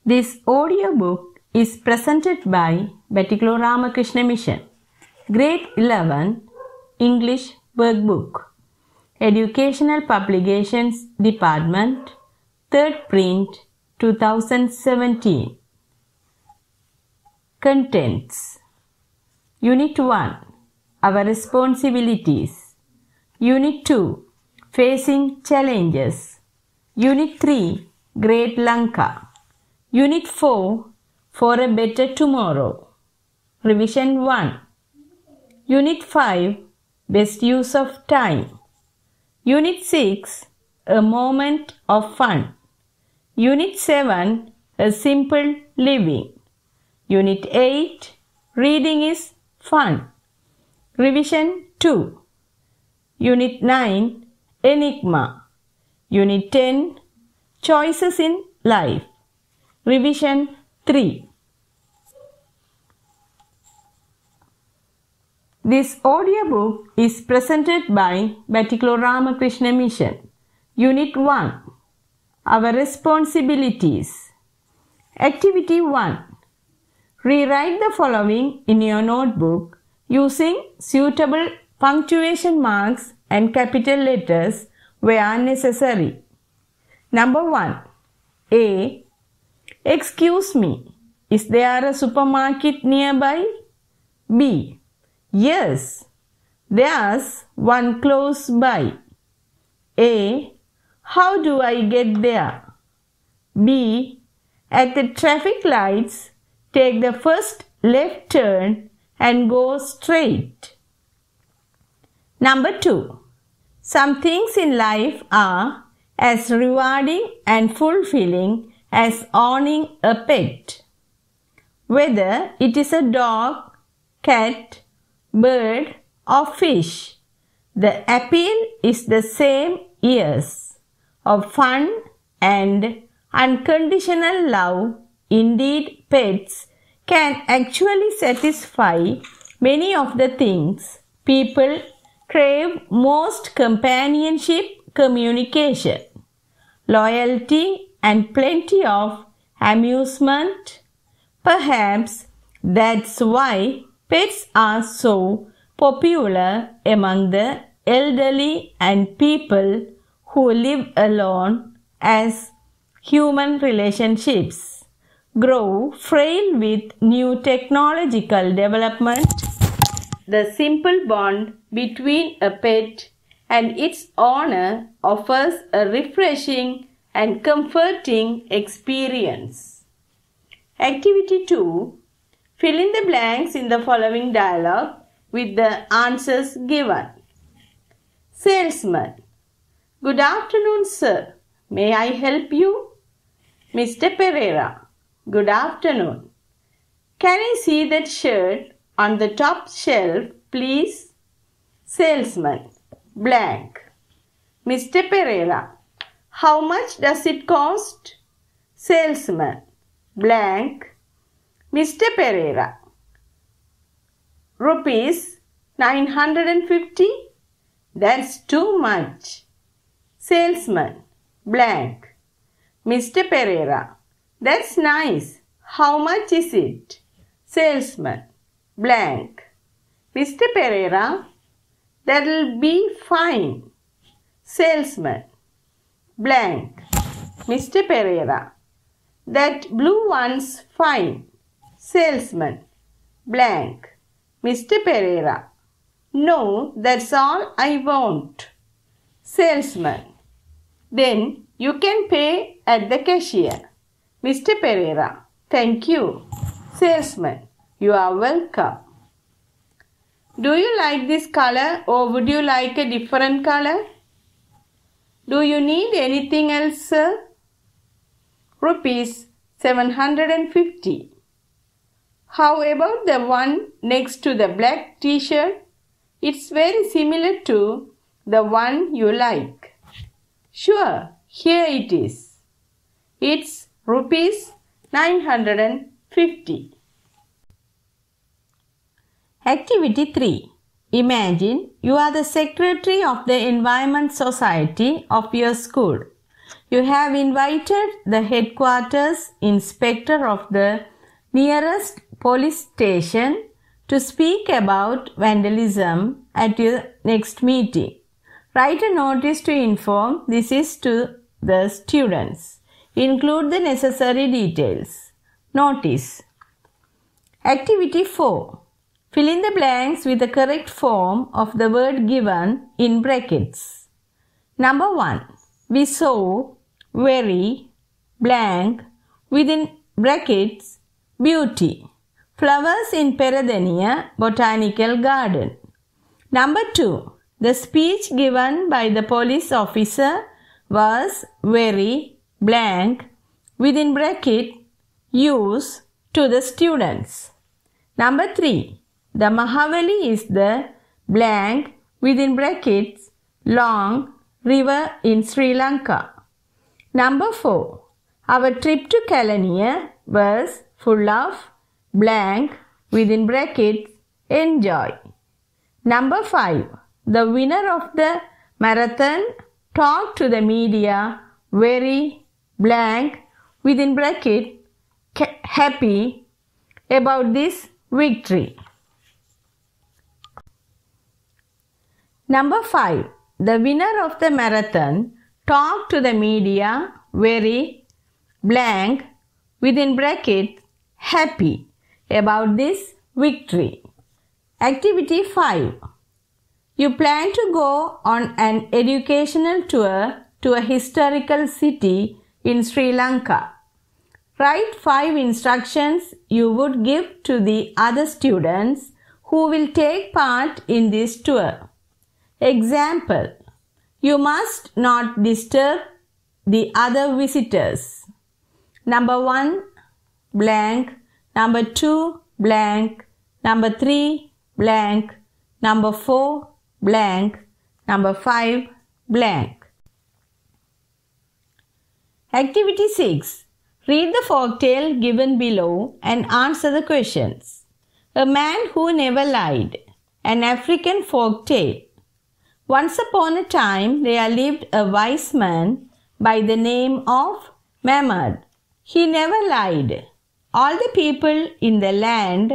This audiobook is presented by Batticaloa Ramakrishna Mission, Grade 11, English Workbook, Educational Publications Department, 3rd Print, 2017. Contents: Unit 1, Our Responsibilities. Unit 2, Facing Challenges. Unit 3, Great Lanka. Unit 4, For a Better Tomorrow. Revision 1. Unit 5, Best Use of Time. Unit 6, A Moment of Fun. Unit 7, A Simple Living. Unit 8, Reading is Fun. Revision 2. Unit 9, Enigma. Unit 10, Choices in Life. Revision 3. This audiobook is presented by Batticaloa Ramakrishna Mission. Unit 1, Our Responsibilities. Activity 1. Rewrite the following in your notebook using suitable punctuation marks and capital letters where necessary. Number 1. A. Excuse me, is there a supermarket nearby? B. Yes, there's one close by. A. How do I get there? B. At the traffic lights, take the first left turn and go straight. Number 2. Some things in life are as rewarding and fulfilling as owning a pet. Whether it is a dog, cat, bird or fish, the appeal is the same: years of fun and unconditional love. Indeed, pets can actually satisfy many of the things people crave most: companionship, communication, loyalty, and plenty of amusement. Perhaps that's why pets are so popular among the elderly and people who live alone, as human relationships grow frail with new technological development. The simple bond between a pet and its owner offers a refreshing and comforting experience. Activity 2. Fill in the blanks in the following dialogue with the answers given. Salesman: Good afternoon, sir. May I help you? Mr. Pereira: Good afternoon. Can I see that shirt on the top shelf, please? Salesman: Blank. Mr. Pereira: How much does it cost? Salesman: Blank. Mr. Pereira: Rupees 950? That's too much. Salesman: Blank. Mr. Pereira: That's nice. How much is it? Salesman: Blank. Mr. Pereira: That'll be fine. Salesman: Blank. Mr. Pereira: That blue one's fine. Salesman: Blank. Mr. Pereira: No, that's all I want. Salesman: Then you can pay at the cashier. Mr. Pereira: Thank you. Salesman: You are welcome. Do you like this color, or would you like a different color? Do you need anything else, sir? Rupees 750. How about the one next to the black t-shirt? It's very similar to the one you like. Sure, here it is. It's rupees 950. Activity 3. Imagine you are the secretary of the Environment Society of your school. You have invited the headquarters inspector of the nearest police station to speak about vandalism at your next meeting. Write a notice to inform this is to the students. Include the necessary details. Notice. Activity 4. Fill in the blanks with the correct form of the word given in brackets. Number 1. We saw, very, blank, within brackets, beauty, flowers in Peradeniya Botanical Garden. Number 2. The speech given by the police officer was very, blank, within bracket, use to the students. Number 3. The Mahavali is the blank, within brackets, long, river in Sri Lanka. Number 4. Our trip to Kalaniya was full of blank, within brackets, enjoy. Number 5. The winner of the marathon talked to the media very, blank, within bracket, happy about this victory. Number 5. The winner of the marathon talked to the media very, blank, within bracket, happy about this victory. Activity 5. You plan to go on an educational tour to a historical city in Sri Lanka. Write 5 instructions you would give to the other students who will take part in this tour. Example. You must not disturb the other visitors. Number 1, blank. Number 2, blank. Number 3, blank. Number 4, blank. Number 5, blank. Activity 6. Read the folktale given below and answer the questions. A Man Who Never Lied. An African folktale. Once upon a time there lived a wise man by the name of Mahmud. He never lied. All the people in the land,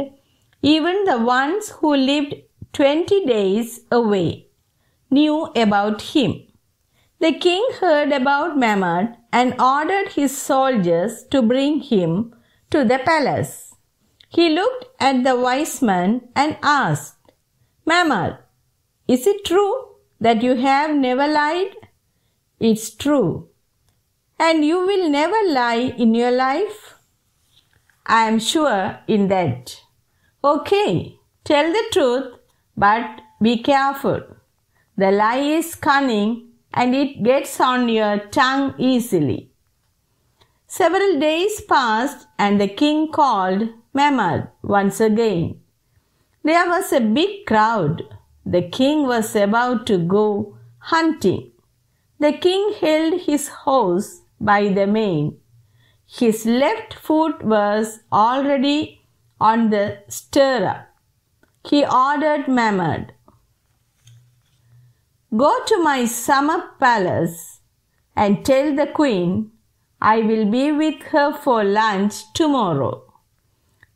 even the ones who lived 20 days away, knew about him. The king heard about Mahmud and ordered his soldiers to bring him to the palace. He looked at the wise man and asked, Mahmud, is it true that you have never lied? It's true. And you will never lie in your life? I am sure in that. Okay, tell the truth, but be careful. The lie is cunning and it gets on your tongue easily. Several days passed and the king called Mahmud once again. There was a big crowd. The king was about to go hunting. The king held his horse by the mane. His left foot was already on the stirrup. He ordered Mahmud, Go to my summer palace and tell the queen I will be with her for lunch tomorrow.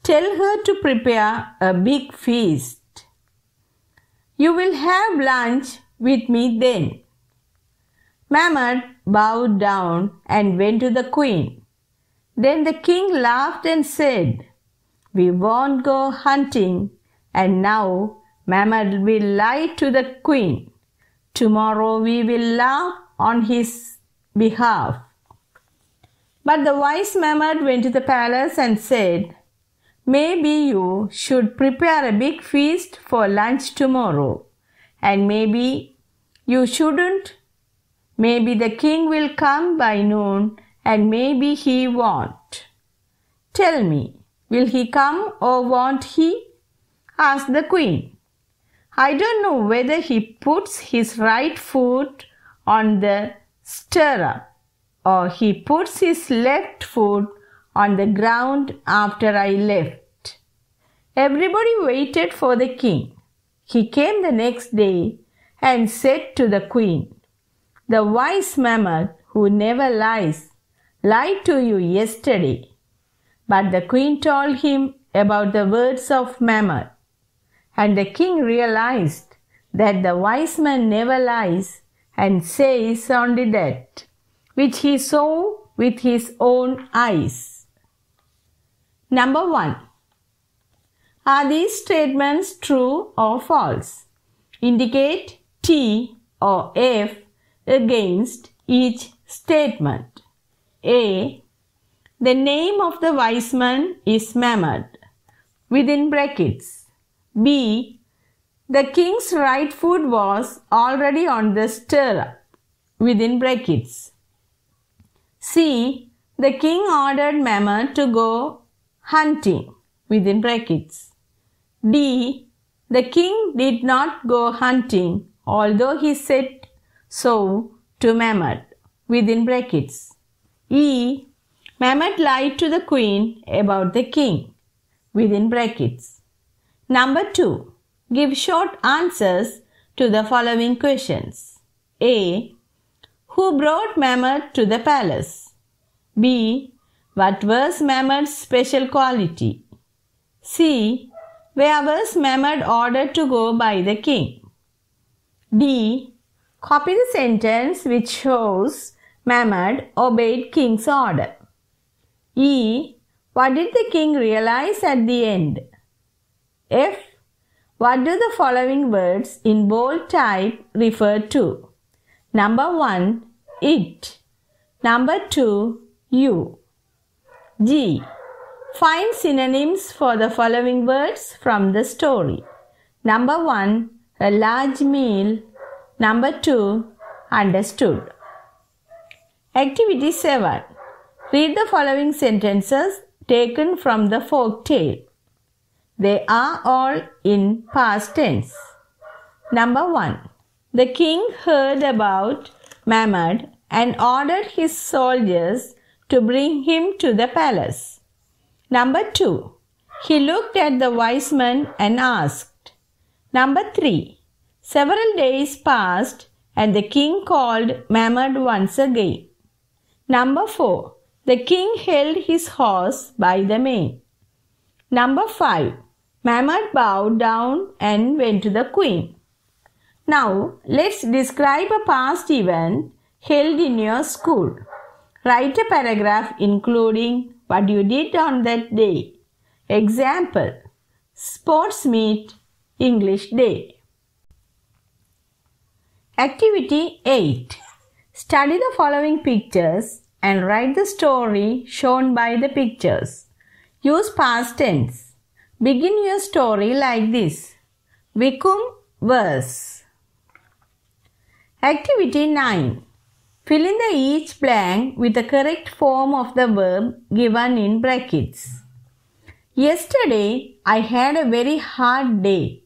Tell her to prepare a big feast. You will have lunch with me then. Mahmud bowed down and went to the queen. Then the king laughed and said, We won't go hunting, and now Mahmud will lie to the queen. Tomorrow we will laugh on his behalf. But the wise Mahmud went to the palace and said, Maybe you should prepare a big feast for lunch tomorrow, and maybe you shouldn't. Maybe the king will come by noon, and maybe he won't. Tell me, will he come or won't he? Asked the queen. I don't know whether he puts his right foot on the stirrup or he puts his left foot on the ground after I left. Everybody waited for the king. He came the next day and said to the queen, The wise Mahmud who never lies, lied to you yesterday." But the queen told him about the words of Mammon, and the king realized that the wise man never lies and says only that which he saw with his own eyes. Number 1. Are these statements true or false? Indicate T or F against each statement. A. The name of the wise man is Mammon, within brackets. B. The king's right foot was already on the stirrup, within brackets. C. The king ordered Mammon to go hunting, within brackets. D. The king did not go hunting, although he said so to Mammon, within brackets. E. Mammon lied to the queen about the king, within brackets. Number 2. Give short answers to the following questions. A. Who brought Mammon to the palace? B. What was Mammon's special quality? C. Where was Mammon ordered to go by the king? D. Copy the sentence which shows Mammon obeyed king's order. E. What did the king realize at the end? F. What do the following words in bold type refer to? Number 1. It. Number 2. You. G. Find synonyms for the following words from the story. Number 1. A large meal. Number 2. Understood. Activity 7. Read the following sentences taken from the folk tale. They are all in past tense. Number 1. The king heard about Mammon and ordered his soldiers to bring him to the palace. Number 2. He looked at the wise man and asked. Number 3. Several days passed and the king called Mammon once again. Number 4. The king held his horse by the mane. Number 5. Mammon bowed down and went to the queen. Now, let's describe a past event held in your school. Write a paragraph including what you did on that day. Example: Sports meet, English day. Activity 8. Study the following pictures and write the story shown by the pictures. Use past tense. Begin your story like this. Vikum was. Activity 9. Fill in the each blank with the correct form of the verb given in brackets. Yesterday, I had a very hard day.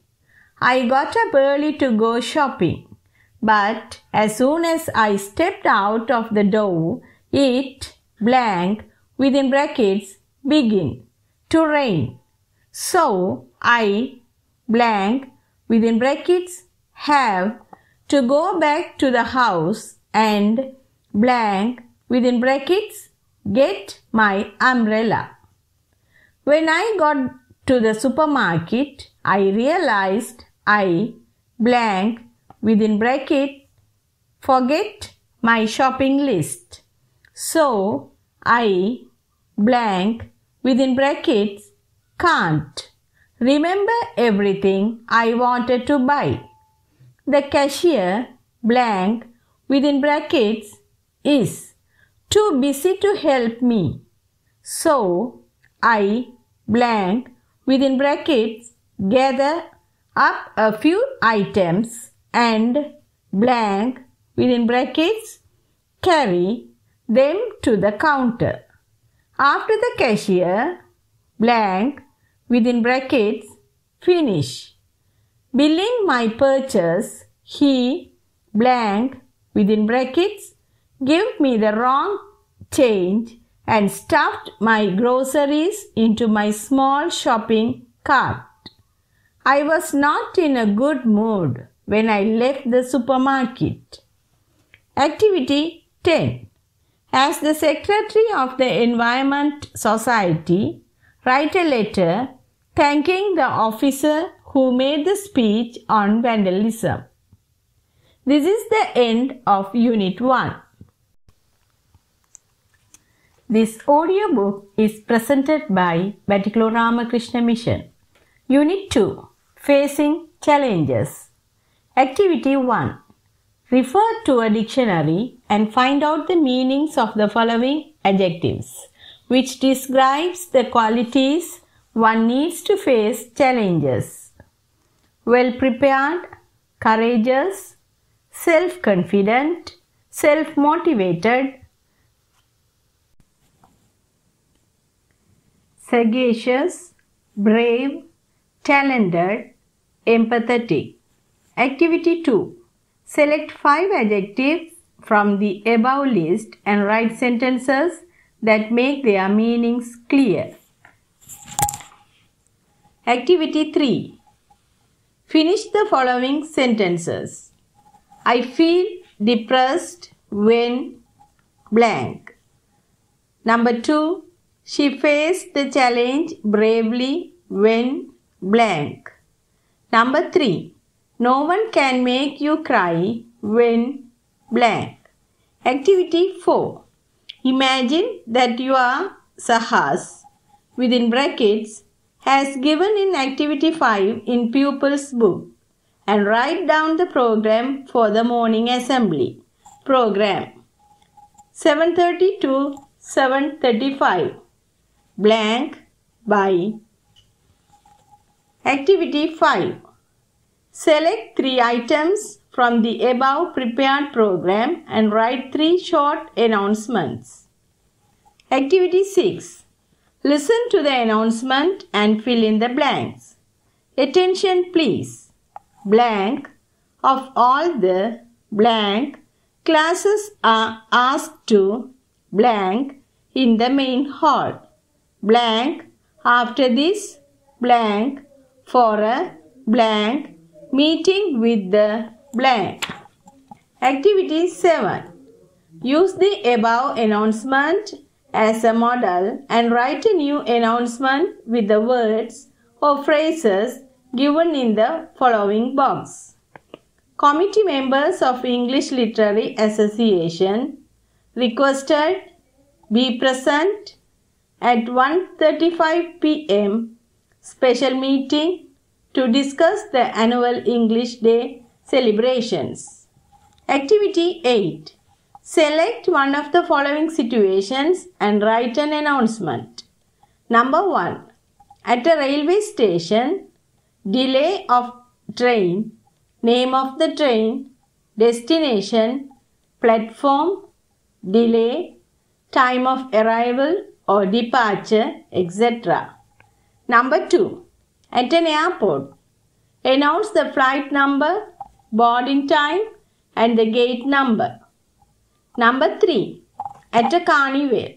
I got up early to go shopping, but as soon as I stepped out of the door, it blank within brackets begin to rain. So I blank within brackets have to go back to the house and blank within brackets get my umbrella. When I got to the supermarket, I realized I blank within bracket forget my shopping list. So I blank within brackets can't remember everything I wanted to buy. The cashier blank within brackets is too busy to help me. So I blank within brackets gather up a few items and blank within brackets carry them to the counter. After the cashier blank within brackets finish billing my purchase, he blank within brackets gave me the wrong change and stuffed my groceries into my small shopping cart. I was not in a good mood when I left the supermarket. Activity 10. As the Secretary of the Environment Society, write a letter thanking the officer who made the speech on vandalism. This is the end of Unit 1. This audiobook is presented by Batticaloa Ramakrishna Mission. Unit 2. Facing Challenges. Activity 1. Refer to a dictionary and find out the meanings of the following adjectives, which describes the qualities one needs to face challenges. Well-prepared, courageous, self-confident, self-motivated, sagacious, brave, talented, empathetic. Activity 2. Select 5 adjectives from the above list and write sentences that make their meanings clear. Activity 3. Finish the following sentences. I feel depressed when blank. Number 2. She faced the challenge bravely when blank. Number 3. No one can make you cry when blank. Activity 4. Imagine that your Sahas, within brackets, has given in Activity 5 in pupil's book and write down the program for the morning assembly. Program 7:30 to 7:35. Blank by. Activity 5. Select 3 items from the above prepared program and write 3 short announcements. Activity 6. Listen to the announcement and fill in the blanks. Attention please. Blank. Of all the blank classes are asked to blank in the main hall. Blank. After this blank for a blank meeting with the blank. Activity 7. Use the above announcement as a model and write a new announcement with the words or phrases given in the following box. Committee members of English Literary Association requested be present at 1:35 p.m. special meeting to discuss the annual English Day celebrations. Activity 8. Select one of the following situations and write an announcement. Number 1. At a railway station, delay of train, name of the train, destination, platform, delay, time of arrival or departure, etc. Number 2. At an airport, announce the flight number, boarding time and the gate number. Number 3. At a carnival,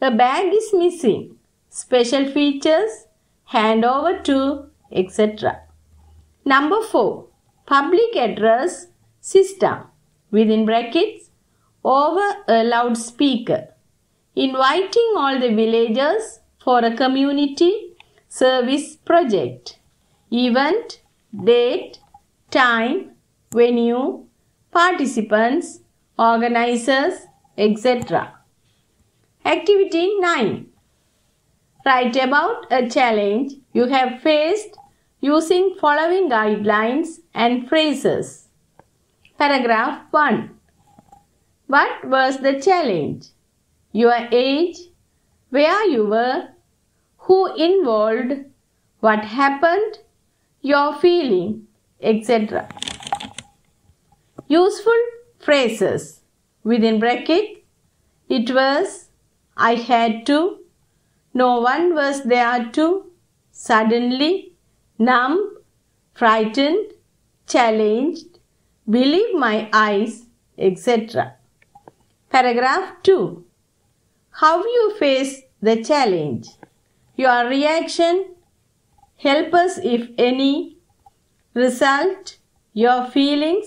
a bag is missing, special features, hand over to, etc. Number 4. Public address system, within brackets, over a loudspeaker, inviting all the villagers for a community service project. Event, date, time, venue, participants, organizers, etc. Activity 9. Write about a challenge you have faced using following guidelines and phrases. Paragraph 1. What was the challenge? Your age, where you were, who involved, what happened, your feeling, etc. Useful phrases. Within bracket, it was, I had to, no one was there to, suddenly, numb, frightened, challenged, believe my eyes, etc. Paragraph 2. How you face the challenge. Your reaction, help us if any, result, your feelings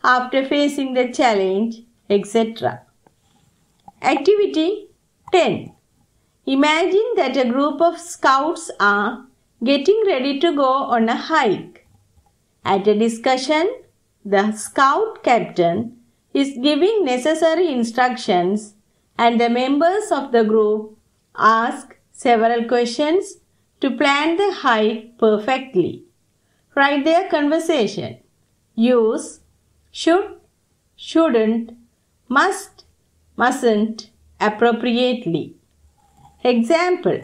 after facing the challenge, etc. Activity 10. Imagine that a group of scouts are getting ready to go on a hike. At a discussion, the scout captain is giving necessary instructions and the members of the group ask several questions to plan the hike perfectly. Write their conversation. Use should, shouldn't, must, mustn't appropriately. Example: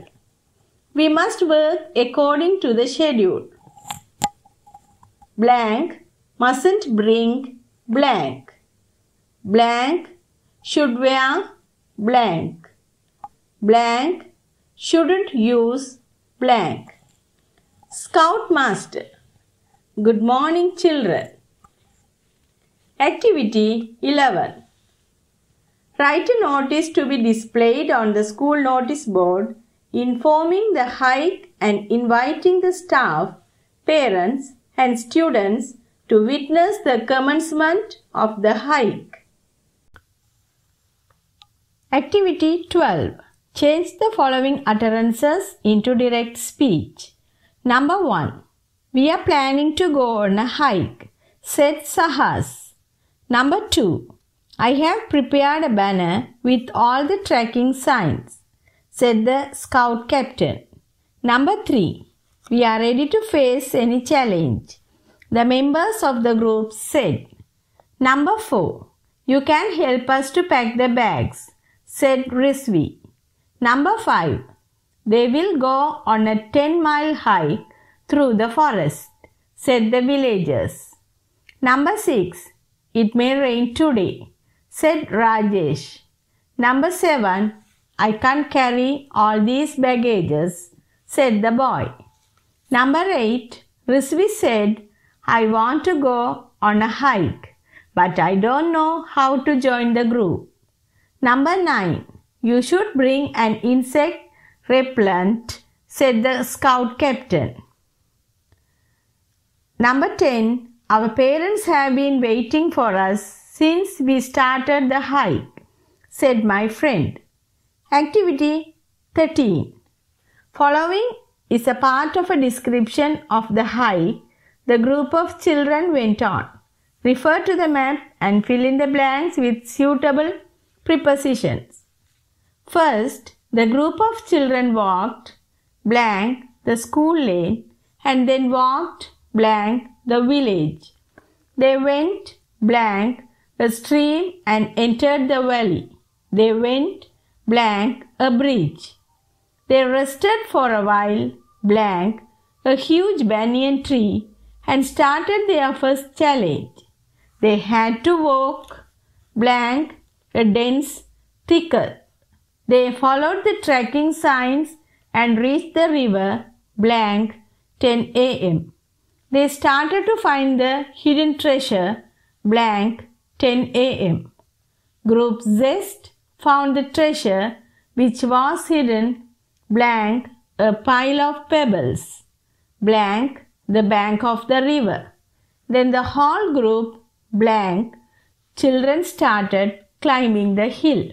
we must work according to the schedule. Blank mustn't bring blank. Blank should wear blank. Blank shouldn't use blank. Scout Master. Good morning, children. Activity 11. Write a notice to be displayed on the school notice board informing the hike and inviting the staff, parents and students to witness the commencement of the hike. Activity 12. Change the following utterances into direct speech. Number 1. We are planning to go on a hike, said Sahas. Number 2. I have prepared a banner with all the tracking signs, said the scout captain. Number 3. We are ready to face any challenge, the members of the group said. Number 4. You can help us to pack the bags, said Rizvi. Number 5. They will go on a 10-mile hike through the forest, said the villagers. Number 6. It may rain today, said Rajesh. Number 7. I can't carry all these baggages, said the boy. Number 8. Rizvi said, I want to go on a hike, but I don't know how to join the group. Number 9. You should bring an insect repellent, said the scout captain. Number 10. Our parents have been waiting for us since we started the hike, said my friend. Activity 13. Following is a part of a description of the hike the group of children went on. Refer to the map and fill in the blanks with suitable prepositions. First, the group of children walked blank the school lane and then walked blank the village. They went blank a stream and entered the valley. They went blank a bridge. They rested for a while blank a huge banyan tree and started their first challenge. They had to walk blank a dense thicket. They followed the tracking signs and reached the river blank 10 a.m. They started to find the hidden treasure blank 10 a.m. Group Zest found the treasure which was hidden blank a pile of pebbles blank the bank of the river. Then the whole group blank children started climbing the hill.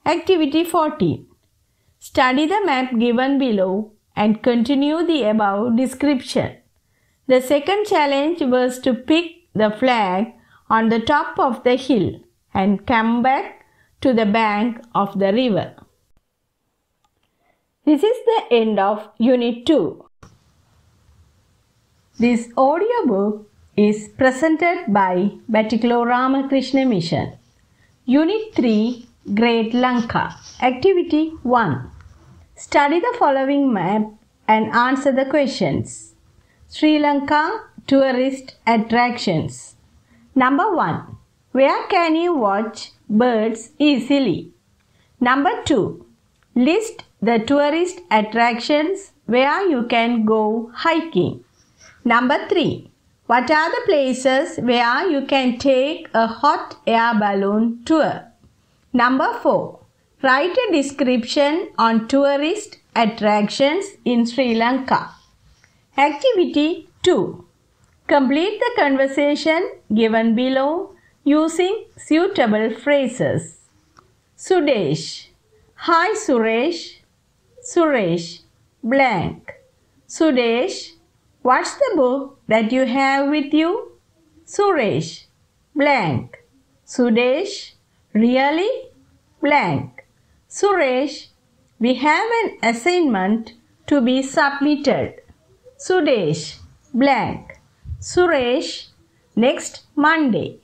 Activity 14. Study the map given below and continue the above description. The second challenge was to pick the flag on the top of the hill and come back to the bank of the river. This is the end of Unit 2. This audiobook is presented by Batticaloa Ramakrishna Mission. Unit 3, Great Lanka. Activity 1. Study the following map and answer the questions. Sri Lanka tourist attractions. Number 1. Where can you watch birds easily? Number 2. List the tourist attractions where you can go hiking. Number 3. What are the places where you can take a hot air balloon tour? Number 4. Write a description on tourist attractions in Sri Lanka. Activity 2. Complete the conversation given below using suitable phrases. Sudesh. Hi Suresh. Suresh. Blank. Sudesh, what's the book that you have with you? Suresh. Blank. Sudesh, really? Blank. Suresh, we have an assignment to be submitted. Sudesh. Blank. Suresh, next Monday.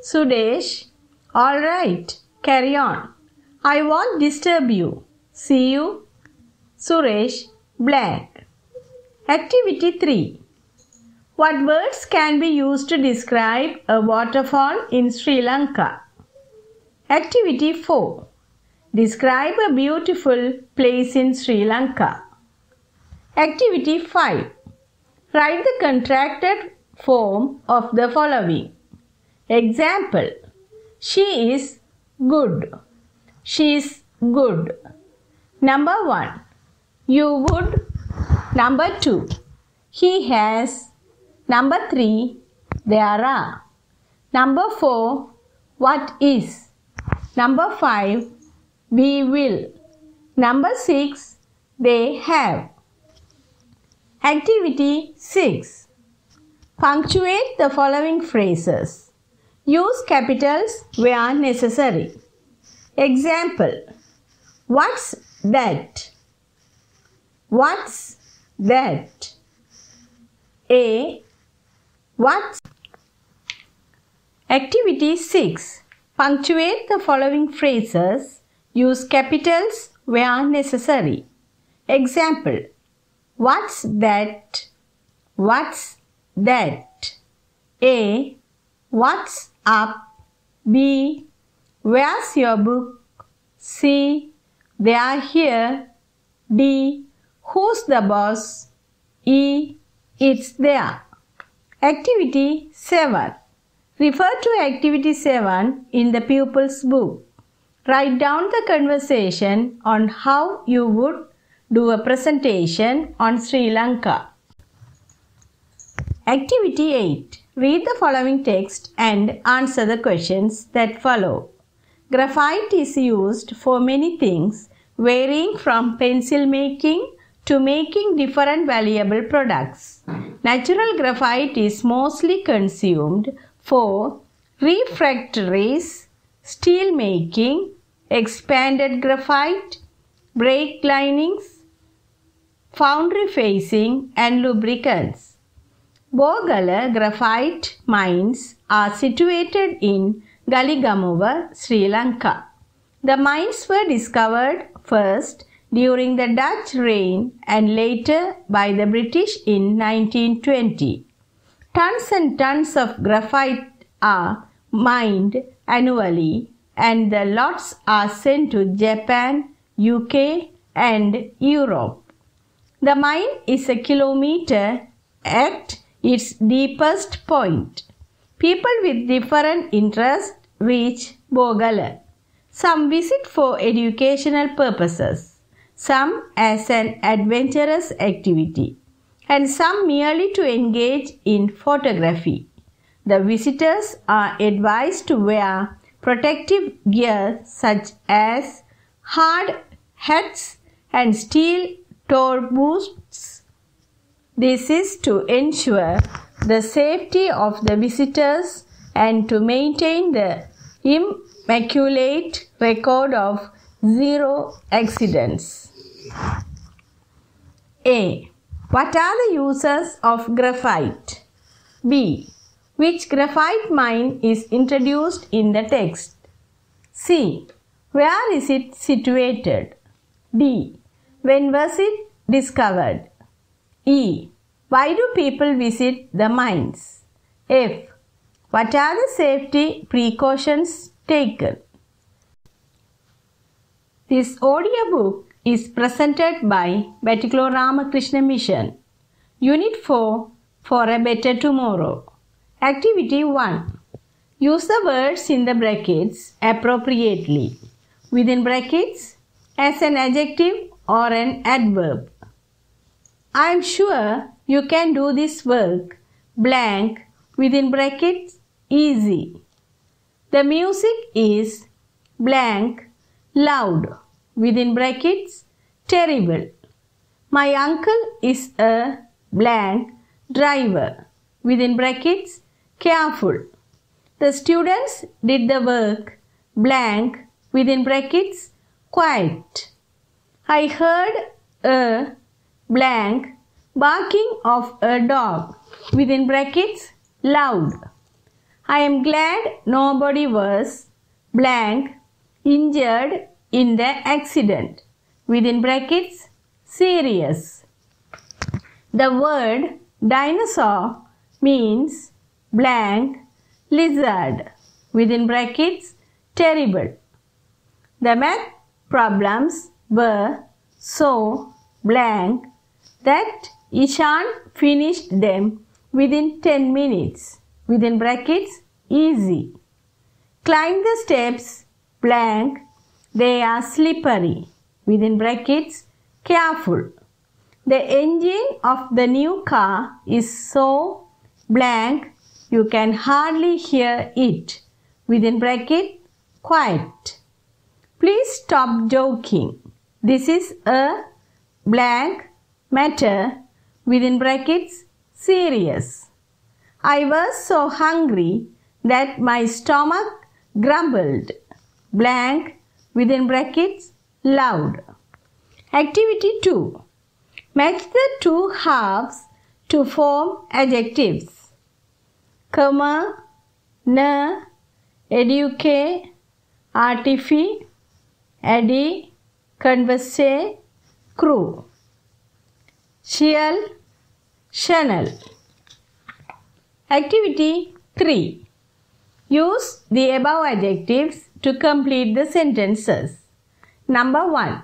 Sudesh, all right, carry on. I won't disturb you. See you. Suresh. Blank. Activity 3. What words can be used to describe a waterfall in Sri Lanka? Activity 4. Describe a beautiful place in Sri Lanka. Activity 5. Write the contracted form of the following. Example. She is good. She is good. Number 1. You would. Number 2. He has. Number 3. There are. Number 4. What is. Number 5. We will. Number 6. They have. Activity 6. Punctuate the following phrases. Use capitals where necessary. Example. What's that? What's that? A. What's. Activity 6. Punctuate the following phrases. Use capitals where necessary. Example. What's that? What's that? A. What's up? B. Where's your book? C. They are here. D. Who's the boss? E. It's there. Activity 7. Refer to Activity 7 in the pupil's book. Write down the conversation on how you would do a presentation on Sri Lanka. Activity 8. Read the following text and answer the questions that follow. Graphite is used for many things, varying from pencil making to making different valuable products. Natural graphite is mostly consumed for refractories, steel making, expanded graphite, brake linings, foundry facing and lubricants. Bogala graphite mines are situated in Galigamuva, Sri Lanka. The mines were discovered first during the Dutch reign and later by the British in 1920. Tons and tons of graphite are mined annually and the lots are sent to Japan, UK and Europe. The mine is a kilometer at its deepest point. People with different interests reach Bogala. Some visit for educational purposes, some as an adventurous activity, and some merely to engage in photography. The visitors are advised to wear protective gear such as hard hats and steel toe boots. This is to ensure the safety of the visitors and to maintain the immaculate record of zero accidents. A. What are the uses of graphite? B. Which graphite mine is introduced in the text? C. Where is it situated? D. When was it discovered? E. Why do people visit the mines? F. What are the safety precautions taken? This audiobook is presented by Batticaloa Ramakrishna Mission. Unit 4 for a better tomorrow. Activity 1. Use the words in the brackets appropriately. Within brackets as an adjective or an adverb. I am sure you can do this work. Blank within brackets easy. The music is blank loud, within brackets, terrible. My uncle is a blank driver, within brackets, careful. The students did the work blank, within brackets, quiet. I heard a blank barking of a dog, within brackets, loud. I am glad nobody was blank injured in the accident, within brackets, serious. The word dinosaur means blank lizard, within brackets, terrible. The math problems were so blank that Ishan finished them within 10 minutes, within brackets, easy. Climb the steps blank, they are slippery, within brackets, careful. The engine of the new car is so blank you can hardly hear it, within bracket, quiet. Please stop joking. This is a blank matter, within brackets, serious. I was so hungry that my stomach grumbled, blank, within brackets, loud. Activity 2. Match the two halves to form adjectives. Comma, na, eduque, artifi, addy, converse, crew. Shial, channel. Activity 3. Use the above adjectives to complete the sentences. Number 1.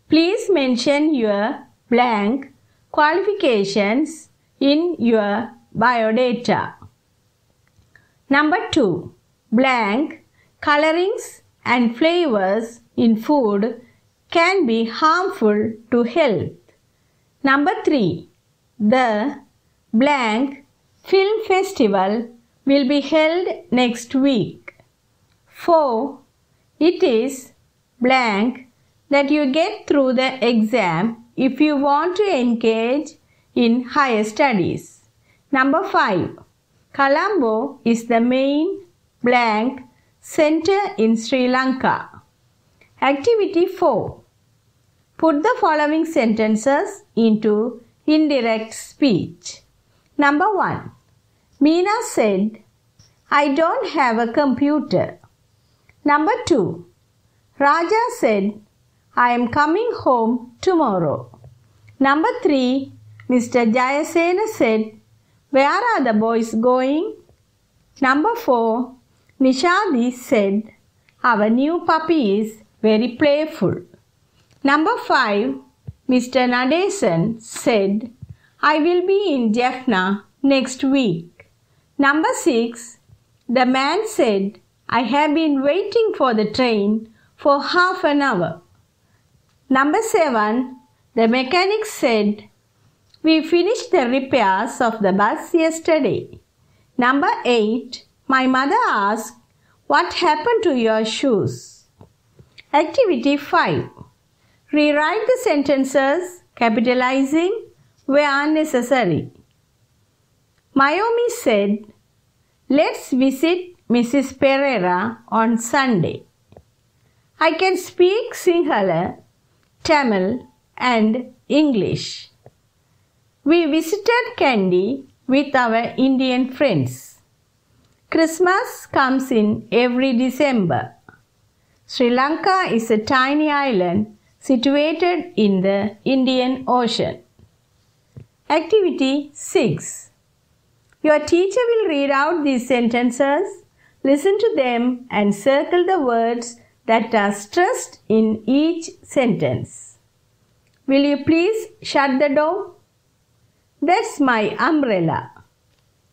Please mention your blank qualifications in your biodata. Number 2. Blank colorings and flavors in food can be harmful to health. Number 3. The blank film festival will be held next week. 4. It is blank that you get through the exam if you want to engage in higher studies. Number 5. Colombo is the main blank center in Sri Lanka. Activity 4. Put the following sentences into indirect speech. Number 1. Meena said, I don't have a computer. Number 2. Raja said, I am coming home tomorrow. Number 3. Mr. Jayasena said, where are the boys going? Number 4. Nishadi said, our new puppy is very playful. Number 5. Mr. Nadesan said, I will be in Jaffna next week. Number 6. The man said, I have been waiting for the train for half an hour. Number 7. The mechanic said, we finished the repairs of the bus yesterday. Number 8. My mother asked, what happened to your shoes? Activity 5. Rewrite the sentences capitalizing where necessary. Mayumi said, let's visit Mrs. Pereira on Sunday. I can speak Sinhala, Tamil and English. We visited Kandy with our Indian friends. Christmas comes in every December. Sri Lanka is a tiny island situated in the Indian Ocean. Activity 6. Your teacher will read out these sentences, listen to them and circle the words that are stressed in each sentence. Will you please shut the door? That's my umbrella.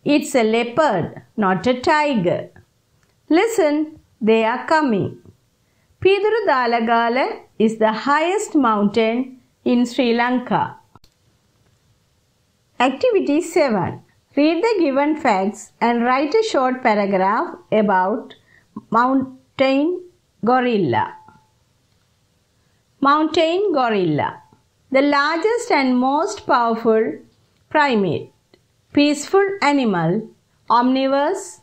It's a leopard, not a tiger. Listen, they are coming. Pidurudalagala is the highest mountain in Sri Lanka. Activity 7. Read the given facts and write a short paragraph about mountain gorilla. Mountain gorilla, the largest and most powerful primate, peaceful animal, omnivorous,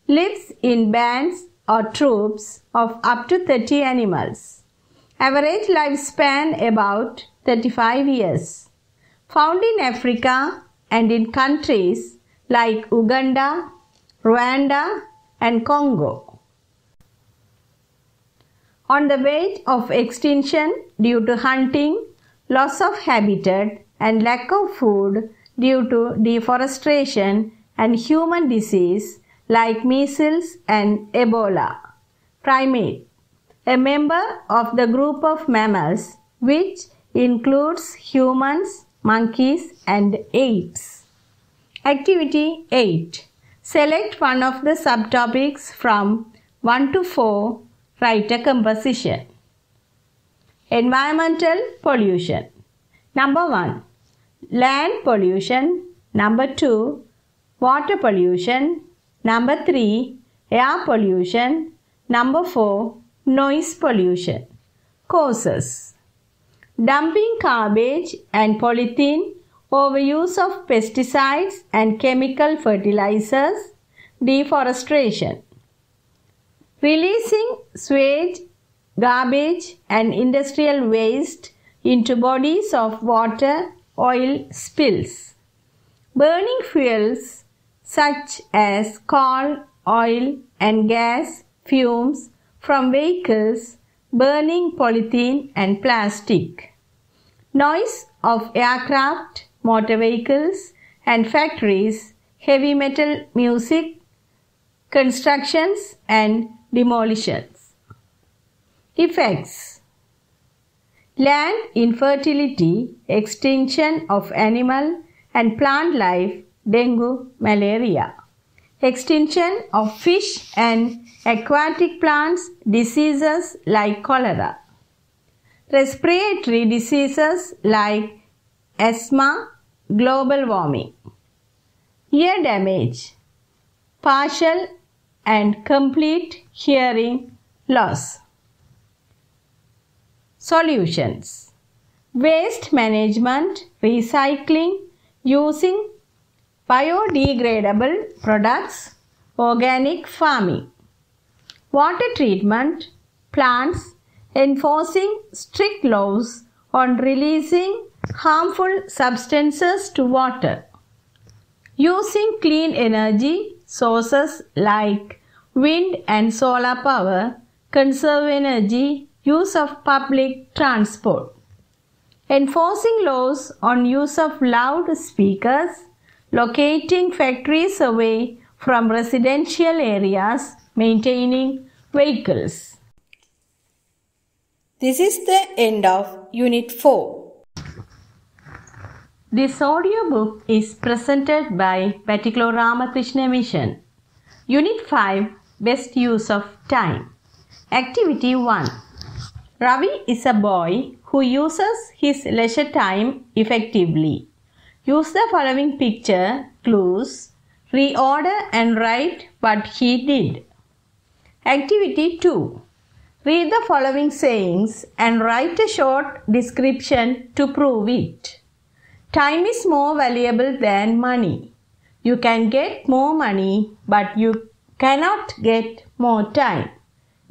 lives in bands or troops of up to 30 animals. Average lifespan about 35 years. Found in Africa and in countries like Uganda, Rwanda and Congo. On the verge of extinction due to hunting, loss of habitat and lack of food due to deforestation and human disease like measles and Ebola. Primate, a member of the group of mammals which includes humans, monkeys and apes. Activity 8. Select one of the subtopics from 1 to 4. Write a composition. Environmental pollution. Number 1. Land pollution. Number 2. Water pollution. Number 3. Air pollution. Number 4. Noise pollution. Causes. Dumping garbage and polythene, overuse of pesticides and chemical fertilizers, deforestation. Releasing sewage, garbage and industrial waste into bodies of water, oil spills. Burning fuels such as coal, oil and gas, fumes from vehicles, burning polythene and plastic. Noise of aircraft, motor vehicles and factories, heavy metal music, constructions and demolitions. Effects. Land infertility, extinction of animal and plant life, dengue, malaria. Extinction of fish and aquatic plants, diseases like cholera. Respiratory diseases like asthma, global warming. Ear damage, partial and complete hearing loss. Solutions. Waste management, recycling, using biodegradable products, organic farming. Water treatment, plants, enforcing strict laws on releasing harmful substances to water. Using clean energy sources like wind and solar power, conserve energy, use of public transport. Enforcing laws on use of loudspeakers, locating factories away from residential areas, maintaining vehicles. This is the end of Unit 4. This audiobook is presented by Batticaloa Ramakrishna Mission. Unit 5. Best Use of Time. Activity 1. Ravi is a boy who uses his leisure time effectively. Use the following picture clues, reorder and write what he did. Activity 2. Read the following sayings and write a short description to prove it. Time is more valuable than money. You can get more money, but you cannot get more time.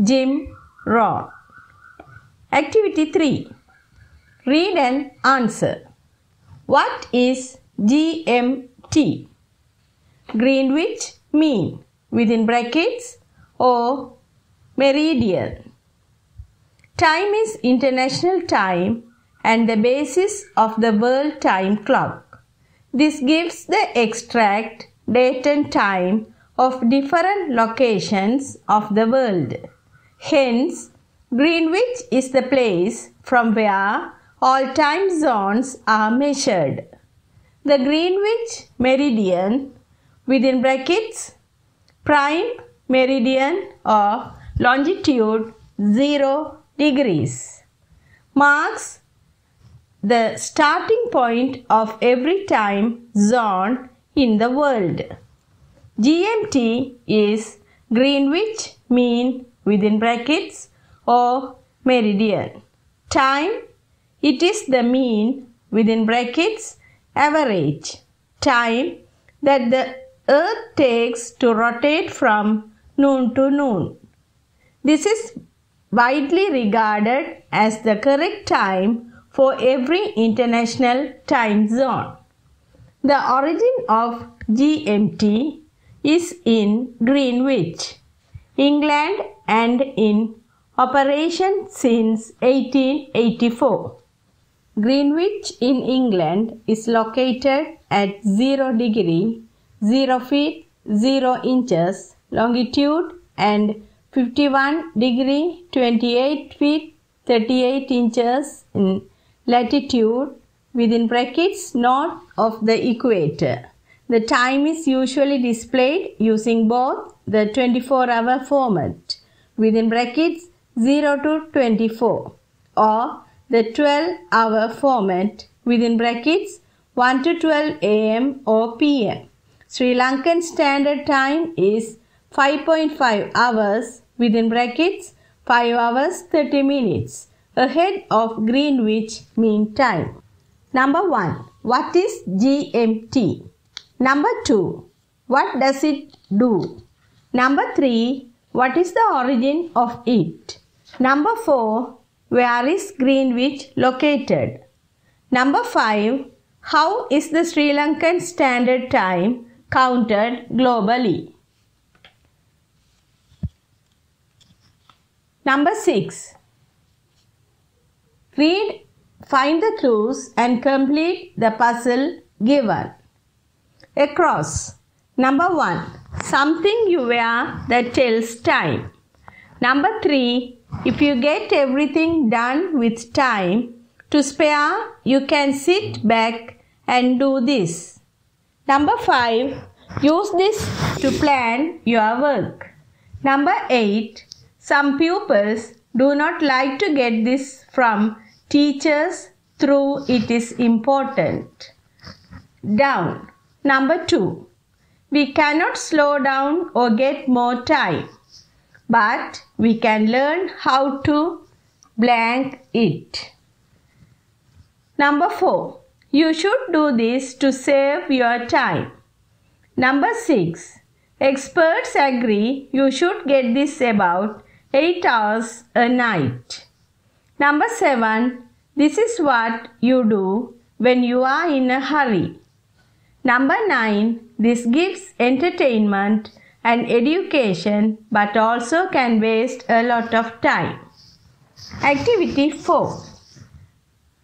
Jim Rohn. Activity 3. Read and answer. What is GMT? Greenwich Mean within brackets or meridian. Time is international time and the basis of the world time clock. This gives the exact date and time of different locations of the world. Hence, Greenwich is the place from where all time zones are measured. The Greenwich meridian within brackets prime meridian or longitude 0 degrees marks the starting point of every time zone in the world. GMT is Greenwich Mean within brackets or meridian. Time, it is the mean, within brackets, average, time that the earth takes to rotate from noon to noon. This is widely regarded as the correct time for every international time zone. The origin of GMT is in Greenwich, England, and in operation since 1884. Greenwich in England is located at 0 degree, 0 feet, 0 inches longitude and 51 degree, 28 feet, 38 inches in latitude, within brackets north of the equator. The time is usually displayed using both the 24-hour format, within brackets 0 to 24, or the 12-hour format, within brackets 1 to 12 am or pm. Sri Lankan Standard Time is 5.5 hours, within brackets 5 hours 30 minutes, ahead of Greenwich Mean Time. Number 1. What is GMT? Number 2. What does it do? Number 3. What is the origin of it? Number 4. Where is Greenwich located? Number 5. How is the Sri Lankan Standard Time counted globally? Number 6. Read, find the clues and complete the puzzle given. Across. Number 1. Something you wear that tells time. Number 3. If you get everything done with time to spare, you can sit back and do this. Number 5. Use this to plan your work. Number 8. Some pupils do not like to get this from teachers through it is important. Down. Number 2. We cannot slow down or get more time, but we can learn how to blank it. Number 4. You should do this to save your time. Number 6. Experts agree you should get this about 8 hours a night. Number 7. This is what you do when you are in a hurry. Number 9. This gives entertainment and education but also can waste a lot of time. Activity 4.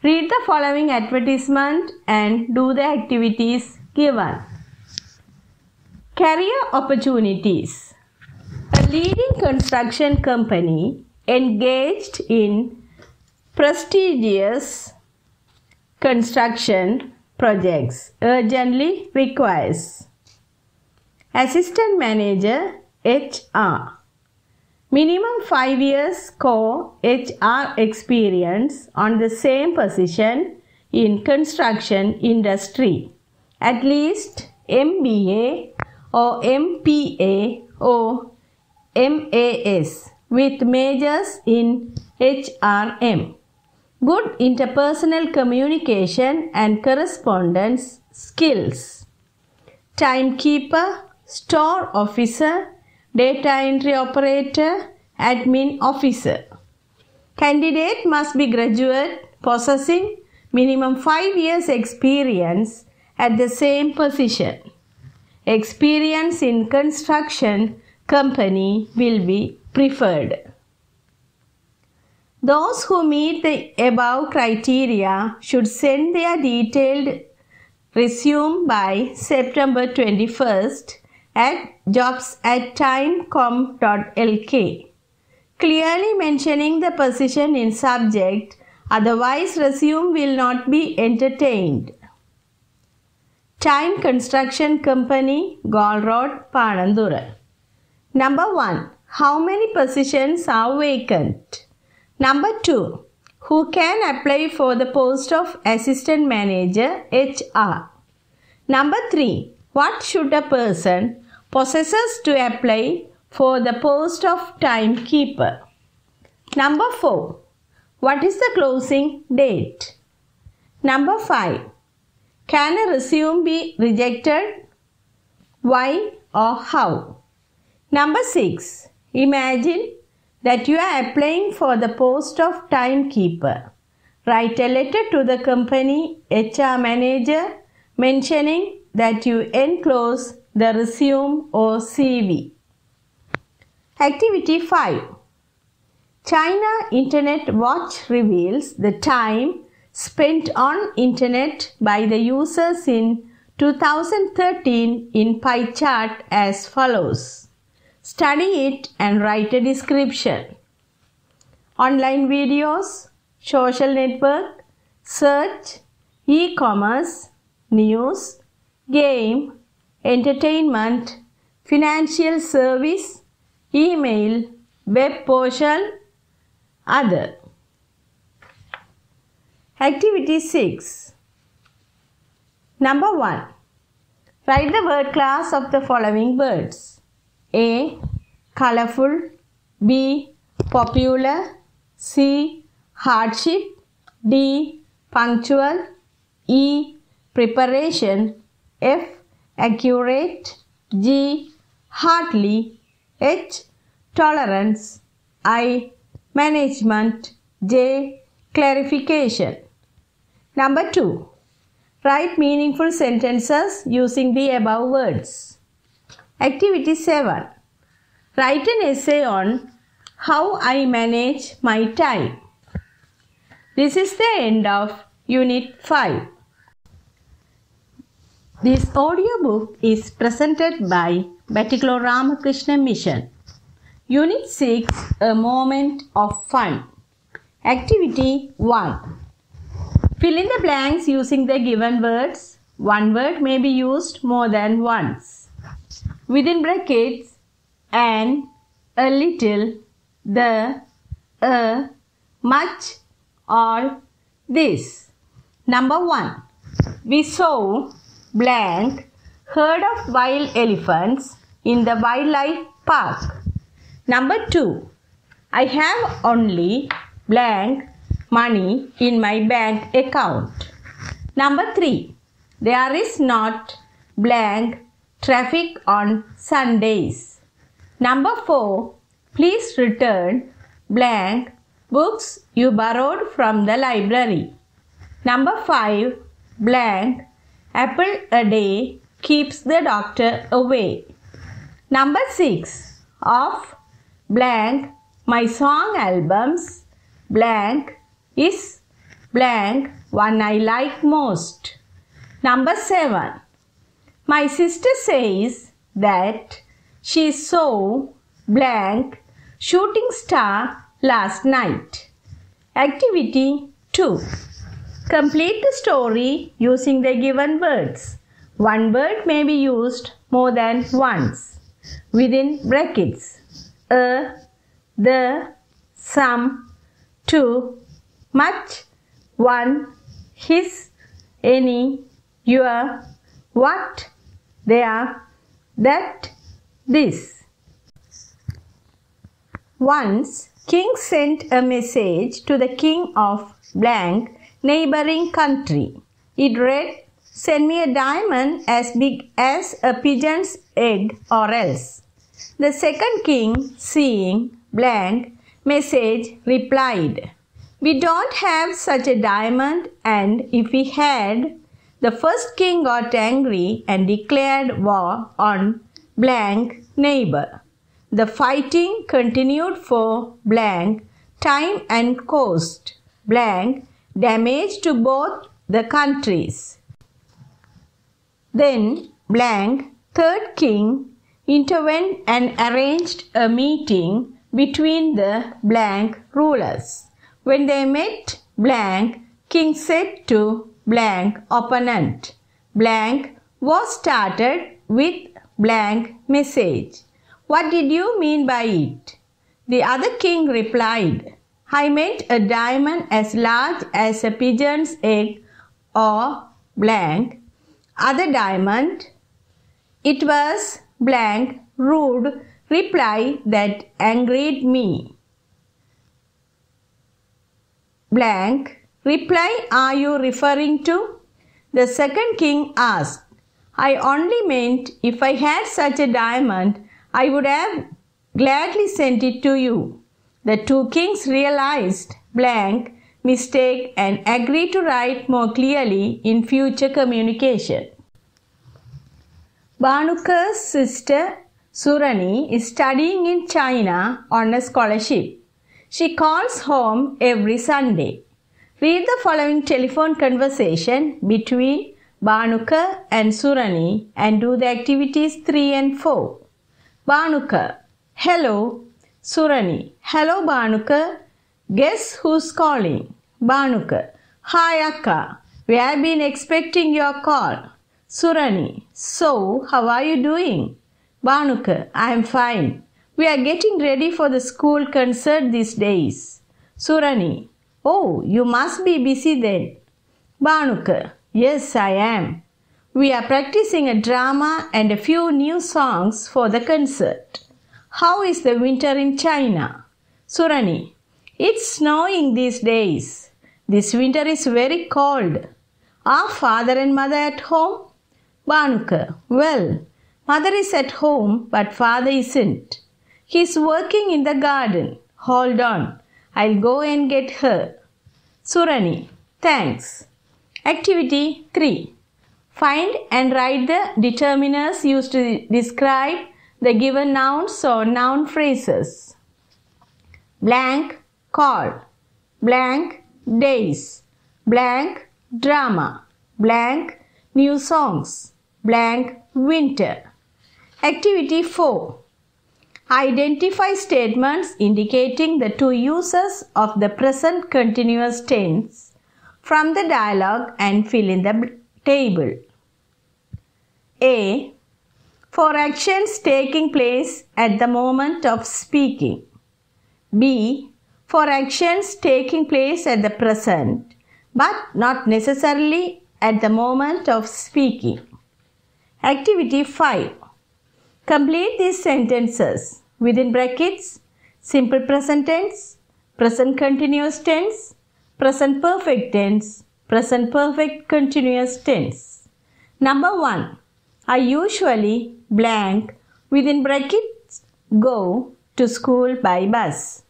Read the following advertisement and do the activities given. Career opportunities. A leading construction company engaged in prestigious construction projects urgently requires Assistant Manager HR. Minimum 5 years core HR experience on the same position in construction industry. At least MBA or MPA or MAS with majors in HRM. Good interpersonal communication and correspondence skills. Timekeeper, store officer, data entry operator, admin officer. Candidate must be graduate possessing minimum 5 years experience at the same position. Experience in construction company will be preferred. Those who meet the above criteria should send their detailed resume by September 21st at jobs@time.com.lk, clearly mentioning the position in subject, otherwise resume will not be entertained. Time Construction Company, Gall Road, Panandura. Number 1. How many positions are vacant? Number 2. Who can apply for the post of Assistant Manager HR? Number 3. What should a person possesses to apply for the post of Timekeeper? Number 4. What is the closing date? Number 5. Can a resume be rejected? Why or how? Number 6. Imagine that you are applying for the post of timekeeper. Write a letter to the company HR manager mentioning that you enclose the resume or CV. Activity 5. China Internet Watch reveals the time spent on Internet by the users in 2013 in pie chart as follows. Study it and write a description. Online videos, social network, search, e-commerce, news, game, entertainment, financial service, email, web portal, other. Activity 6. Number 1. Write the word class of the following words. A. Colorful. B. Popular. C. Hardship. D. Punctual. E. Preparation. F. Accurate. G. Hardly. H. Tolerance. I. Management. J. Clarification. Number 2. Write meaningful sentences using the above words. Activity 7. Write an essay on how I manage my time. This is the end of Unit 5. This audiobook is presented by Batticaloa Ramakrishna Mission. Unit 6. A moment of fun. Activity 1. Fill in the blanks using the given words. One word may be used more than once. Within brackets, an, a little, the, a, much, all, this. Number 1. We saw blank herd of wild elephants in the wildlife park. Number 2. I have only blank money in my bank account. Number 3. There is not blank traffic on Sundays. Number 4. Please return blank books you borrowed from the library. Number 5. Blank apple a day keeps the doctor away. Number 6. Of blank my song albums blank is blank one I like most. Number 7. My sister says that she saw blank shooting star last night. Activity 2. Complete the story using the given words. One word may be used more than once. Within brackets, a, the, some, to, much, one, his, any, your, what, there, that, this. Once, king sent a message to the king of blank neighboring country. It read, "Send me a diamond as big as a pigeon's egg or else." The second king, seeing blank message, replied, "We don't have such a diamond, and if we had..." The first king got angry and declared war on blank neighbor. The fighting continued for blank time and caused blank damage to both the countries. Then blank third king intervened and arranged a meeting between the blank rulers. When they met, blank king said to blank opponent, blank was started with blank message. What did you mean by it? The other king replied, I meant a diamond as large as a pigeon's egg or blank. Other diamond. It was blank rude reply that angered me. blank reply are you referring to? The second king asked, I only meant if I had such a diamond, I would have gladly sent it to you. The two kings realized blank mistake and agreed to write more clearly in future communication. Banuka's sister Surani is studying in China on a scholarship. She calls home every Sunday. Read the following telephone conversation between Banuka and Surani and do the activities 3 and 4. Banuka, hello. Surani, hello Banuka. Guess who's calling? Banuka, hi Akka. We have been expecting your call. Surani, so how are you doing? Banuka, I am fine. We are getting ready for the school concert these days. Surani, oh, you must be busy then. Banuka, yes, I am. We are practicing a drama and a few new songs for the concert. How is the winter in China? Surani, it's snowing these days. This winter is very cold. Are father and mother at home? Banuka, well, mother is at home but father isn't. He's working in the garden. Hold on, I'll go and get her. Surani, thanks. Activity 3. Find and write the determiners used to describe the given nouns or noun phrases. Blank call, blank days, blank drama, blank new songs, blank winter. Activity 4. Identify statements indicating the two uses of the present continuous tense from the dialogue and fill in the table. A. For actions taking place at the moment of speaking. B. For actions taking place at the present but not necessarily at the moment of speaking. Activity 5. Complete these sentences within brackets, simple present tense, present continuous tense, present perfect tense, present perfect continuous tense. Number 1. I usually blank within brackets go to school by bus.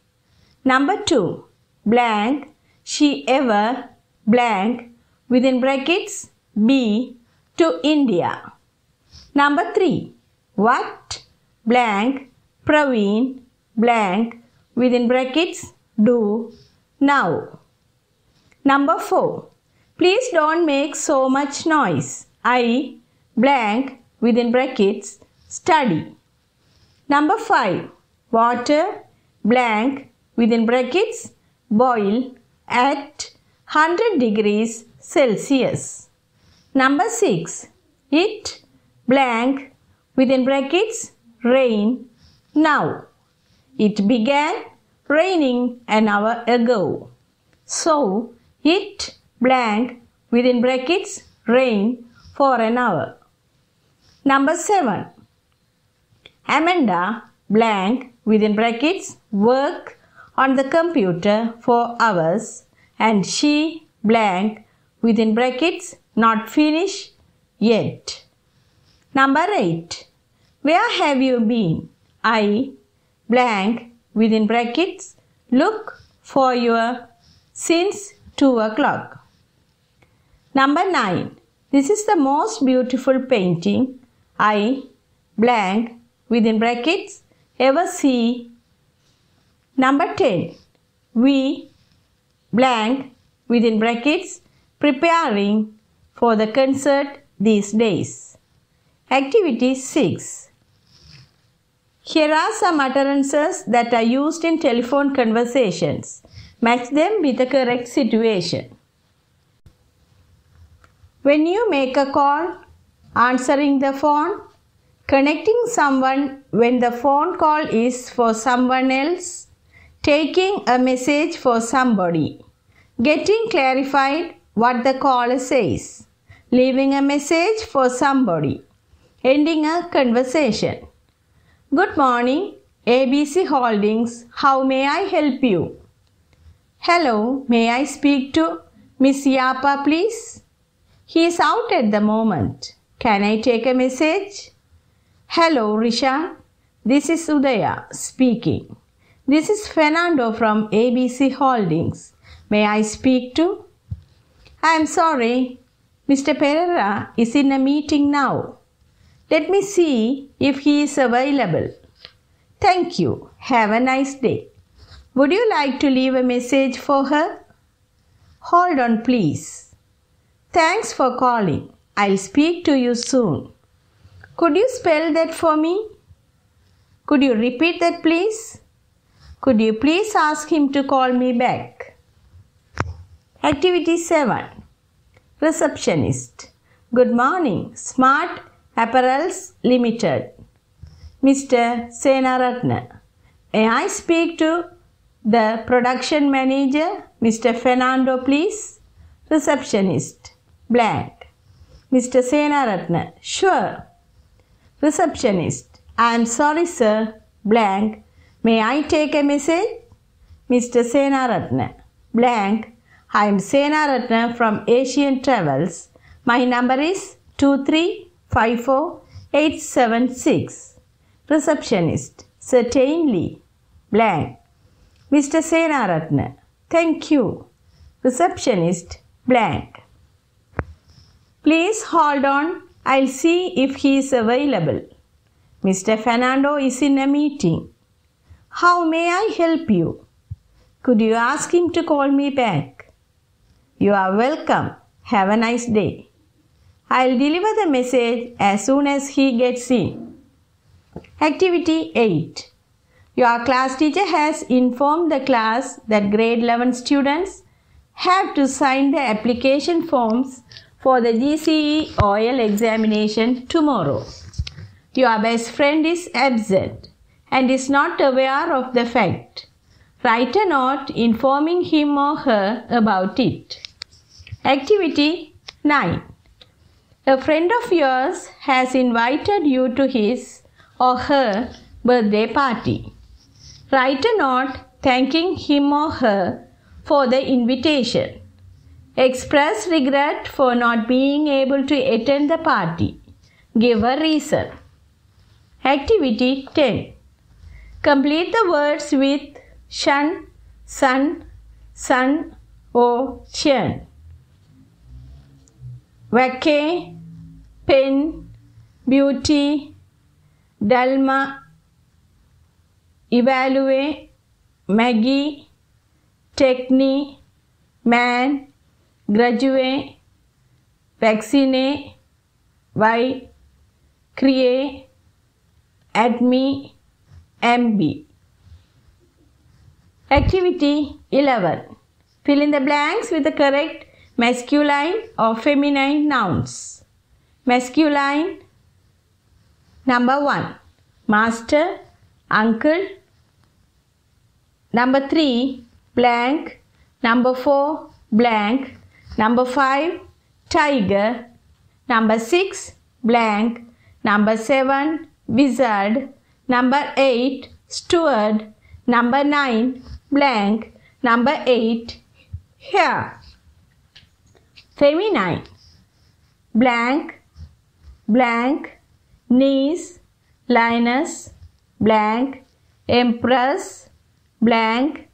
Number 2. Blank she ever blank within brackets be to India. Number 3. What blank Praveen blank within brackets do now. Number 4. Please don't make so much noise. I blank within brackets study. Number 5. Water blank within brackets boil at 100 degrees Celsius. Number 6. It blank within brackets rain now. It began raining an hour ago. So it blank within brackets rain for an hour. Number 7. Amanda blank within brackets work on the computer for hours and she blank within brackets not finish yet. Number 8. Where have you been? I blank within brackets look for your since 2 o'clock. Number 9. This is the most beautiful painting I blank within brackets ever see. Number 10. We blank within brackets preparing for the concert these days. Activity 6. Here are some utterances that are used in telephone conversations. Match them with the correct situation. When you make a call, answering the phone, connecting someone when the phone call is for someone else, taking a message for somebody, getting clarified what the caller says, leaving a message for somebody, ending a conversation. Good morning, ABC Holdings. How may I help you? Hello, may I speak to Miss Yapa, please? He is out at the moment. Can I take a message? Hello, Risha. This is Udaya speaking. This is Fernando from ABC Holdings. May I speak to? I am sorry. Mr. Pereira is in a meeting now. Let me see if he is available. Thank you. Have a nice day. Would you like to leave a message for her? Hold on, please. Thanks for calling. I'll speak to you soon. Could you spell that for me? Could you repeat that, please? Could you please ask him to call me back? Activity 7. Receptionist. Good morning. Smart Apparels Limited. Mr. Senaratna. May I speak to the production manager, Mr. Fernando, please? Receptionist. Blank. Mr. Senaratna. Sure. Receptionist. I am sorry, sir. Blank. May I take a message? Mr. Senaratna. Blank. I am Senaratna from Asian Travels. My number is 2354876. Receptionist. Certainly. Blank. Mr. Senaratna. Thank you. Receptionist. Blank. Please hold on. I'll see if he is available. Mr. Fernando is in a meeting. How may I help you? Could you ask him to call me back? You are welcome. Have a nice day. I'll deliver the message as soon as he gets in. Activity 8. Your class teacher has informed the class that grade 11 students have to sign the application forms for the G.C.E. OL examination tomorrow. Your best friend is absent and is not aware of the fact. Write a note informing him or her about it. Activity 9. A friend of yours has invited you to his or her birthday party. Write a note thanking him or her for the invitation. Express regret for not being able to attend the party. Give a reason. Activity 10. Complete the words with shun, sun, sun, or churn. Vacay, pen, beauty, Dalma, evaluate, Maggie, technique, man, graduate, vaccinate, why, create, admit, MB. Activity 11. Fill in the blanks with the correct masculine or feminine nouns. Masculine. Number 1. Master, uncle. Number 3. Blank. Number 4. Blank. Number 5. Tiger. Number 6. Blank. Number 7. Wizard. Number 8. Steward. Number 9. Blank. Number 8. Hair. Feminine. Blank. Blank. Niece. Lioness. Blank. Empress. Blank.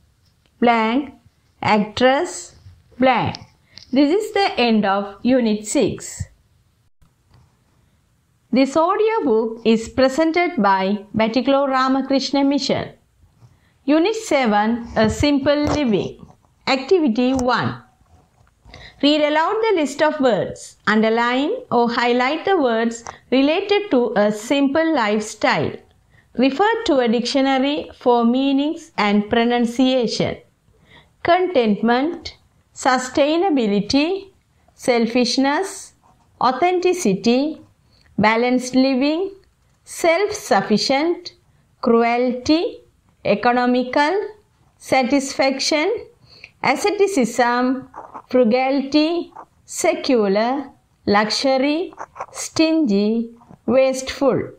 Blank. Actress. Blank. This is the end of Unit 6. This audiobook is presented by Batticaloa Ramakrishna Mission. Unit 7. A Simple Living. Activity 1. Read aloud the list of words. Underline or highlight the words related to a simple lifestyle. Refer to a dictionary for meanings and pronunciation. Contentment, sustainability, selfishness, authenticity, balanced living, self-sufficient, cruelty, economical, satisfaction, asceticism, frugality, secular, luxury, stingy, wasteful.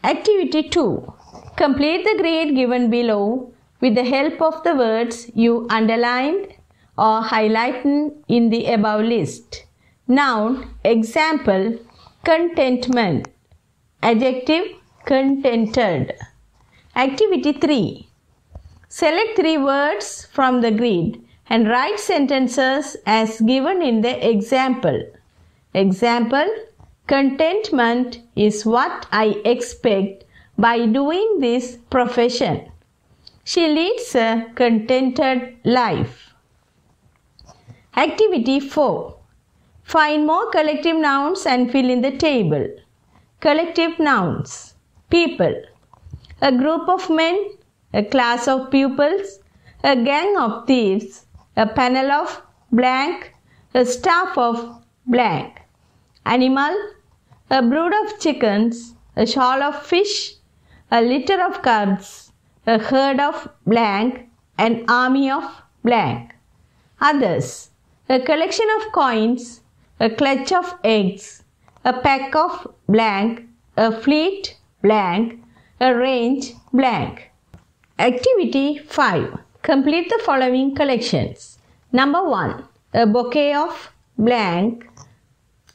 Activity 2. Complete the grid given below with the help of the words you underlined or highlighted in the above list. Noun, example, contentment. Adjective, contented. Activity 3. Select 3 words from the grid and write sentences as given in the example. Example, contentment is what I expect by doing this profession. She leads a contented life. Activity 4. Find more collective nouns and fill in the table. Collective nouns. People. A group of men, a class of pupils, a gang of thieves, a panel of blank, a staff of blank. Animal. A brood of chickens, a shoal of fish, a litter of cubs, a herd of blank, an army of blank. Others. A collection of coins, a clutch of eggs, a pack of blank, a fleet blank, a range blank. Activity 5. Complete the following collections. Number 1. A bouquet of blank.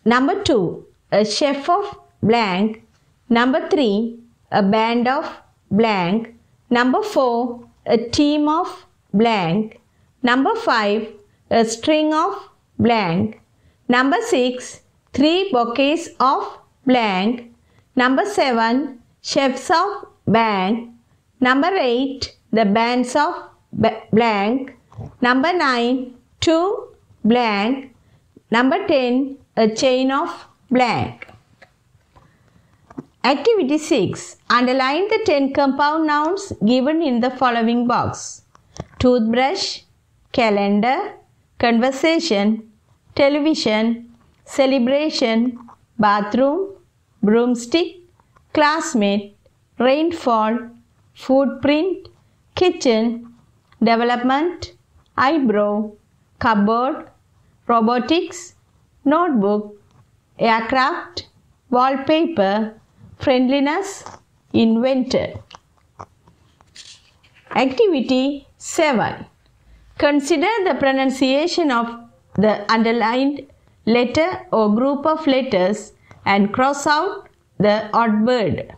Number 2. A chef of blank. Number 3. A band of blank. Number 4. A team of blank. Number 5. A string of blank. Number 6. 3 bouquets of blank. Number 7. Chefs of blank. Number 8. The bands of blank. Number 9. 2 blank. Number 10. A chain of blank. Activity 6. Underline the 10 compound nouns given in the following box. Toothbrush, calendar, conversation, television, celebration, bathroom, broomstick, classmate, rainfall, footprint, kitchen, development, eyebrow, cupboard, robotics, notebook, aircraft, wallpaper, friendliness, inventor. Activity 7. Consider the pronunciation of the underlined letter or group of letters and cross out the odd word.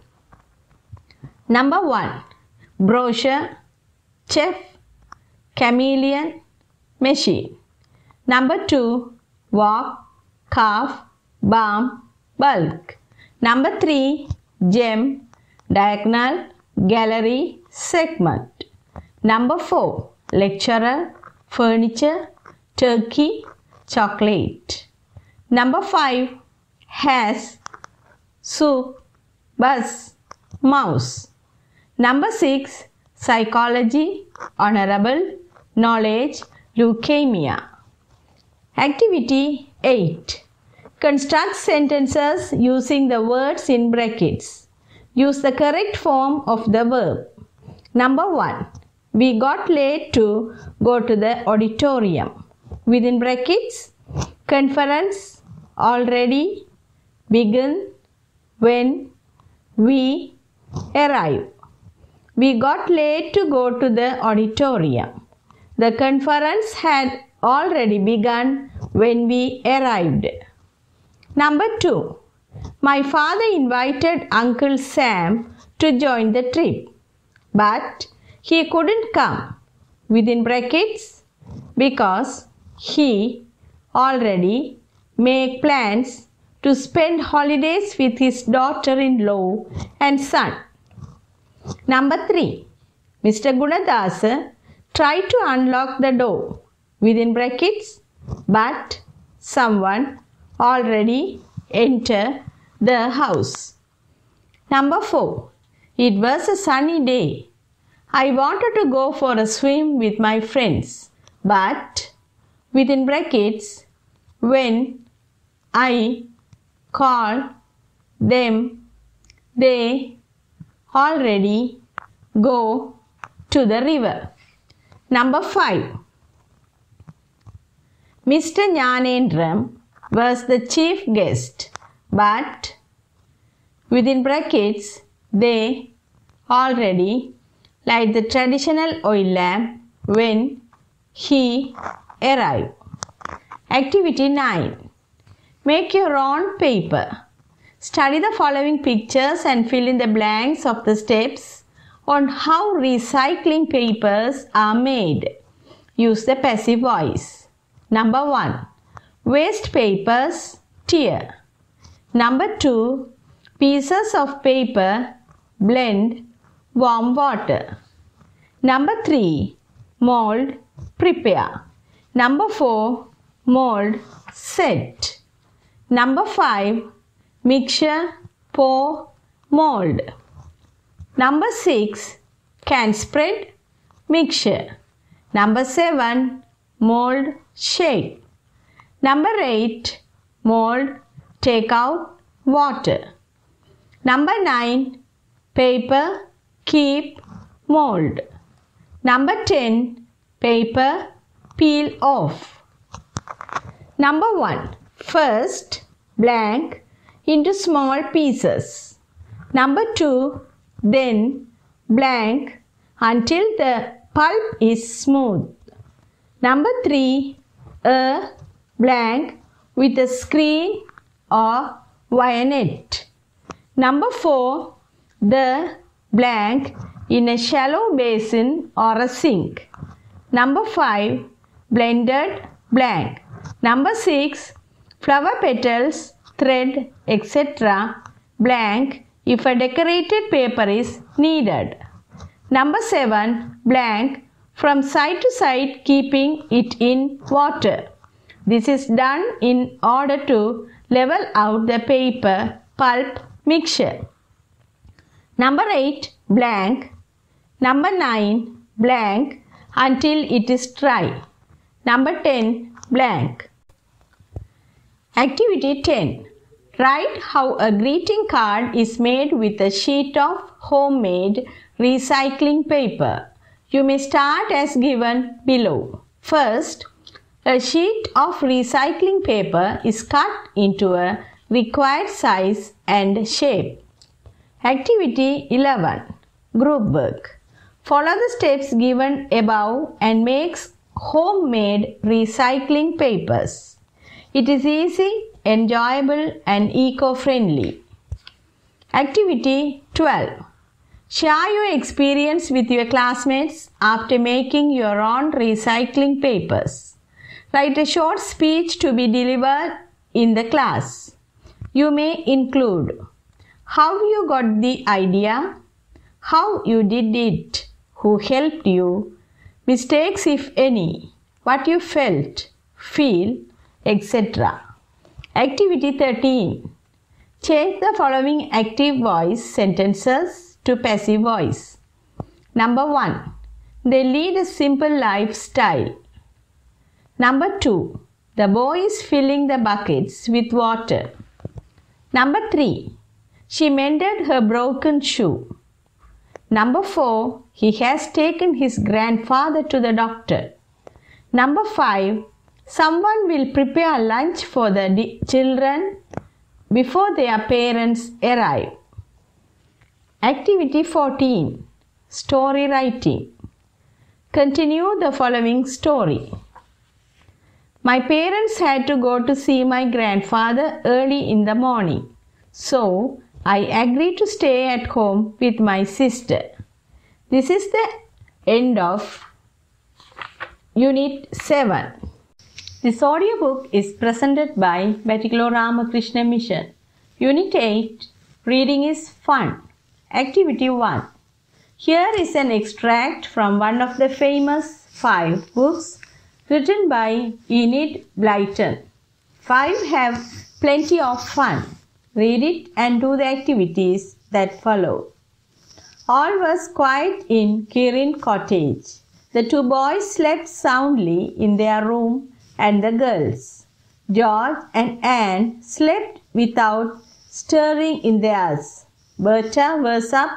Number 1. Brochure, chef, chameleon, machine. Number 2. Walk, calf, balm, bulk. Number 3. Gem, diagonal, gallery, segment. Number 4. Lecturer, furniture, turkey, chocolate. Number 5. Has, soup, bus, mouse. Number 6. Psychology, honorable, knowledge, leukemia. Activity 8. Construct sentences using the words in brackets. Use the correct form of the verb. Number 1. We got late to go to the auditorium. Within brackets, conference, already, begun, when, we, arrive. We got late to go to the auditorium. The conference had already begun when we arrived. Number 2. My father invited Uncle Sam to join the trip, but he couldn't come, within brackets, because he already made plans to spend holidays with his daughter-in-law and son. Number 3. Mr. Gunadasa tried to unlock the door, within brackets, but someone already entered the house. Number 4. It was a sunny day. I wanted to go for a swim with my friends, but within brackets, when I called them, they already go to the river. Number 5. Mr. Jnanendram was the chief guest, but within brackets, they already light the traditional oil lamp when he arrives. Activity 9. Make your own paper. Study the following pictures and fill in the blanks of the steps on how recycling papers are made. Use the passive voice. Number 1. Waste papers, tear. Number 2. Pieces of paper, blend, warm water. Number 3. Mold, prepare. Number 4. Mold, set. Number 5. Mixture, pour, mold. Number 6. Can spread, mixture. Number 7. Mold, shake. Number 8. Mold, take out, water. Number 9. Paper, keep, mold. Number 10. Paper, peel off. Number 1. First, blank into small pieces. Number 2. Then, blank until the pulp is smooth. Number 3. A blank with a screen or wire net. Number 4. The blank in a shallow basin or a sink. Number 5. Blended blank. Number 6. Flower petals, thread, etc. blank if a decorated paper is needed. Number 7. Blank from side to side, keeping it in water. This is done in order to level out the paper pulp mixture. Number 8. Blank. Number 9. Blank until it is dry. Number 10. Blank. Activity 10. Write how a greeting card is made with a sheet of homemade recycling paper. You may start as given below. First, a sheet of recycling paper is cut into a required size and shape. Activity 11. Group work. Follow the steps given above and make homemade recycling papers. It is easy, enjoyable and eco-friendly. Activity 12. Share your experience with your classmates after making your own recycling papers. Write a short speech to be delivered in the class. You may include how you got the idea, how you did it, who helped you, mistakes if any, what you felt, feel, etc. Activity 13. Change the following active voice sentences to passive voice. Number 1. They lead a simple lifestyle. Number 2. The boy is filling the buckets with water. Number 3. She mended her broken shoe. Number 4. He has taken his grandfather to the doctor. Number 5. Someone will prepare lunch for the children before their parents arrive. Activity 14. Story writing. Continue the following story. My parents had to go to see my grandfather early in the morning, so I agreed to stay at home with my sister. This is the end of Unit 7. This audiobook is presented by Batticaloa Ramakrishna Mission. Unit 8. Reading is fun. Activity 1. Here is an extract from one of the famous 5 books written by Enid Blyton. 5 have plenty of fun. Read it and do the activities that follow. All was quiet in Kirin Cottage. The 2 boys slept soundly in their room and the girls, George and Anne, slept without stirring in theirs. Berta was up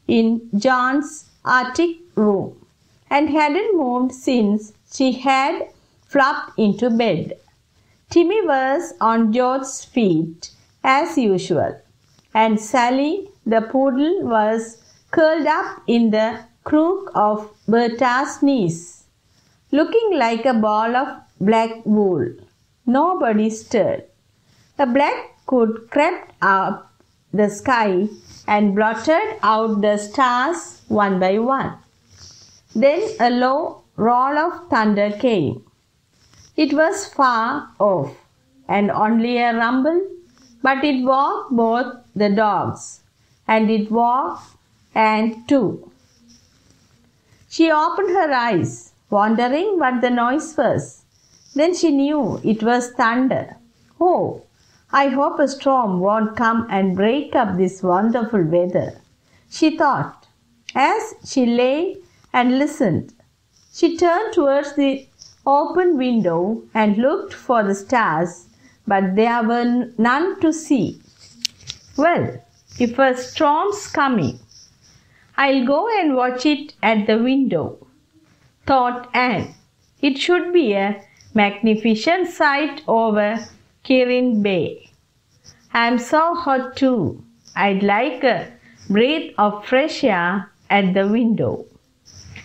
in John's attic room and hadn't moved since she had flopped into bed. Timmy was on George's feet as usual, and Sally, the poodle, was curled up in the crook of Berta's knees, looking like a ball of black wool. Nobody stirred. A black hood crept up the sky and blotted out the stars one by one. Then a low roll of thunder came. It was far off and only a rumble, but it woke both the dogs, and it woke Anne too. She opened her eyes, wondering what the noise was. Then she knew it was thunder. Oh, I hope a storm won't come and break up this wonderful weather, she thought. As she lay and listened, she turned towards the open window and looked for the stars, but there were none to see. Well, if a storm's coming, I'll go and watch it at the window, thought Anne. It should be a magnificent sight over Kirin Bay. I'm so hot too. I'd like a breath of fresh air at the window.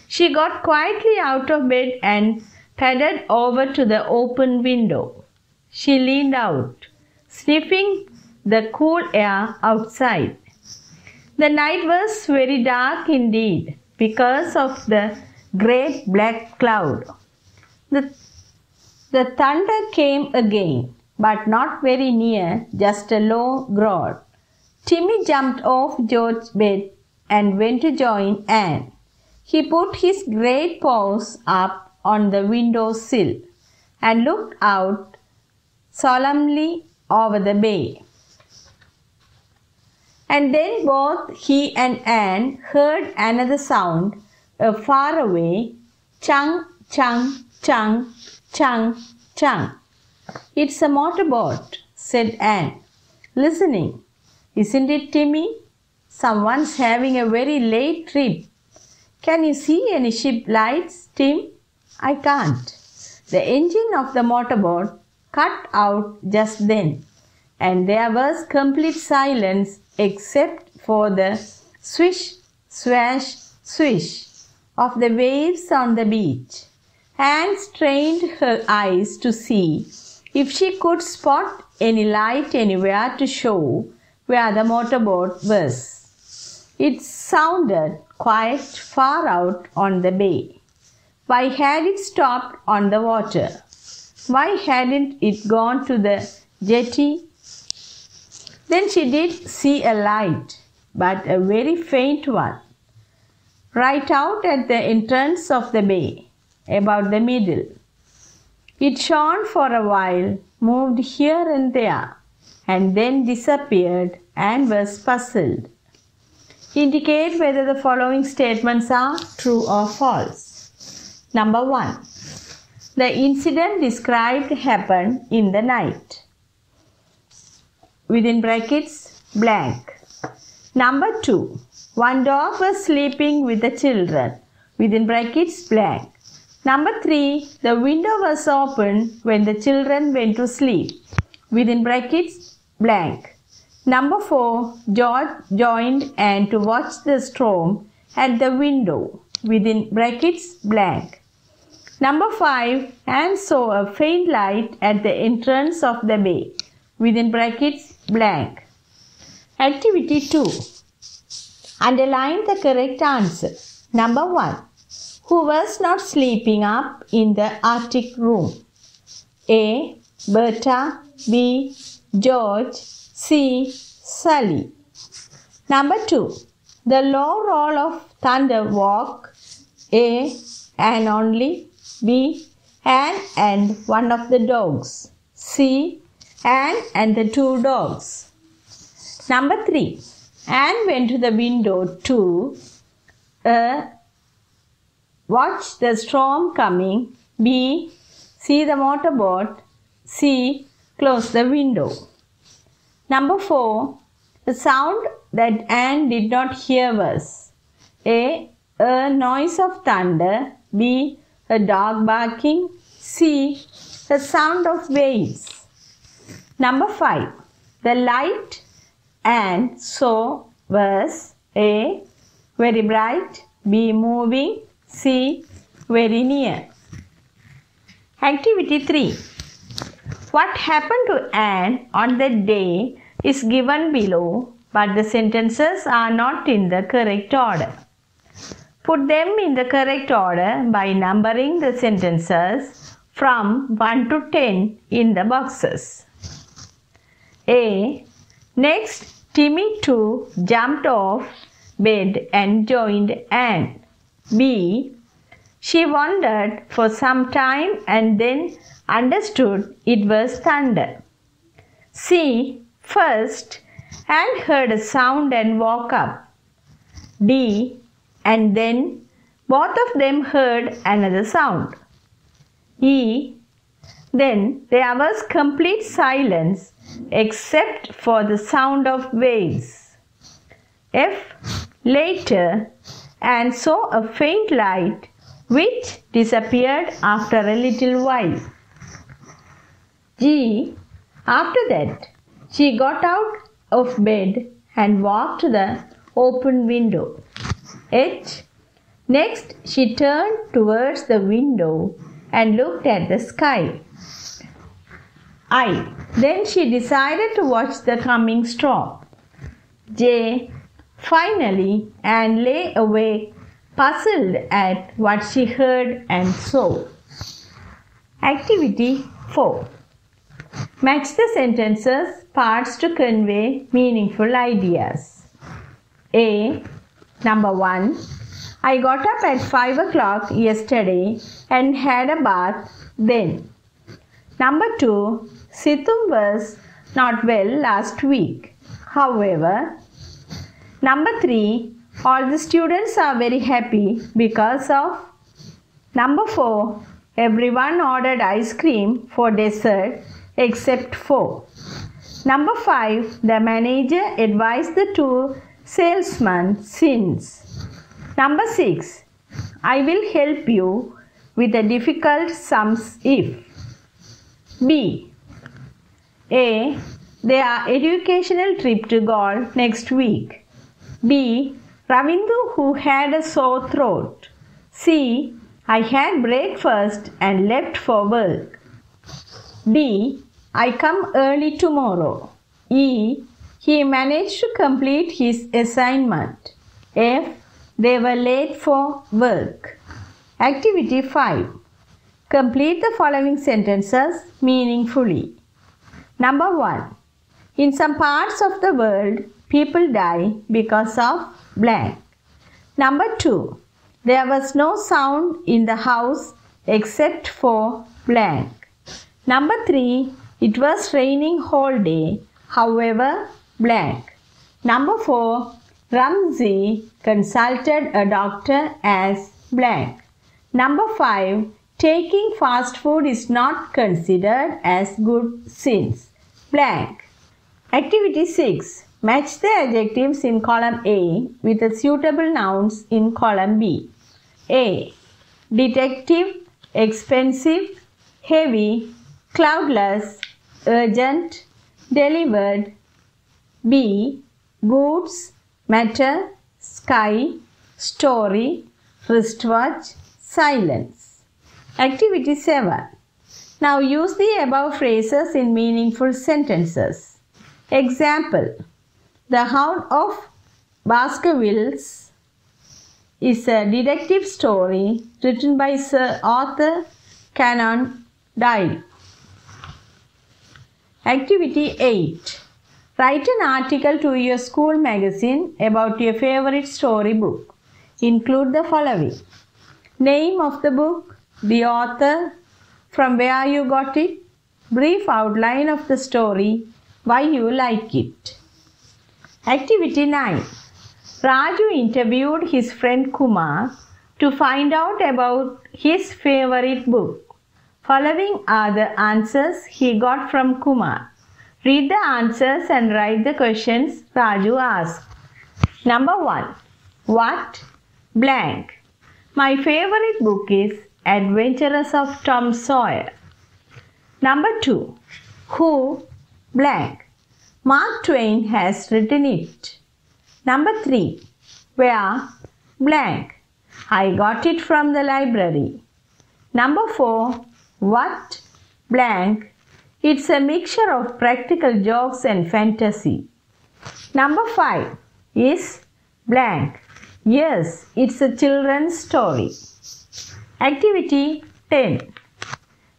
She got quietly out of bed and padded over to the open window. She leaned out, sniffing the cool air outside. The night was very dark indeed because of the great black cloud. The thunder came again, but not very near, just a low growl. Timmy jumped off George's bed and went to join Anne. He put his great paws up on the window sill and looked out solemnly over the bay. And then both he and Anne heard another sound, a faraway chung, chung, chung, chung, chung. It's a motorboat, said Anne, listening. Isn't it, Timmy? Someone's having a very late trip. Can you see any ship lights, Tim? I can't. The engine of the motorboat cut out just then, and there was complete silence except for the swish, swash, swish of the waves on the beach. Anne strained her eyes to see if she could spot any light anywhere to show where the motorboat was. It sounded quite far out on the bay. Why had it stopped on the water? Why hadn't it gone to the jetty? Then she did see a light, but a very faint one, right out at the entrance of the bay, about the middle. It shone for a while, moved here and there, and then disappeared and was puzzled. Indicate whether the following statements are true or false. Number 1. The incident described happened in the night. Within brackets, blank. Number 2. One dog was sleeping with the children. Within brackets, blank. Number 3. The window was open when the children went to sleep. Within brackets, blank. Number 4. George joined Anne to watch the storm at the window. Within brackets, blank. Number 5. Anne saw a faint light at the entrance of the bay. Within brackets, blank. Activity 2. Underline the correct answer. Number 1. Who was not sleeping up in the attic room? A. Berta. B. George. C. Sally. Number 2. The low roll of thunder woke A. Anne only. B. Anne and one of the dogs. C. Anne and the 2 dogs. Number 3. Anne went to the window to watch the storm coming. B. See the motorboat. C. Close the window. Number 4. The sound that Anne did not hear was A. A noise of thunder. B. A dog barking. C. The sound of waves. Number 5. The light Anne saw was A. Very bright. B. Moving. C. Very near. Activity 3. What happened to Anne on that day is given below, but the sentences are not in the correct order. Put them in the correct order by numbering the sentences from 1 to 10 in the boxes. A. Next, Timmy too jumped off bed and joined Anne. B. She wondered for some time and then understood it was thunder. C. First, Anne heard a sound and woke up. D. And then both of them heard another sound. E. Then there was complete silence except for the sound of waves. F. Later, Anne saw a faint light which disappeared after a little while. G. After that, she got out of bed and walked to the open window. H. Next, she turned towards the window and looked at the sky. I. Then she decided to watch the coming storm. J. Finally, Anne lay awake, puzzled at what she heard and saw. Activity 4. Match the sentences parts to convey meaningful ideas. A. Number 1. I got up at 5 o'clock yesterday and had a bath then. Number 2. Situm was not well last week. However, number 3. All the students are very happy because of. Number 4. Everyone ordered ice cream for dessert except 4. Number 5. The manager advised the 2 salesmen since. Number 6. I will help you with the difficult sums if. B. A. Their educational trip to Gaul next week. B. Ravindu who had a sore throat. C. I had breakfast and left for work. D. I come early tomorrow. E. He managed to complete his assignment. F. They were late for work. Activity 5. Complete the following sentences meaningfully. Number 1. In some parts of the world, people die because of blank. Number 2. There was no sound in the house except for blank. Number 3. It was raining whole day, however, blank. Number 4. Ramsey consulted a doctor as blank. Number 5. Taking fast food is not considered as good since blank. Activity 6. Match the adjectives in column A with the suitable nouns in column B. A. Detective, expensive, heavy, cloudless, urgent, delivered. B. Goods, matter, sky, story, wristwatch, silence. Activity 7. Now use the above phrases in meaningful sentences. Example. The Hound of Baskervilles is a detective story written by Sir Arthur Conan Doyle. Activity 8. Write an article to your school magazine about your favorite storybook. Include the following: name of the book, the author, from where you got it, brief outline of the story, why you like it. Activity 9. Raju interviewed his friend Kumar to find out about his favorite book. Following are the answers he got from Kumar. Read the answers and write the questions Raju asked. Number 1. What? Blank. My favorite book is Adventures of Tom Sawyer. Number 2. Who? Blank. Mark Twain has written it. Number 3. Where? Blank. I got it from the library. Number 4. What? Blank. It's a mixture of practical jokes and fantasy. Number 5. Is blank. Yes, it's a children's story. Activity 10.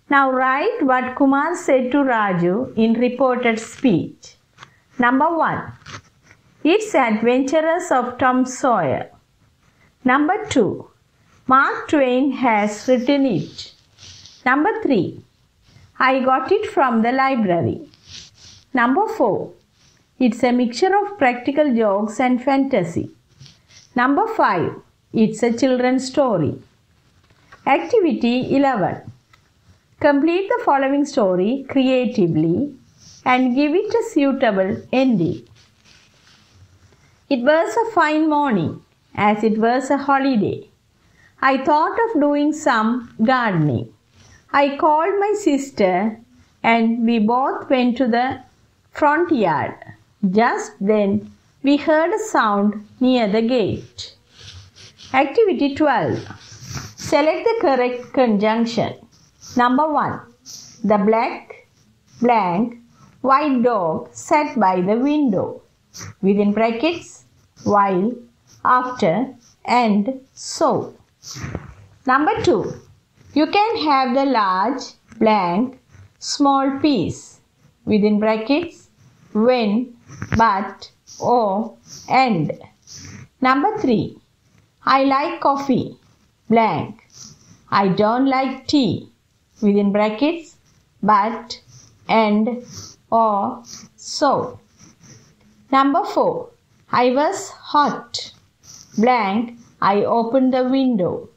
Now write what Kumar said to Raju in reported speech. Number 1. It's Adventures of Tom Sawyer. Number 2. Mark Twain has written it. Number 3. I got it from the library. Number 4. It's a mixture of practical jokes and fantasy. Number 5. It's a children's story. Activity 11. Complete the following story creatively and give it a suitable ending. It was a fine morning, as it was a holiday. I thought of doing some gardening. I called my sister and we both went to the front yard. Just then, we heard a sound near the gate. Activity 12. Select the correct conjunction. Number 1. The black, blank, white dog sat by the window. Within brackets, while, after, and so. Number 2. You can have the large, blank, small piece. Within brackets, when, but, or, and. Number 3. I like coffee, blank. I don't like tea. Within brackets, but, and, or, so. Number 4. I was hot, blank. I opened the window.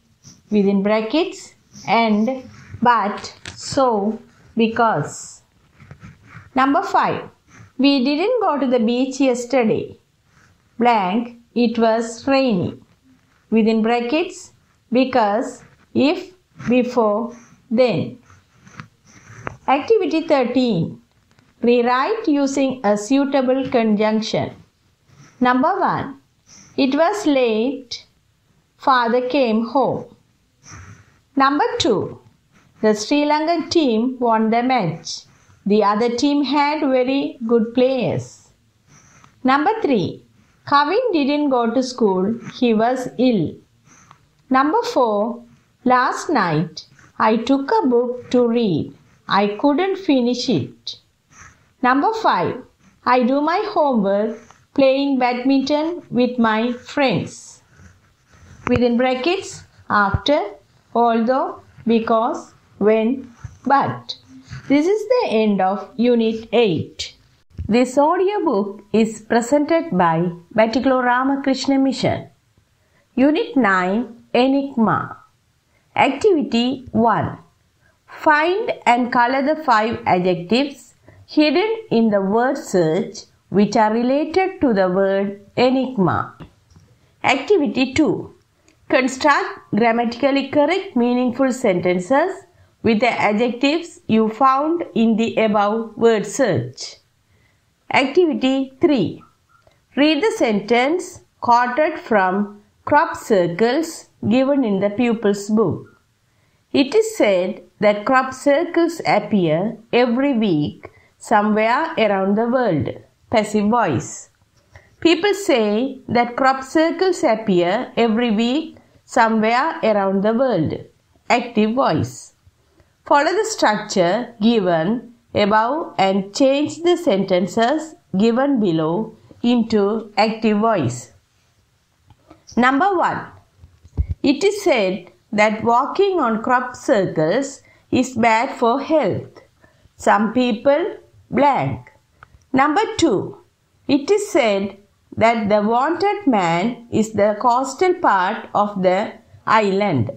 Within brackets, and, but, so, because. Number 5. We didn't go to the beach yesterday. Blank. It was rainy. Within brackets, because, if, before, then. Activity 13. Rewrite using a suitable conjunction. Number 1. It was late. Father came home. Number 2. The Sri Lankan team won the match. The other team had very good players. Number 3. Kavin didn't go to school. He was ill. Number 4. Last night, I took a book to read. I couldn't finish it. Number 5. I do my homework playing badminton with my friends. Within brackets, after, although, because, when, but. This is the end of Unit 8. This audiobook is presented by Batticaloa Ramakrishna Mission. Unit 9, Enigma. Activity 1. Find and color the 5 adjectives hidden in the word search which are related to the word enigma. Activity 2. Construct grammatically correct meaningful sentences with the adjectives you found in the above word search. Activity 3. Read the sentence quoted from crop circles given in the pupil's book. It is said that crop circles appear every week somewhere around the world. Passive voice. People say that crop circles appear every week somewhere around the world. Active voice. Follow the structure given above and change the sentences given below into active voice. Number 1. It is said that walking on crop circles is bad for health. Some people blank. Number 2. It is said that the wanted man is the coastal part of the island.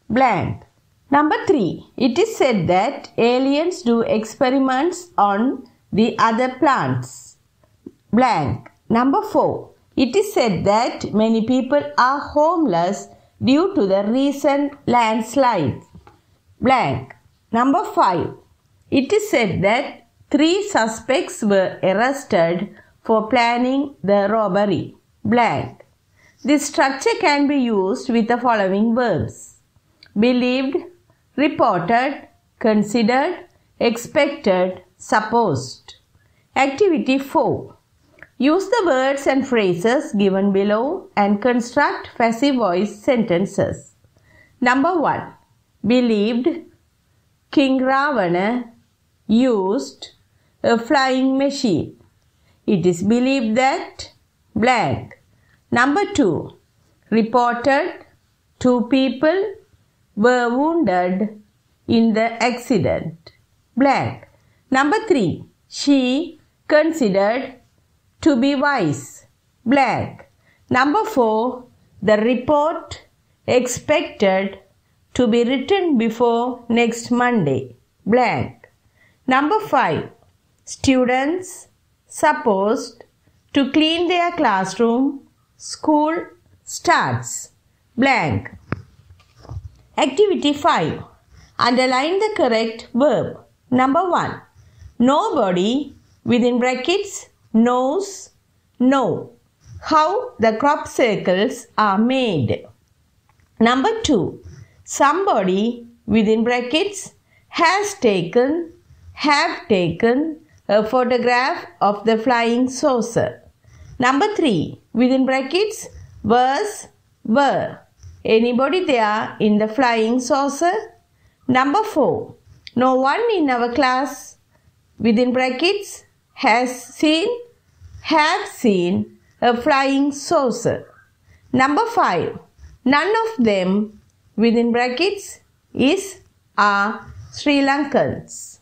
Blank. Number 3. It is said that aliens do experiments on the other plants. Blank. Number 4. It is said that many people are homeless due to the recent landslide. Blank. Number 5. It is said that 3 suspects were arrested for planning the robbery. Blank. This structure can be used with the following verbs: believed, reported, considered, expected, supposed. Activity 4. Use the words and phrases given below and construct passive voice sentences. Number 1. Believed, King Ravana used a flying machine. It is believed that blank. Number 2. Reported, 2 people were wounded in the accident. Blank. Number 3. She considered to be wise. Blank. Number 4. The report expected to be written before next Monday. Blank. Number 5. Students supposed to clean their classroom. School starts. Blank. Activity 5. Underline the correct verb. Number 1. Nobody within brackets knows how the crop circles are made. Number 2. Somebody within brackets have taken a photograph of the flying saucer. Number 3. Within brackets were anybody there in the flying saucer? Number 4. No one in our class within brackets have seen a flying saucer. Number 5. None of them within brackets are Sri Lankans.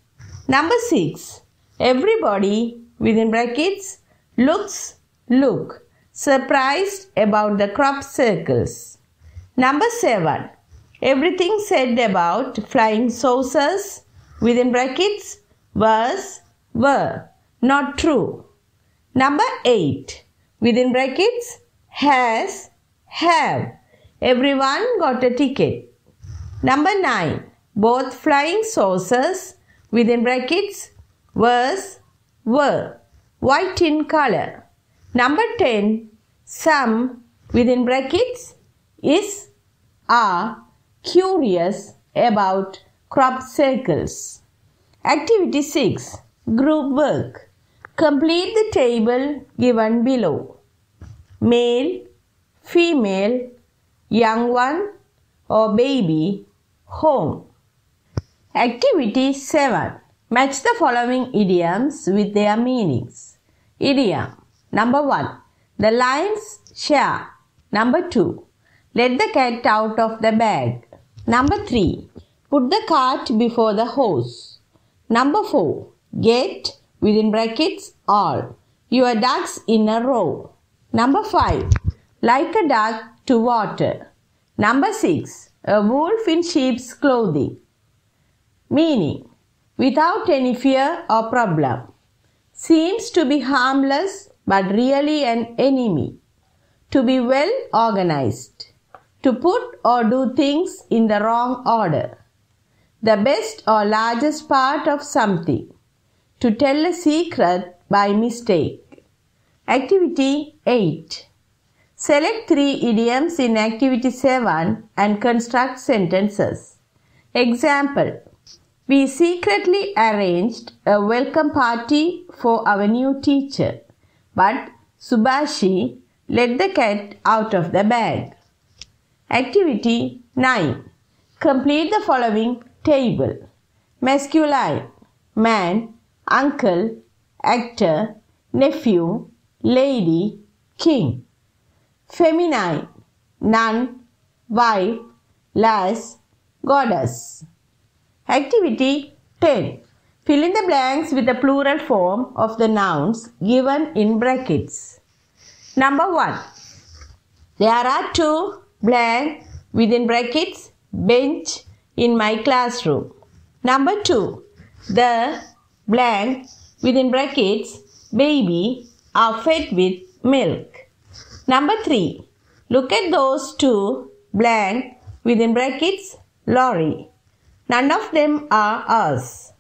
Number 6. Everybody within brackets look surprised about the crop circles. Number 7. Everything said about flying saucers within brackets were not true. Number 8. Within brackets have. Everyone got a ticket. Number 9. Both flying saucers within brackets were white in color. Number 10. Some within brackets are curious about crop circles. Activity 6. Group work. Complete the table given below. Male, female, young one or baby, home. Activity 7. Match the following idioms with their meanings. Idiom. Number 1. The lions share. Number 2. Let the cat out of the bag. Number 3. Put the cart before the horse. Number 4. Get within brackets all your ducks in a row. Number 5. Like a duck to water. Number 6. A wolf in sheep's clothing. Meaning, without any fear or problem. Seems to be harmless but really an enemy. To be well organized. To put or do things in the wrong order. The best or largest part of something. To tell a secret by mistake. Activity 8. Select 3 idioms in Activity 7 and construct sentences. Example. We secretly arranged a welcome party for our new teacher, but Subhashi let the cat out of the bag. Activity 9. Complete the following table. Masculine, man, uncle, actor, nephew, lady, king. Feminine, nun, wife, lass, goddess. Activity 10. Fill in the blanks with the plural form of the nouns given in brackets. Number 1. There are 2 blank within brackets bench in my classroom. Number 2. The blank within brackets baby are fed with milk. Number 3. Look at those 2 blank within brackets lorry. None of them are us.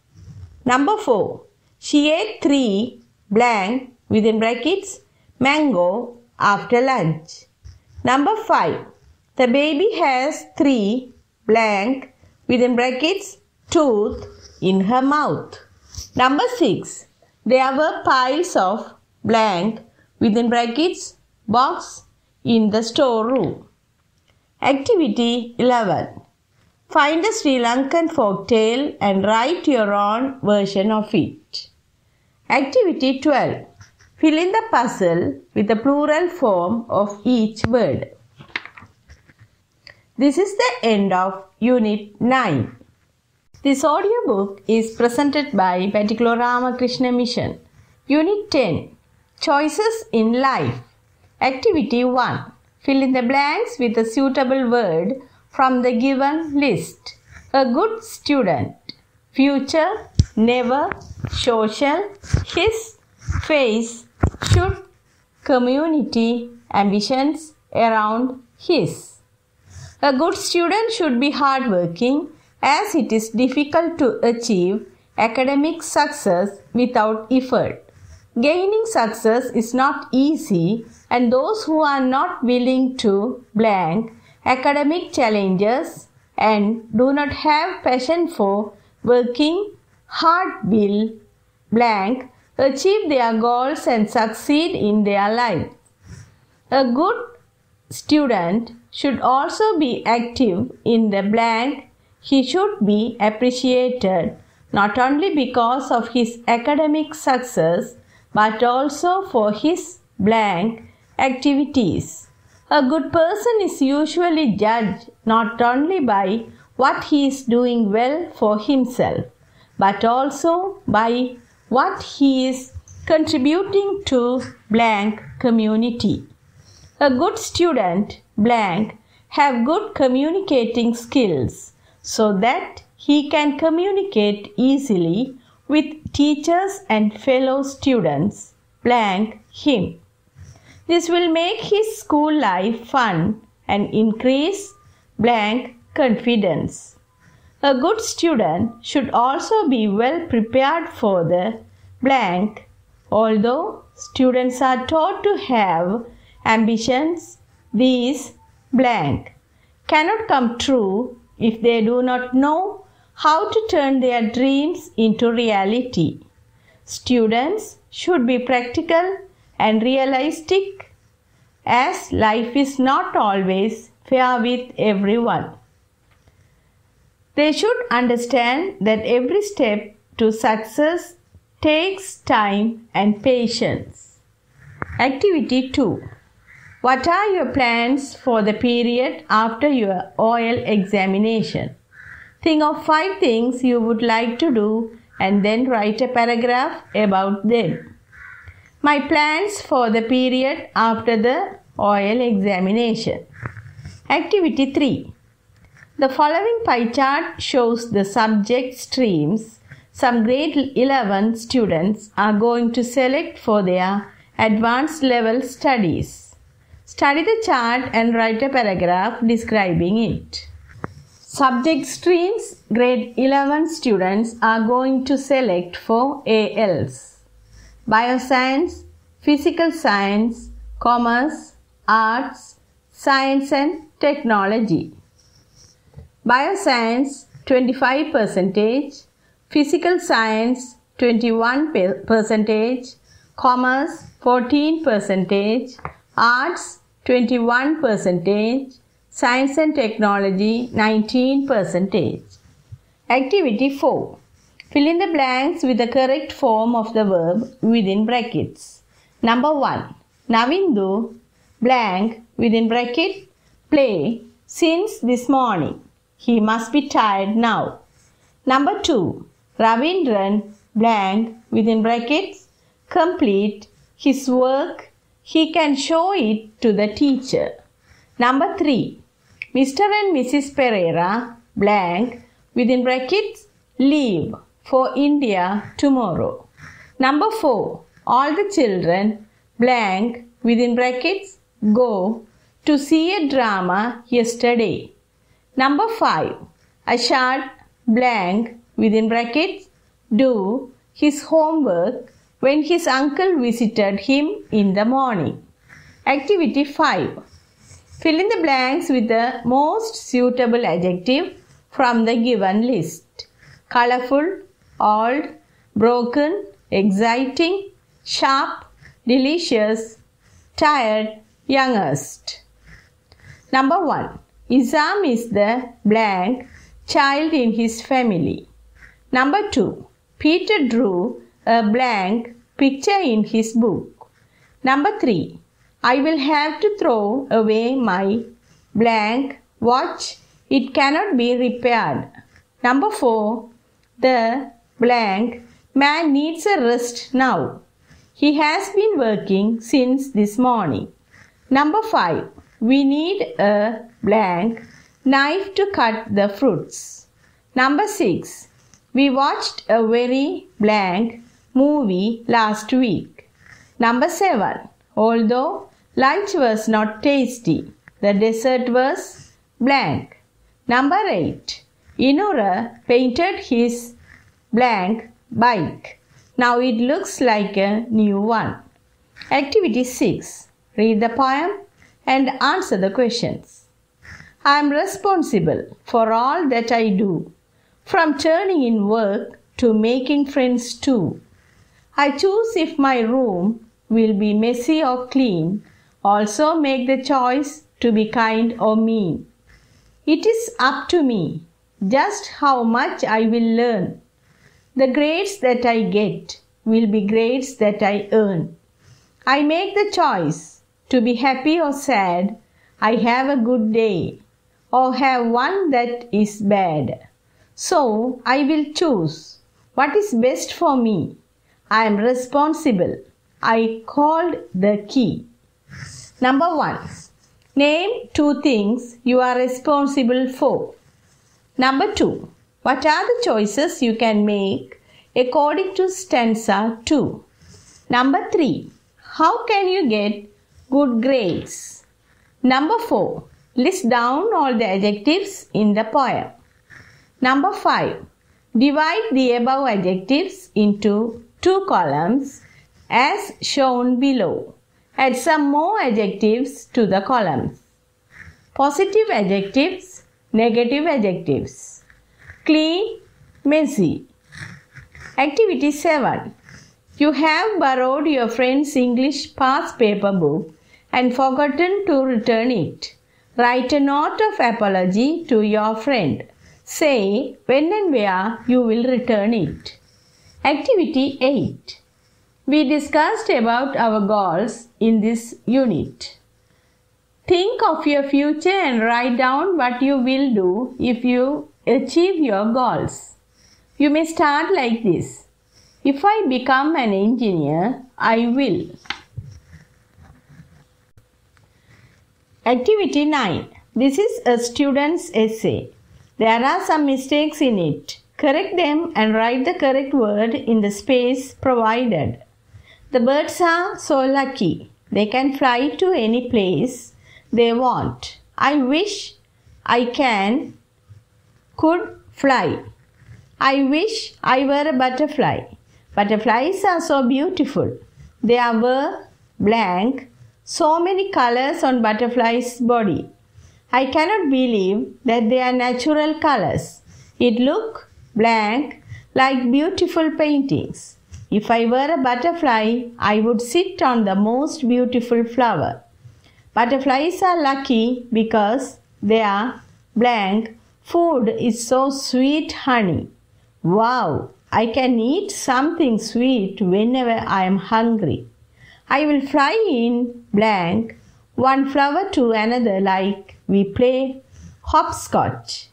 Number 4. She ate 3 blank within brackets mango after lunch. Number 5. The baby has 3 blank within brackets tooth in her mouth. Number 6. There were piles of blank within brackets box in the storeroom. Activity 11. Find a Sri Lankan folktale and write your own version of it. Activity 12. Fill in the puzzle with the plural form of each word. This is the end of Unit 9. This audiobook is presented by Batticaloa Ramakrishna Mission. Unit 10. Choices in Life. Activity 1. Fill in the blanks with a suitable word from the given list. A good student. Future, never, social, his, face, should, community, ambitions, around, his. A good student should be hardworking, as it is difficult to achieve academic success without effort. Gaining success is not easy, and those who are not willing to blank academic challenges and do not have passion for working hard will blank achieve their goals and succeed in their life. A good student should also be active in the blank. He should be appreciated not only because of his academic success but also for his blank activities. A good person is usually judged not only by what he is doing well for himself but also by what he is contributing to blank community. A good student blank have good communicating skills so that he can communicate easily with teachers and fellow students blank him. This will make his school life fun and increase blank confidence. A good student should also be well prepared for the blank. Although students are taught to have ambitions, these blank cannot come true if they do not know how to turn their dreams into reality. Students should be practical and realistic, as life is not always fair with everyone. They should understand that every step to success takes time and patience. Activity 2. What are your plans for the period after your OL examination? Think of 5 things you would like to do and then write a paragraph about them. My plans for the period after the OL examination. Activity 3. The following pie chart shows the subject streams some grade 11 students are going to select for their advanced level studies. Study the chart and write a paragraph describing it. Subject streams grade 11 students are going to select for ALs: Bioscience, Physical Science, Commerce, Arts, Science and Technology. Bioscience 25%, Physical Science 21%, Commerce 14%, Arts 21%, Science and Technology 19%. Activity 4. Fill in the blanks with the correct form of the verb within brackets. Number 1. Navindu blank within bracket play since this morning. He must be tired now. Number 2. Ravindran blank within brackets complete his work. He can show it to the teacher. Number 3. Mr. and Mrs. Pereira blank within brackets leave for India tomorrow. Number 4. All the children blank within brackets go to see a drama yesterday. Number 5. Ashad blank within brackets do his homework when his uncle visited him in the morning. Activity 5. Fill in the blanks with the most suitable adjective from the given list. Colorful, old, broken, exciting, sharp, delicious, tired, youngest. Number 1. Isam is the blank child in his family. Number 2. Peter drew a blank picture in his book. Number 3. I will have to throw away my blank watch. It cannot be repaired. Number 4. The blank man needs a rest now. He has been working since this morning. Number 5. We need a blank knife to cut the fruits. Number 6. We watched a very blank movie last week. Number 7. Although lunch was not tasty, the dessert was blank. Number 8. Inura painted his blank bike. Now it looks like a new one. Activity 6. Read the poem and answer the questions. I am responsible for all that I do, from turning in work to making friends too. I choose if my room will be messy or clean, also make the choice to be kind or mean. It is up to me just how much I will learn. The grades that I get will be grades that I earn. I make the choice to be happy or sad. I have a good day or have one that is bad. So I will choose what is best for me. I am responsible. I called the key. Number 1. Name 2 things you are responsible for. Number 2. What are the choices you can make according to stanza 2? Number 3. How can you get good grades? Number 4. List down all the adjectives in the poem. Number 5. Divide the above adjectives into 2 columns as shown below. Add some more adjectives to the columns. Positive adjectives, negative adjectives. Clean, messy. Activity 7. You have borrowed your friend's English past paper book and forgotten to return it. Write a note of apology to your friend. Say when and where you will return it. Activity 8. We discussed about our goals in this unit. Think of your future and write down what you will do if you achieve your goals. You may start like this. If I become an engineer, I will. Activity 9. This is a student's essay. There are some mistakes in it. Correct them and write the correct word in the space provided. The birds are so lucky. They can fly to any place they want. I wish I could fly. I wish I were a butterfly. Butterflies are so beautiful. There were blank so many colors on butterfly's body. I cannot believe that they are natural colors. It look blank like beautiful paintings. If I were a butterfly, I would sit on the most beautiful flower. Butterflies are lucky because their blank food is so sweet honey. Wow, I can eat something sweet whenever I am hungry. I will fly in blank one flower to another like we play hopscotch.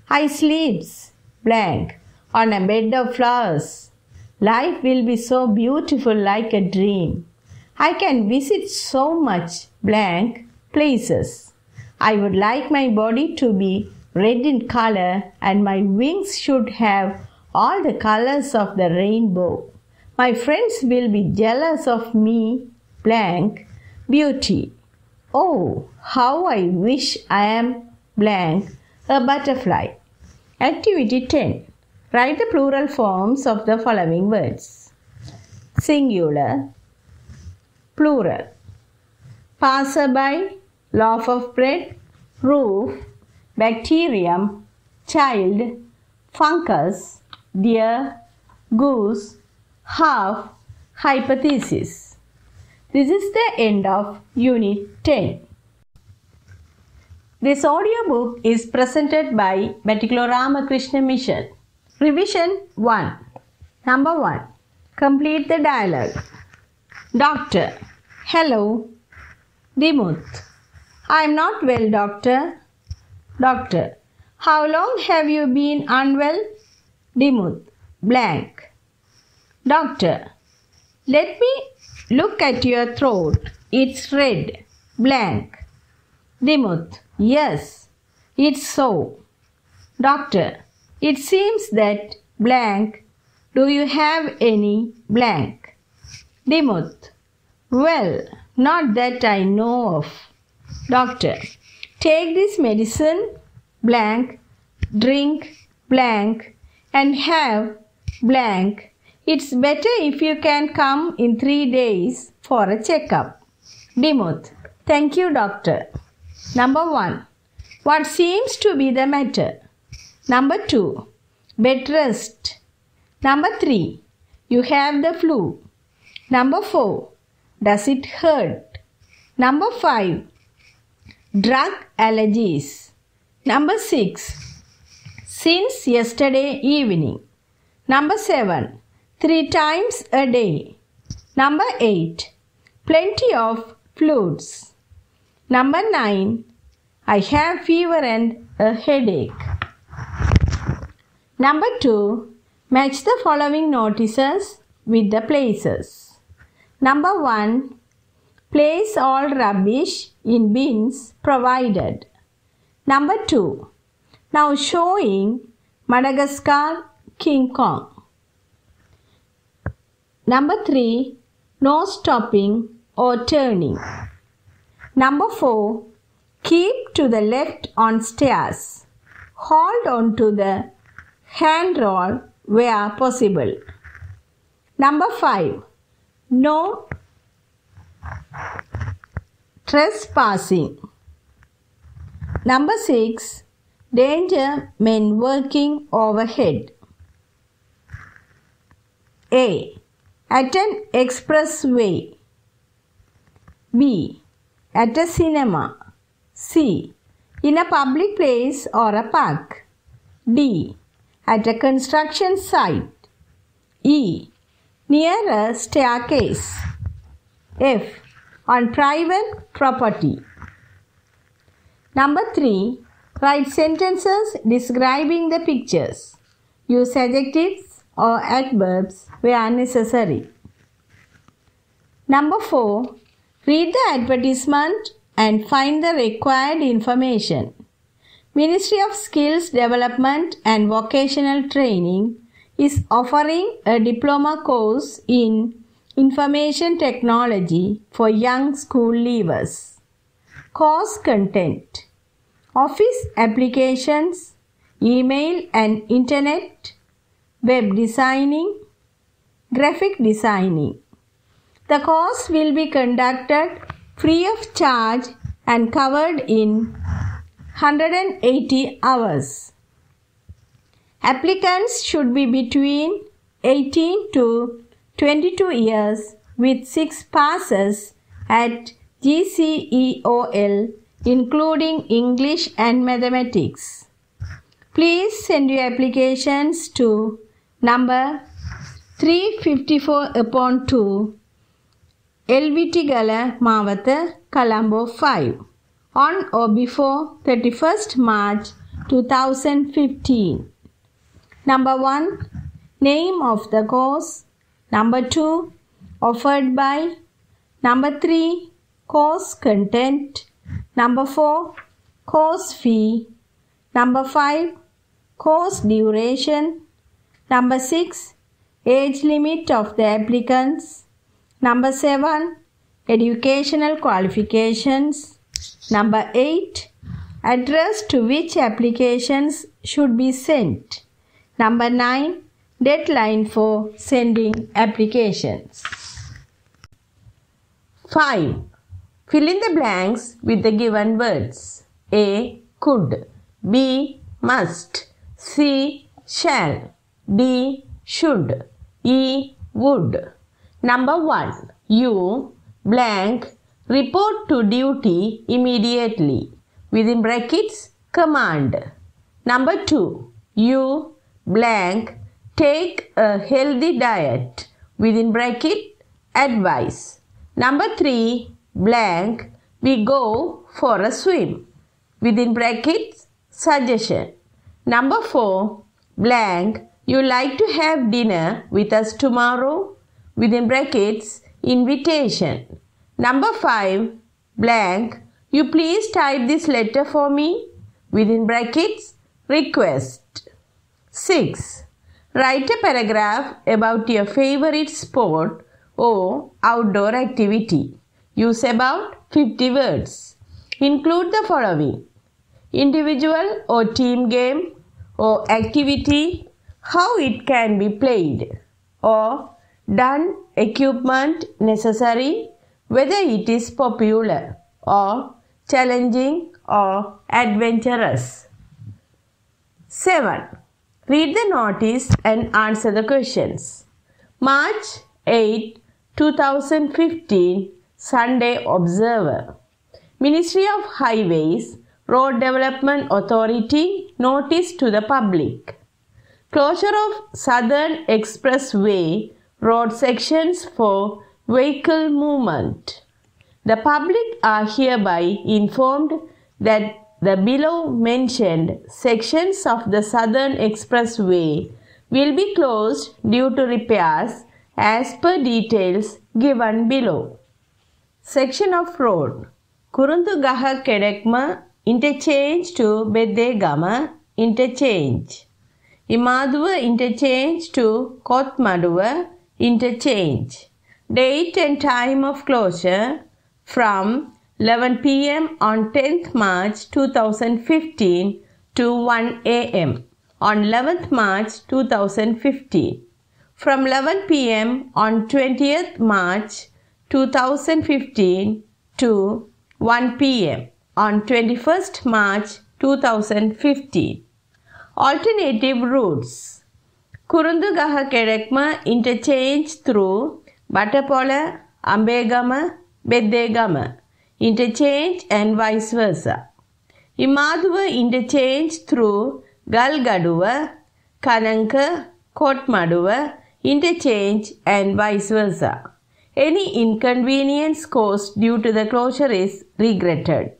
I sleeps blank on a bed of flowers. Life will be so beautiful like a dream. I can visit so much blank places. I would like my body to be red in color and my wings should have all the colors of the rainbow. My friends will be jealous of me blank beauty. Oh, how I wish I am blank a butterfly. Activity 10. Write the plural forms of the following words. Singular, plural. Passerby, loaf of bread, roof, bacterium, child, fungus, deer, goose, half, hypothesis. This is the end of Unit 10. This audiobook is presented by Batticaloa Ramakrishna Mission. Revision 1. Number 1. Complete the dialogue. Doctor. Hello. Dimuth. I am not well, doctor. Doctor. How long have you been unwell? Dimuth. Blank. Doctor. Let me look at your throat. It's red. Blank. Dimuth. Yes, it's so. Doctor. It seems that blank. Do you have any blank? Dimuth. Well, not that I know of. Doctor. Take this medicine, blank, drink, blank, and have blank. It's better if you can come in 3 days for a checkup. Dimuth. Thank you, doctor. Number 1. What seems to be the matter? Number 2. Bed rest. Number 3. You have the flu. Number 4. Does it hurt? Number 5. Drug allergies. Number 6. Since yesterday evening. Number 7. 3 times a day. Number 8. Plenty of fluids. Number 9. I have fever and a headache. Number 2. Match the following notices with the places. Number 1. Place all rubbish in bins provided. Number 2. Now showing Madagascar King Kong. Number 3. No stopping or turning. Number 4. Keep to the left on stairs. Hold on to the handrail where possible. Number 5. No trespassing. Number 6. Danger men working overhead. A. At an expressway. B. At a cinema. C. In a public place or a park. D. At a construction site. E. Near a staircase. F. On private property. Number 3. Write sentences describing the pictures. Use adjectives or adverbs where necessary. Number 4. Read the advertisement and find the required information. Ministry of Skills Development and Vocational Training is offering a diploma course in Information Technology for young school leavers. Course content: Office applications, email and internet, web designing, graphic designing. The course will be conducted free of charge and covered in 180 hours. Applicants should be between 18 to 22 years with 6 passes at G.C.E. including English and Mathematics. Please send your applications to number 354/2 Batticaloa Mawatha, Colombo 5 on or before 31st March 2015. Number 1. Name of the course. Number 2. Offered by. Number 3. Course content. Number 4. Course fee. Number 5. Course duration. Number 6. Age limit of the applicants. Number 7. Educational qualifications. Number 8. Address to which applications should be sent. Number 9. Deadline for sending applications. 5. Fill in the blanks with the given words. A. Could. B. Must. C. Shall. D. Should. E. Would. Number 1. You blank report to duty immediately. Within brackets, command. Number 2. You blank take a healthy diet. Within bracket, advice. Number 3. Blank we go for a swim. Within brackets, suggestion. Number 4. Blank you like to have dinner with us tomorrow. Within brackets, invitation. Number 5. Blank you please type this letter for me. Within brackets, request. 6. Write a paragraph about your favorite sport or outdoor activity. Use about 50 words. Include the following: individual or team game or activity, how it can be played, or done, equipment necessary, whether it is popular or challenging or adventurous. 7. Read the notice and answer the questions. March 8, 2015, Sunday Observer. Ministry of Highways, Road Development Authority notice to the public. Closure of Southern Expressway road sections for vehicle movement. The public are hereby informed that the below mentioned sections of the Southern Expressway will be closed due to repairs as per details given below. Section of road. Kurundugaha Kedekma interchange to Bedegama interchange. Imaduwa interchange to Kotmaduwa interchange. Date and time of closure from 11 p.m. on 10th March 2015 to 1 a.m. on 11th March 2015. From 11 p.m. on 20th March 2015 to 1 p.m. on 21st March 2015. Alternative routes. Kurundugaha Kedekma interchange through Batticaloa, Ambegama, Bedegama interchange and vice versa. Imaduwa interchange through Galgaduwa, Kananka, Kotmaduwa interchange and vice versa. Any inconvenience caused due to the closure is regretted.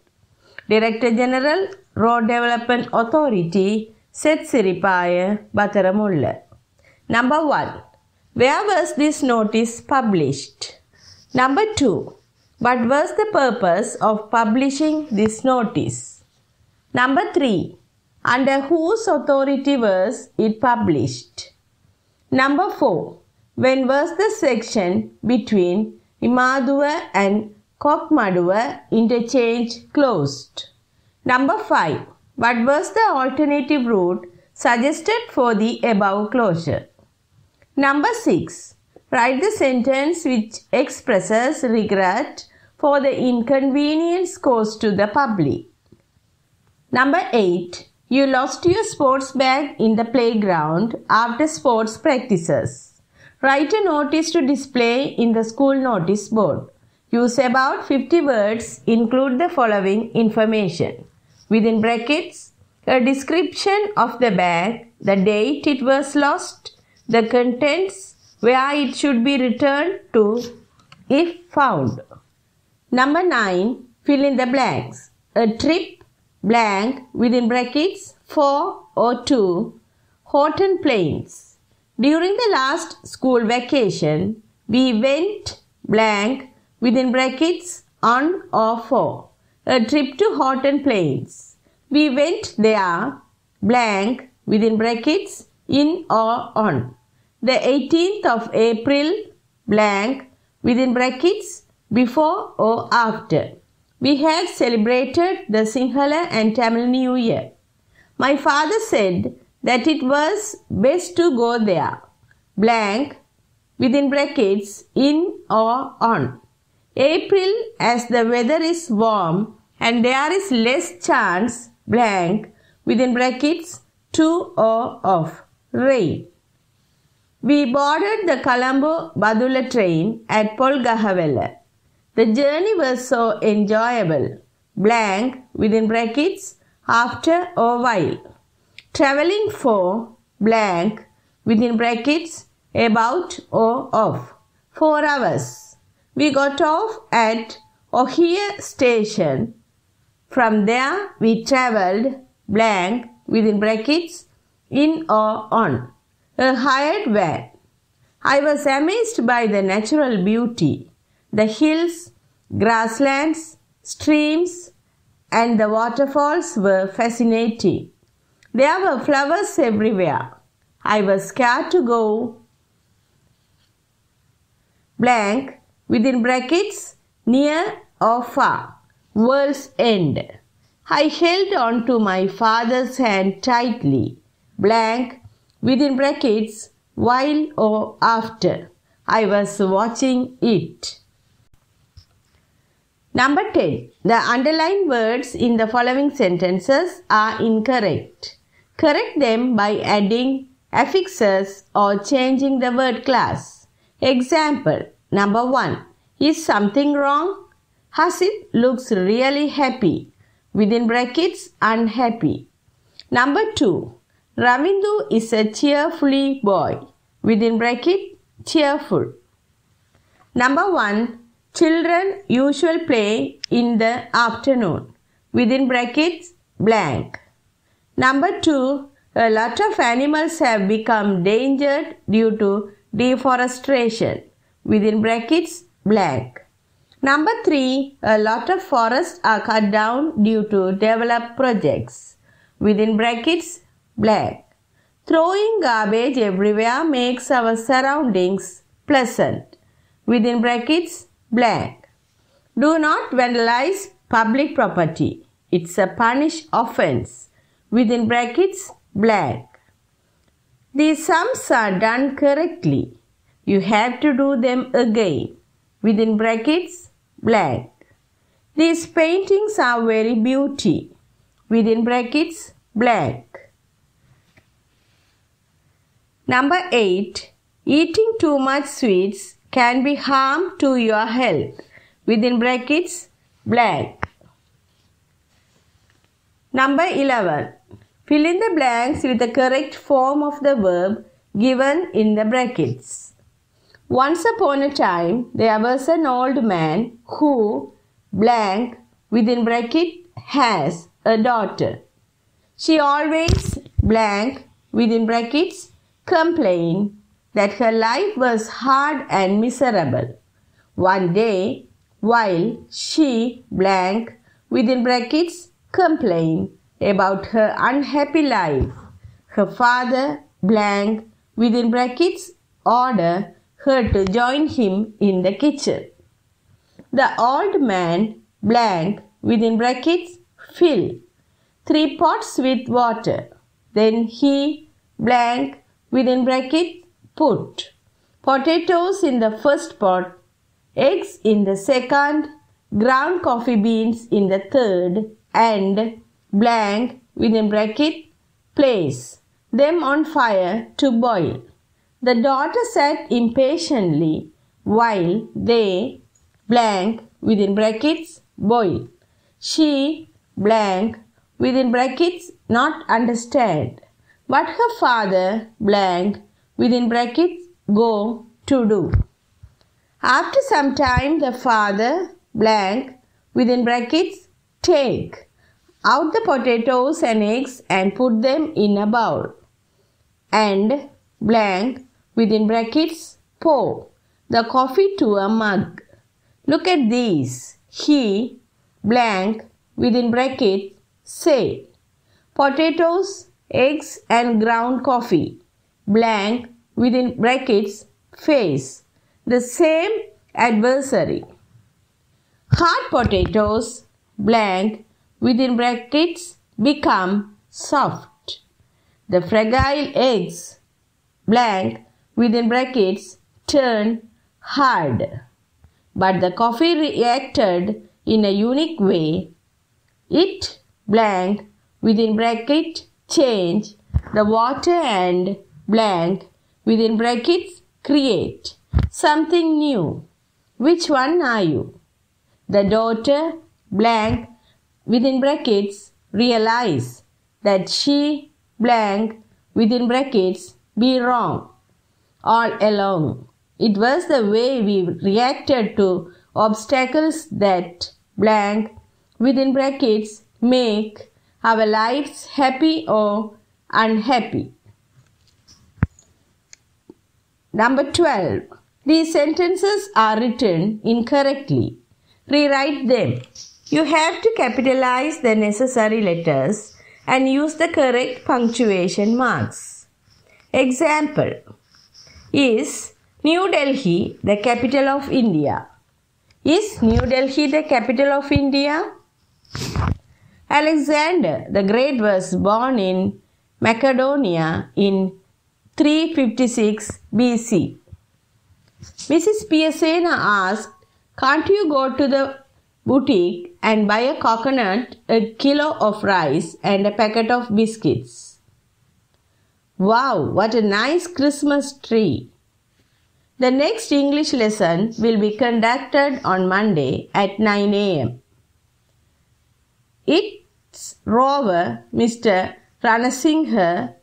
Director General, Road Development Authority, Setsiripaya, Batharamulla. Number 1. Where was this notice published? Number 2. What was the purpose of publishing this notice? Number 3. Under whose authority was it published? Number 4. When was the section between Imaduwa and Kokmaduwa interchange closed? Number 5. What was the alternative route suggested for the above closure? Number 6. Write the sentence which expresses regret for the inconvenience caused to the public. Number 8. You lost your sports bag in the playground after sports practices. Write a notice to display in the school notice board. Use about 50 words. Include the following information. Within brackets, a description of the bag, the date it was lost, the contents, where it should be returned to if found. Number 9. Fill in the blanks. A trip blank within brackets for or to Horton Plains. During the last school vacation, we went blank within brackets on or for a trip to Horton Plains. We went there blank within brackets in or on the 18th of April blank within brackets before or after. We had celebrated the Sinhala and Tamil New Year. My father said that it was best to go there blank within brackets in or on. April as the weather is warm and there is less chance blank within brackets to or of rain. We boarded the Colombo Badula train at Polgahawala. The journey was so enjoyable blank within brackets after or while. Traveling for blank within brackets about or of 4 hours. We got off at Ohio station. From there we travelled blank within brackets in or on a hired van. I was amazed by the natural beauty. The hills, grasslands, streams and the waterfalls were fascinating. There were flowers everywhere. I was scared to go blank within brackets near or far, world's end. I held on to my father's hand tightly, blank within brackets while or after I was watching it. Number 10. The underlined words in the following sentences are incorrect. Correct them by adding affixes or changing the word class. Example, number 1. Is something wrong? Hasid looks really happy. Within brackets, unhappy. Number 2. Ravindu is a cheerfully boy. Within bracket, cheerful. Number 1. Children usually play in the afternoon. Within brackets, blank. Number 2. A lot of animals have become endangered due to deforestation. Within brackets, blank. Number 3. A lot of forests are cut down due to development projects. Within brackets, blank. Throwing garbage everywhere makes our surroundings pleasant. Within brackets, blank. Do not vandalize public property. It's a punished offense. Within brackets, blank. These sums are done correctly. You have to do them again. Within brackets, blank. These paintings are very beauty. Within brackets, blank. Number 8. Eating too much sweets can be harm to your health. Within brackets, blank. Number 11. Fill in the blanks with the correct form of the verb given in the brackets. Once upon a time, there was an old man who blank within bracket has a daughter. She always blank within brackets complained that her life was hard and miserable. One day, while she blank within brackets complained about her unhappy life, her father blank within brackets ordered her to join him in the kitchen. The old man blank within brackets filled 3 pots with water. Then he blank within brackets put potatoes in the first pot, eggs in the second, ground coffee beans in the third, and blank within bracket place them on fire to boil. The daughter sat impatiently while they blank within brackets boil. She blank within brackets not understand what her father blank within brackets go to do. After some time, the father blank within brackets take out the potatoes and eggs and put them in a bowl, and blank within brackets pour the coffee to a mug. Look at these. He blank within brackets say potatoes, eggs and ground coffee blank within brackets face the same adversary. Hard potatoes blank within brackets become soft. The fragile eggs blank within brackets turn hard. but the coffee reacted in a unique way. It blank within bracket change the water and blank within brackets create something new. Which one are you? The daughter blank within brackets realize that she blank within brackets be wrong all along. It was the way we reacted to obstacles that blank within brackets make our lives happy or unhappy. Number 12. These sentences are written incorrectly. Rewrite them. You have to capitalize the necessary letters and use the correct punctuation marks. Example. Is New Delhi the capital of India? Is New Delhi the capital of India? Alexander the Great was born in Macedonia in 356 BC. Mrs. Piacena asked, "Can't you go to the boutique and buy a coconut, a kilo of rice and a packet of biscuits?" Wow, what a nice Christmas tree! The next English lesson will be conducted on Monday at 9 a.m. Its rover, Mr. Ranasinghe's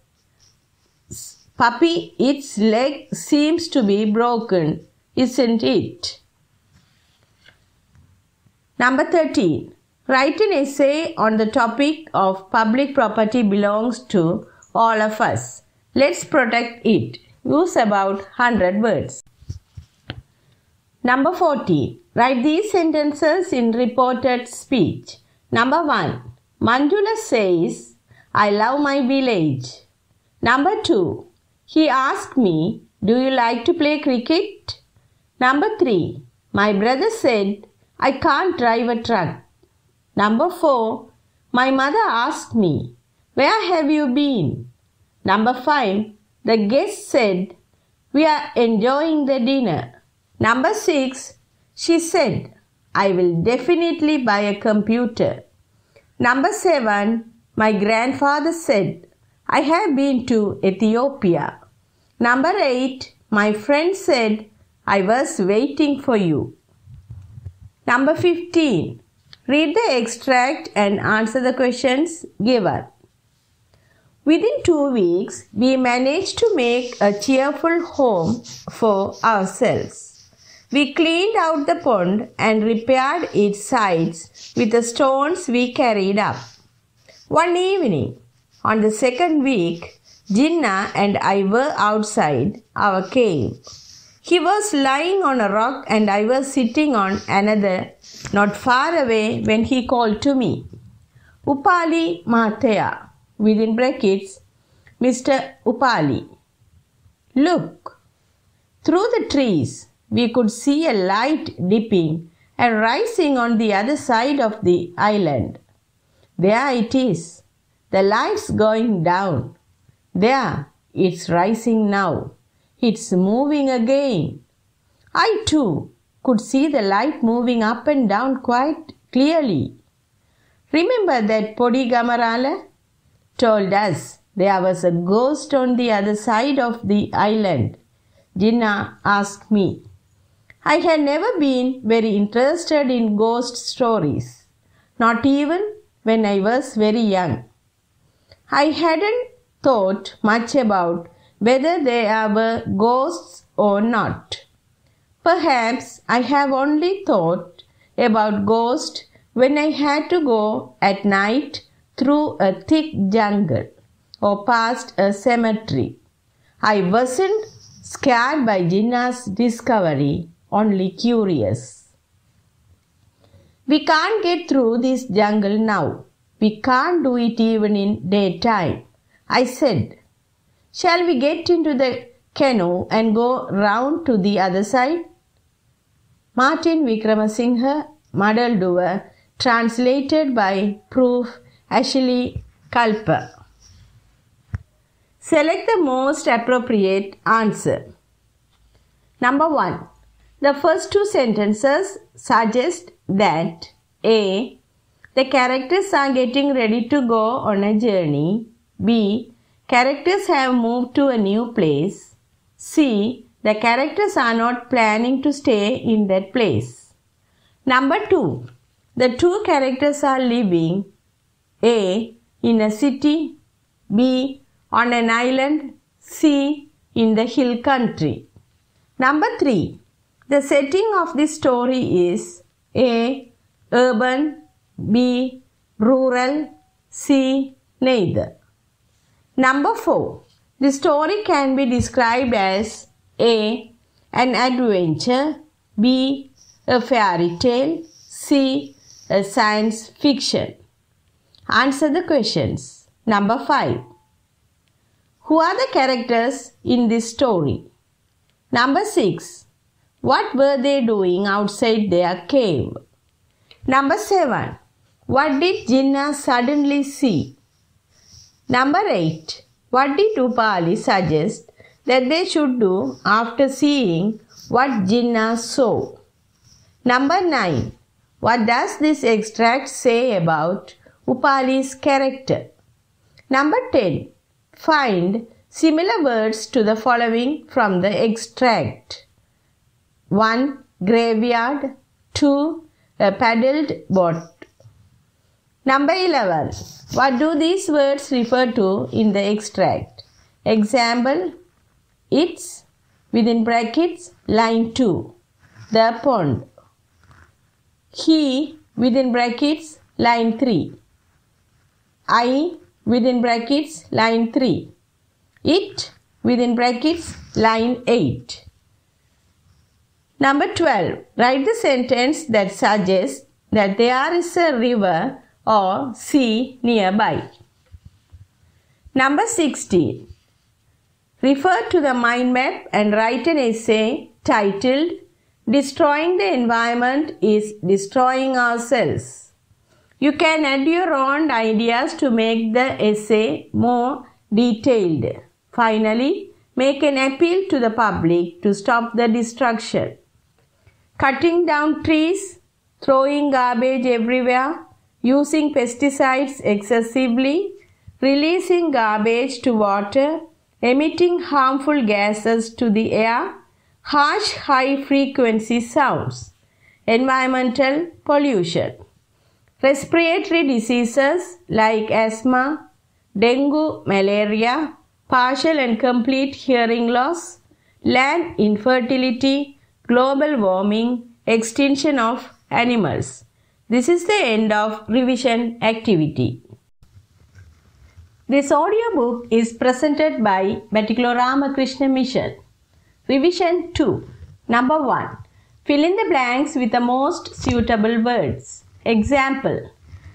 puppy, its leg seems to be broken, isn't it? Number 13. Write an essay on the topic of public property belongs to all of us. Let's protect it. Use about 100 words. Number 14. Write these sentences in reported speech. Number 1. Manjula says, "I love my village." Number 2. He asked me, "Do you like to play cricket?" Number 3. My brother said, "I can't drive a truck." Number 4. My mother asked me, "Where have you been?" Number 5. The guest said, "We are enjoying the dinner." Number 6. She said, "I will definitely buy a computer." Number 7. My grandfather said, "I have been to Ethiopia." Number 8. My friend said, "I was waiting for you." Number 15. Read the extract and answer the questions given. Within 2 weeks, we managed to make a cheerful home for ourselves. We cleaned out the pond and repaired its sides with the stones we carried up. One evening, on the second week, Jinnah and I were outside our cave. He was lying on a rock and I was sitting on another not far away when he called to me, "Upali Mahataya," within brackets, Mr. Upali. Look! Through the trees, we could see a light dipping and rising on the other side of the island. There it is. The light's going down. There, it's rising now. It's moving again. I too could see the light moving up and down quite clearly. Remember that Podi Gamarala told us there was a ghost on the other side of the island? Jinnah asked me. I had never been very interested in ghost stories, not even when I was very young. I hadn't thought much about whether there were ghosts or not. Perhaps I have only thought about ghosts when I had to go at night through a thick jungle or past a cemetery. I wasn't scared by Jinnah's discovery, only curious. We can't get through this jungle now. We can't do it even in daytime. I said, "Shall we get into the canoe and go round to the other side?" Martin Wickramasinghe, Madalduva, translated by Proof Ashley Kalpa. Select the most appropriate answer. Number 1. The first two sentences suggest that A. The characters are getting ready to go on a journey. B. Characters have moved to a new place. C. The characters are not planning to stay in that place. Number 2. The two characters are living A. in a city, B. on an island, C. in the hill country. Number 3. The setting of this story is A. urban, B. rural, C. neither. Number 4. The story can be described as A. an adventure, B. a fairy tale, C. a science fiction. Answer the questions. Number 5. Who are the characters in this story? Number 6. What were they doing outside their cave? Number 7. What did Jinnah suddenly see? Number 8. What did Upali suggest that they should do after seeing what Jinnah saw? Number 9. What does this extract say about Upali's character? Number 10. Find similar words to the following from the extract. 1. Graveyard. 2. A paddled boat. Number 11. What do these words refer to in the extract? Example. It's, within brackets, line 2. The pond. He, within brackets, line 3. I, within brackets, line 3. It, within brackets, line 8. Number 12. Write the sentence that suggests that there is a river or sea nearby. Number 16. Refer to the mind map and write an essay titled Destroying the Environment is Destroying Ourselves. You can add your own ideas to make the essay more detailed. Finally, make an appeal to the public to stop the destruction. Cutting down trees, throwing garbage everywhere, using pesticides excessively, releasing garbage to water, emitting harmful gases to the air, harsh high-frequency sounds, environmental pollution, respiratory diseases like asthma, dengue, malaria, partial and complete hearing loss, land infertility, global warming, extinction of animals. This is the end of revision activity. This audiobook is presented by Batticaloa Ramakrishna Mission. Revision 2. Number 1. Fill in the blanks with the most suitable words. Example.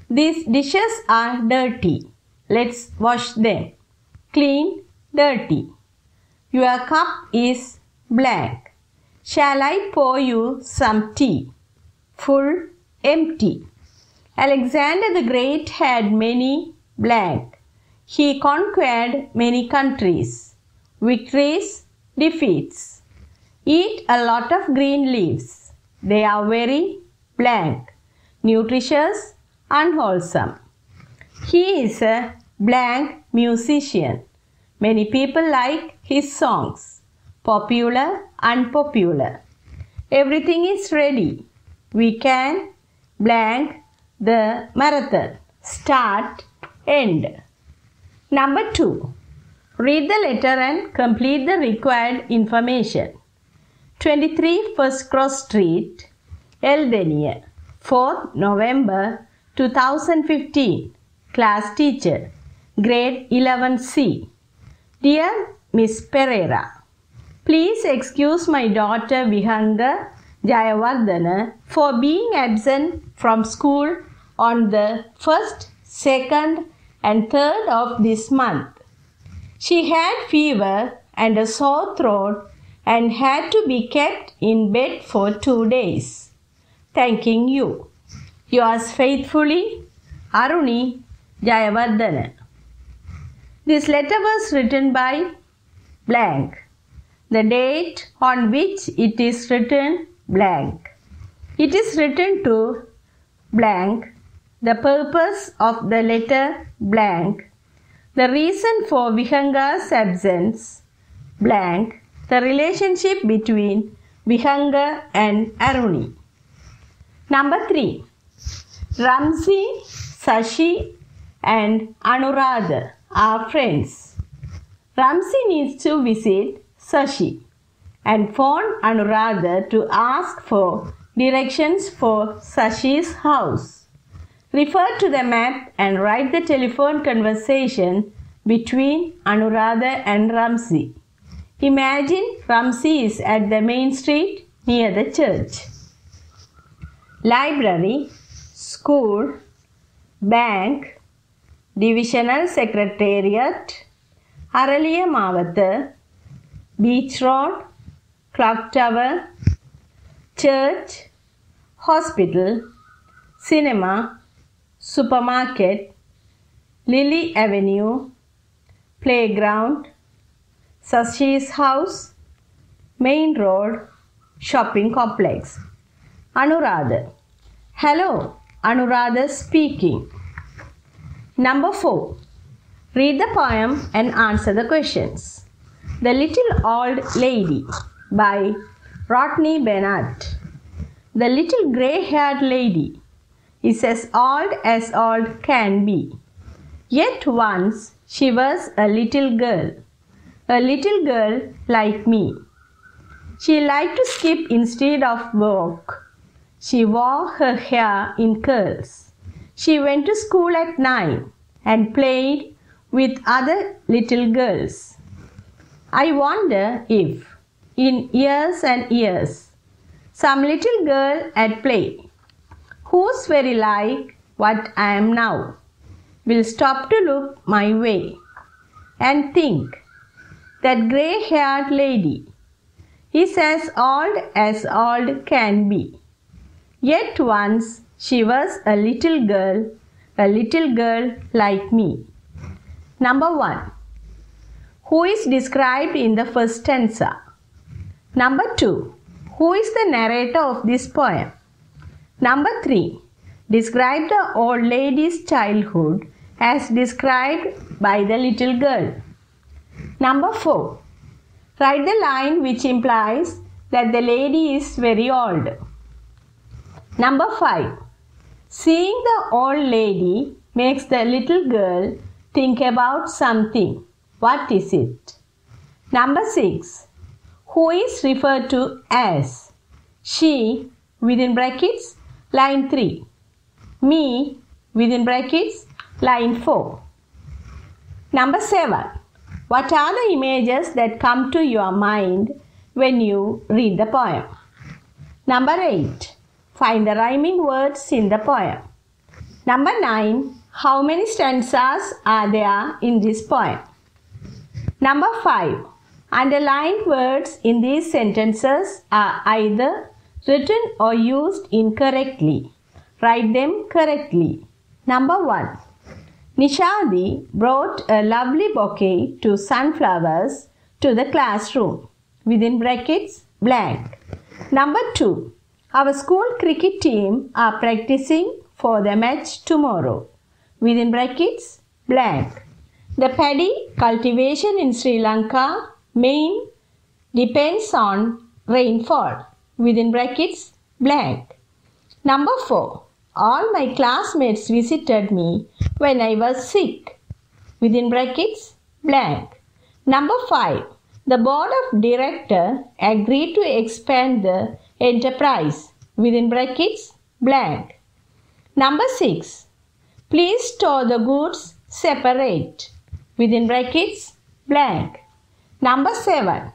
These dishes are dirty. Let's wash them. Clean, dirty. Your cup is blank. Shall I pour you some tea? Full, empty. Alexander the Great had many blank. He conquered many countries. Victories, defeats. Eat a lot of green leaves. They are very blank. Nutritious, unwholesome. He is a blank musician. Many people like his songs. Popular, unpopular. Everything is ready. We can blank the marathon. Start, end. Number 2. Read the letter and complete the required information. 23 First Cross Street, Eldenia, 4th November 2015. Class teacher, grade 11C. Dear Miss Pereira, please excuse my daughter Vihanga Jayawardhana for being absent from school on the 1st, 2nd and 3rd of this month. She had fever and a sore throat and had to be kept in bed for 2 days. Thanking you. Yours faithfully, Aruni Jayawardhana. This letter was written by blank. The date on which it is written blank. It is written to blank, the purpose of the letter blank, the reason for Vihanga's absence blank, the relationship between Vihanga and Aruni. Number 3. Ramzi, Sashi and Anuradha are friends. Ramzi needs to visit Sashi and phone Anuradha to ask for directions for Sashi's house. Refer to the map and write the telephone conversation between Anuradha and Ramzi. Imagine Ramzi is at the main street near the church. Library, school, bank, divisional secretariat, Araliya Mawatha, beach road, clock tower, church, hospital, cinema, supermarket, Lily Avenue, playground, Sashi's house, main road, shopping complex. Anuradha. Hello, Anuradha speaking. Number 4. Read the poem and answer the questions. The Little Old Lady by Rodney Bennett. The little grey-haired lady is as old can be. Yet once she was a little girl like me. She liked to skip instead of walk. She wore her hair in curls. She went to school at 9 and played with other little girls. I wonder if, in years and years, some little girl at play, who's very like what I am now, will stop to look my way and think, that grey-haired lady is as old can be. Yet once she was a little girl like me. Number 1. Who is described in the first stanza? Number 2. Who is the narrator of this poem? Number 3. Describe the old lady's childhood as described by the little girl. Number 4. Write the line which implies that the lady is very old. Number 5. Seeing the old lady makes the little girl think about something. What is it? Number 6. Who is referred to as? She, within brackets, line 3. Me, within brackets, line 4. Number 7. What are the images that come to your mind when you read the poem? Number 8. Find the rhyming words in the poem. Number 9. How many stanzas are there in this poem? Number 5. Underlined words in these sentences are either written or used incorrectly. Write them correctly. Number 1. Nishadi brought a lovely bouquet to sunflowers to the classroom. Within brackets, blank. Number 2. Our school cricket team are practicing for the match tomorrow. Within brackets, blank. The paddy cultivation in Sri Lanka main depends on rainfall. Within brackets, blank. Number 4. All my classmates visited me when I was sick. Within brackets, blank. Number 5. The board of directors agreed to expand the enterprise. Within brackets, blank. Number 6. Please store the goods separate. Within brackets, blank. Number 7.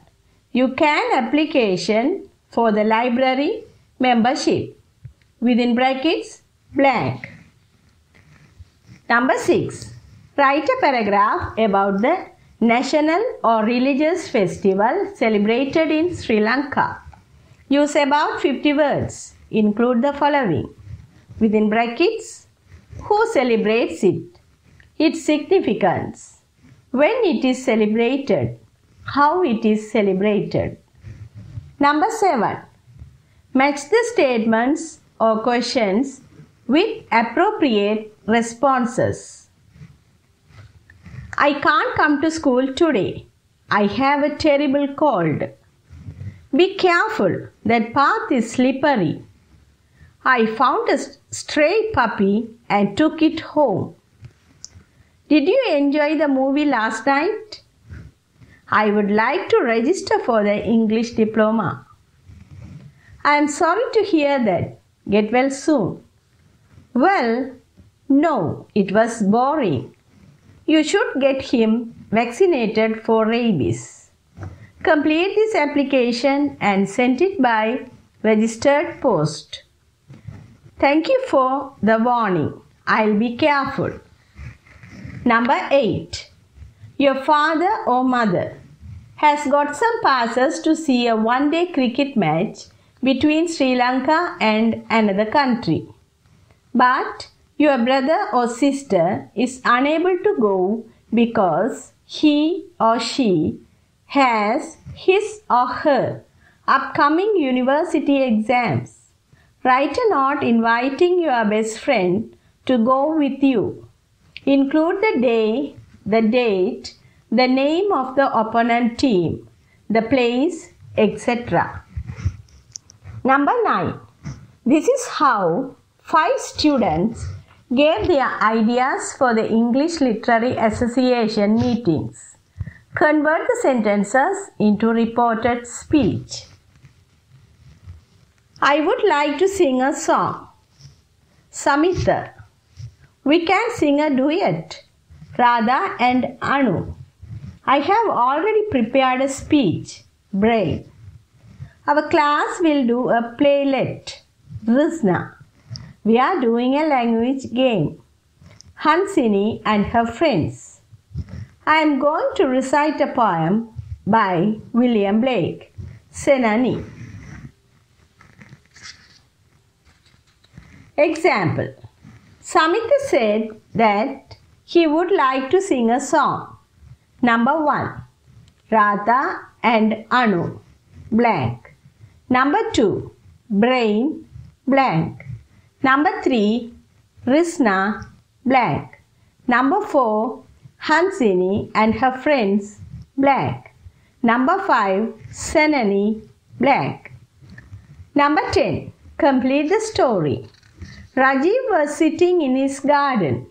You can application for the library membership. Within brackets, blank. Number 6. Write a paragraph about the national or religious festival celebrated in Sri Lanka. Use about 50 words. Include the following. Within brackets, who celebrates it? Its significance. When it is celebrated. How it is celebrated. Number 7. Match the statements or questions with appropriate responses. I can't come to school today. I have a terrible cold. Be careful, that path is slippery. I found a stray puppy and took it home. Did you enjoy the movie last night? I would like to register for the English diploma. I am sorry to hear that. Get well soon. Well, no, it was boring. You should get him vaccinated for rabies. Complete this application and send it by registered post. Thank you for the warning. I'll be careful. Number 8. Your father or mother has got some passes to see a one-day cricket match between Sri Lanka and another country. But your brother or sister is unable to go because he or she has his or her upcoming university exams. Write a note inviting your best friend to go with you. Include the day, the date, the name of the opponent team, the place, etc. Number 9. This is how 5 students gave their ideas for the English Literary Association meetings. Convert the sentences into reported speech. I would like to sing a song. Samita. We can sing a duet. Radha and Anu. I have already prepared a speech. Brave. Our class will do a playlet. Rizna. We are doing a language game. Hansini and her friends. I am going to recite a poem by William Blake. Senani. Example. Samita said that he would like to sing a song. Number 1. Radha and Anu. Blank. Number 2. Brain. Blank. Number 3. Risna. Blank. Number 4. Hansini and her friends. Blank. Number 5. Senani. Blank. Number 10. Complete the story. Rajiv was sitting in his garden,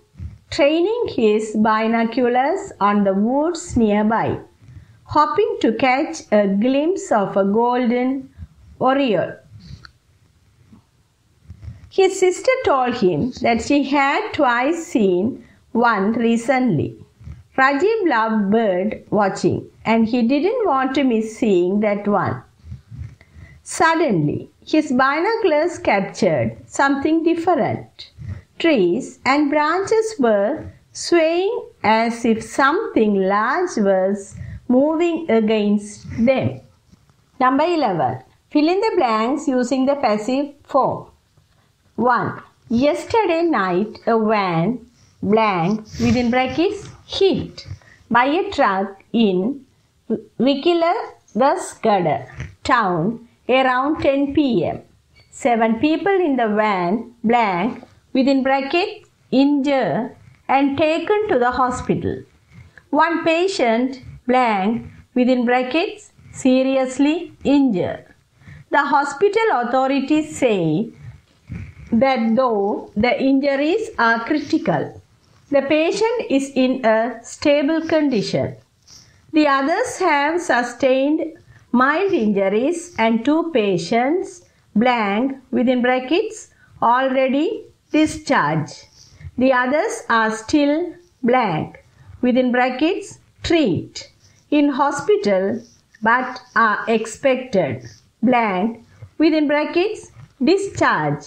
training his binoculars on the woods nearby, hoping to catch a glimpse of a golden oriole. His sister told him that she had twice seen one recently. Rajiv loved bird watching and he didn't want to miss seeing that one. Suddenly, his binoculars captured something different. Trees and branches were swaying as if something large was moving against them. Number 11. Fill in the blanks using the passive form. 1. Yesterday night a van blank within brackets hit by a truck in Vikiladasgada town around 10 p.m. 7 people in the van blank within brackets injured and taken to the hospital. 1 patient blank within brackets seriously injured. The hospital authorities say that though the injuries are critical, the patient is in a stable condition. The others have sustained mild injuries and 2 patients blank within brackets already discharged. The others are still blank within brackets treat in hospital but are expected blank within brackets discharge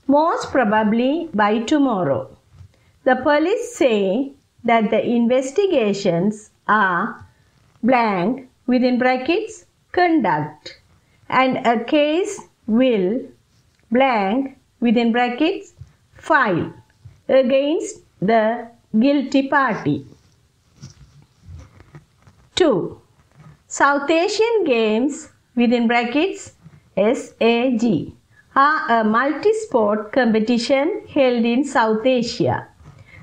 most probably by tomorrow. The police say that the investigations are blank within brackets conduct and a case will blank within brackets file against the guilty party. 2. South Asian Games within brackets SAG are a multi-sport competition held in South Asia.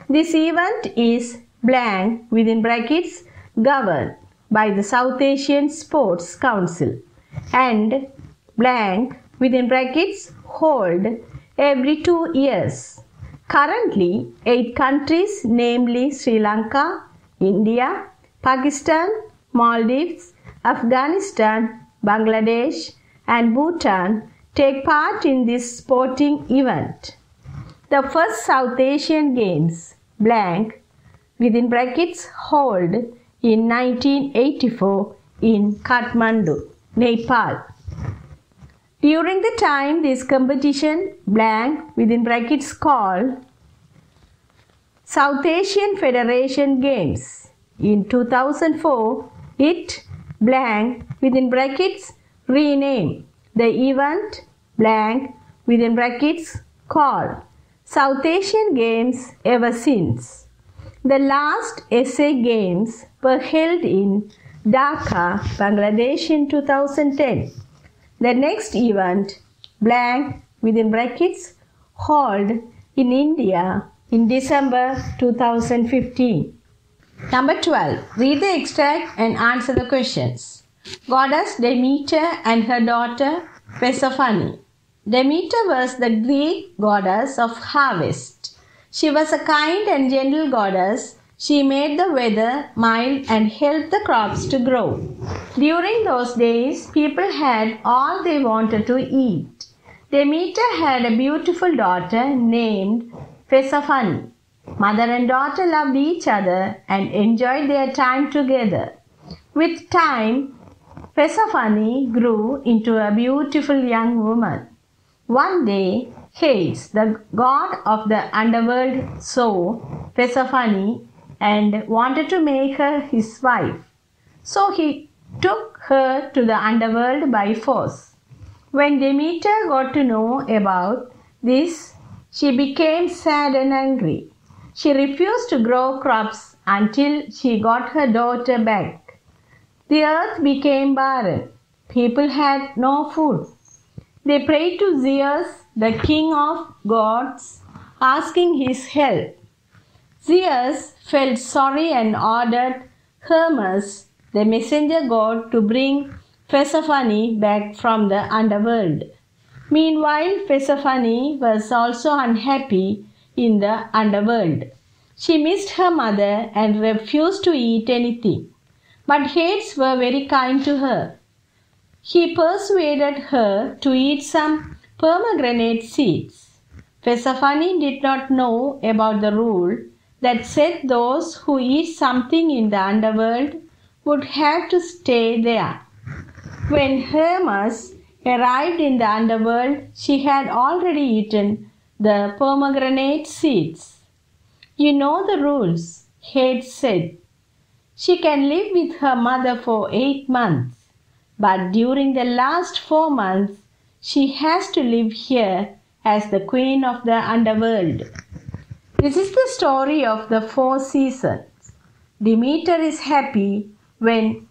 This event is blank within brackets governed by the South Asian Sports Council and blank within brackets hold every 2 years. Currently, 8 countries, namely Sri Lanka, India, Pakistan, Maldives, Afghanistan, Bangladesh, and Bhutan take part in this sporting event. The first South Asian Games, blank, within brackets, hold in 1984 in Kathmandu, Nepal. During the time this competition, blank, within brackets, called South Asian Federation Games. In 2004, it, blank, within brackets, renamed the event, blank, within brackets, called South Asian Games ever since. The last SA Games were held in Dhaka, Bangladesh in 2010. The next event, blank, within brackets, held in India in December 2015. Number 12. Read the extract and answer the questions. Goddess Demeter and her daughter Persephone. Demeter was the Greek goddess of harvest. She was a kind and gentle goddess. She made the weather mild and helped the crops to grow. During those days, people had all they wanted to eat. Demeter had a beautiful daughter named Persephone. Mother and daughter loved each other and enjoyed their time together. With time, Persephone grew into a beautiful young woman. One day, Hades, the god of the underworld, saw Persephone and wanted to make her his wife. So he took her to the underworld by force. When Demeter got to know about this, she became sad and angry. She refused to grow crops until she got her daughter back. The earth became barren. People had no food. They prayed to Zeus, the king of gods, asking his help. Zeus felt sorry and ordered Hermes, the messenger god, to bring Persephone back from the underworld. Meanwhile, Persephone was also unhappy in the underworld. She missed her mother and refused to eat anything. But Hades were very kind to her. He persuaded her to eat some pomegranate seeds. Persephone did not know about the rule that said those who eat something in the underworld would have to stay there. When Hermes arrived in the underworld, she had already eaten the pomegranate seeds. You know the rules, Hades said. She can live with her mother for 8 months, but during the last 4 months, she has to live here as the queen of the underworld. This is the story of the 4 seasons. Demeter is happy when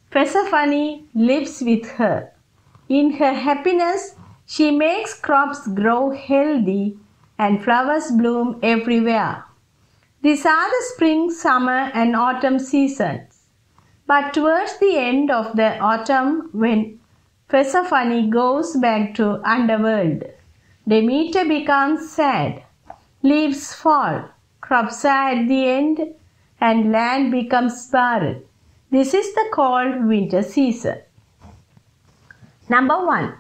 Persephone lives with her. In her happiness, she makes crops grow healthy and flowers bloom everywhere. These are the spring, summer, and autumn seasons. But towards the end of the autumn, when Persephone goes back to underworld, Demeter becomes sad. Leaves fall, crops are at the end, and land becomes barren. This is the cold winter season. Number 1.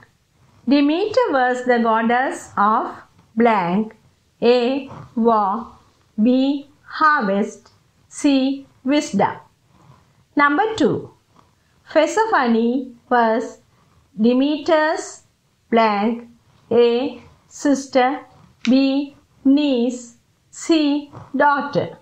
Demeter was the goddess of blank. A. War. B. Harvest. C. Wisdom. Number 2. Persephone was Demeter's blank. A. Sister. B. Niece. C. Daughter.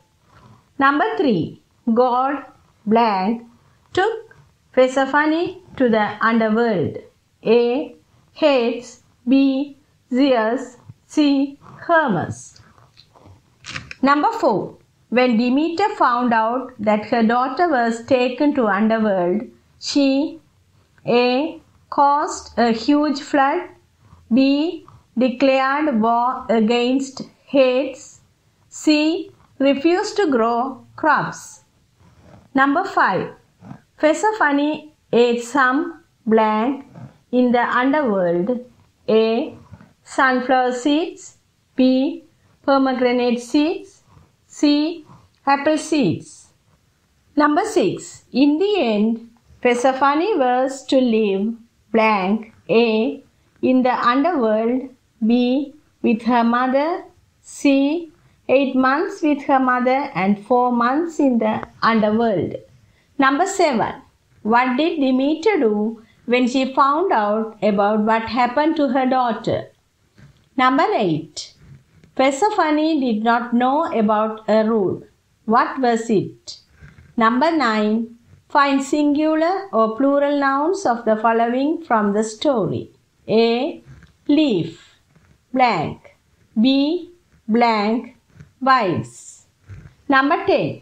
Number 3. God blank took Persephone to the underworld. A. Hades. B. Zeus. C. Hermes. Number 4. When Demeter found out that her daughter was taken to underworld, she A. caused a huge flood. B. Declared war against Hades. C. Refused to grow crops. Number 5. Persephone ate some blank in the underworld. A. Sunflower seeds. B. Pomegranate seeds. C. Apple seeds. Number 6. In the end, Persephone was to live blank. A. In the underworld. B. With her mother. C. 8 months with her mother and 4 months in the underworld. Number 7. What did Demeter do when she found out about what happened to her daughter? Number 8. Persephone did not know about a rule. What was it? Number 9. Find singular or plural nouns of the following from the story. A. Leaf blank. B. Blank wives. Number 10.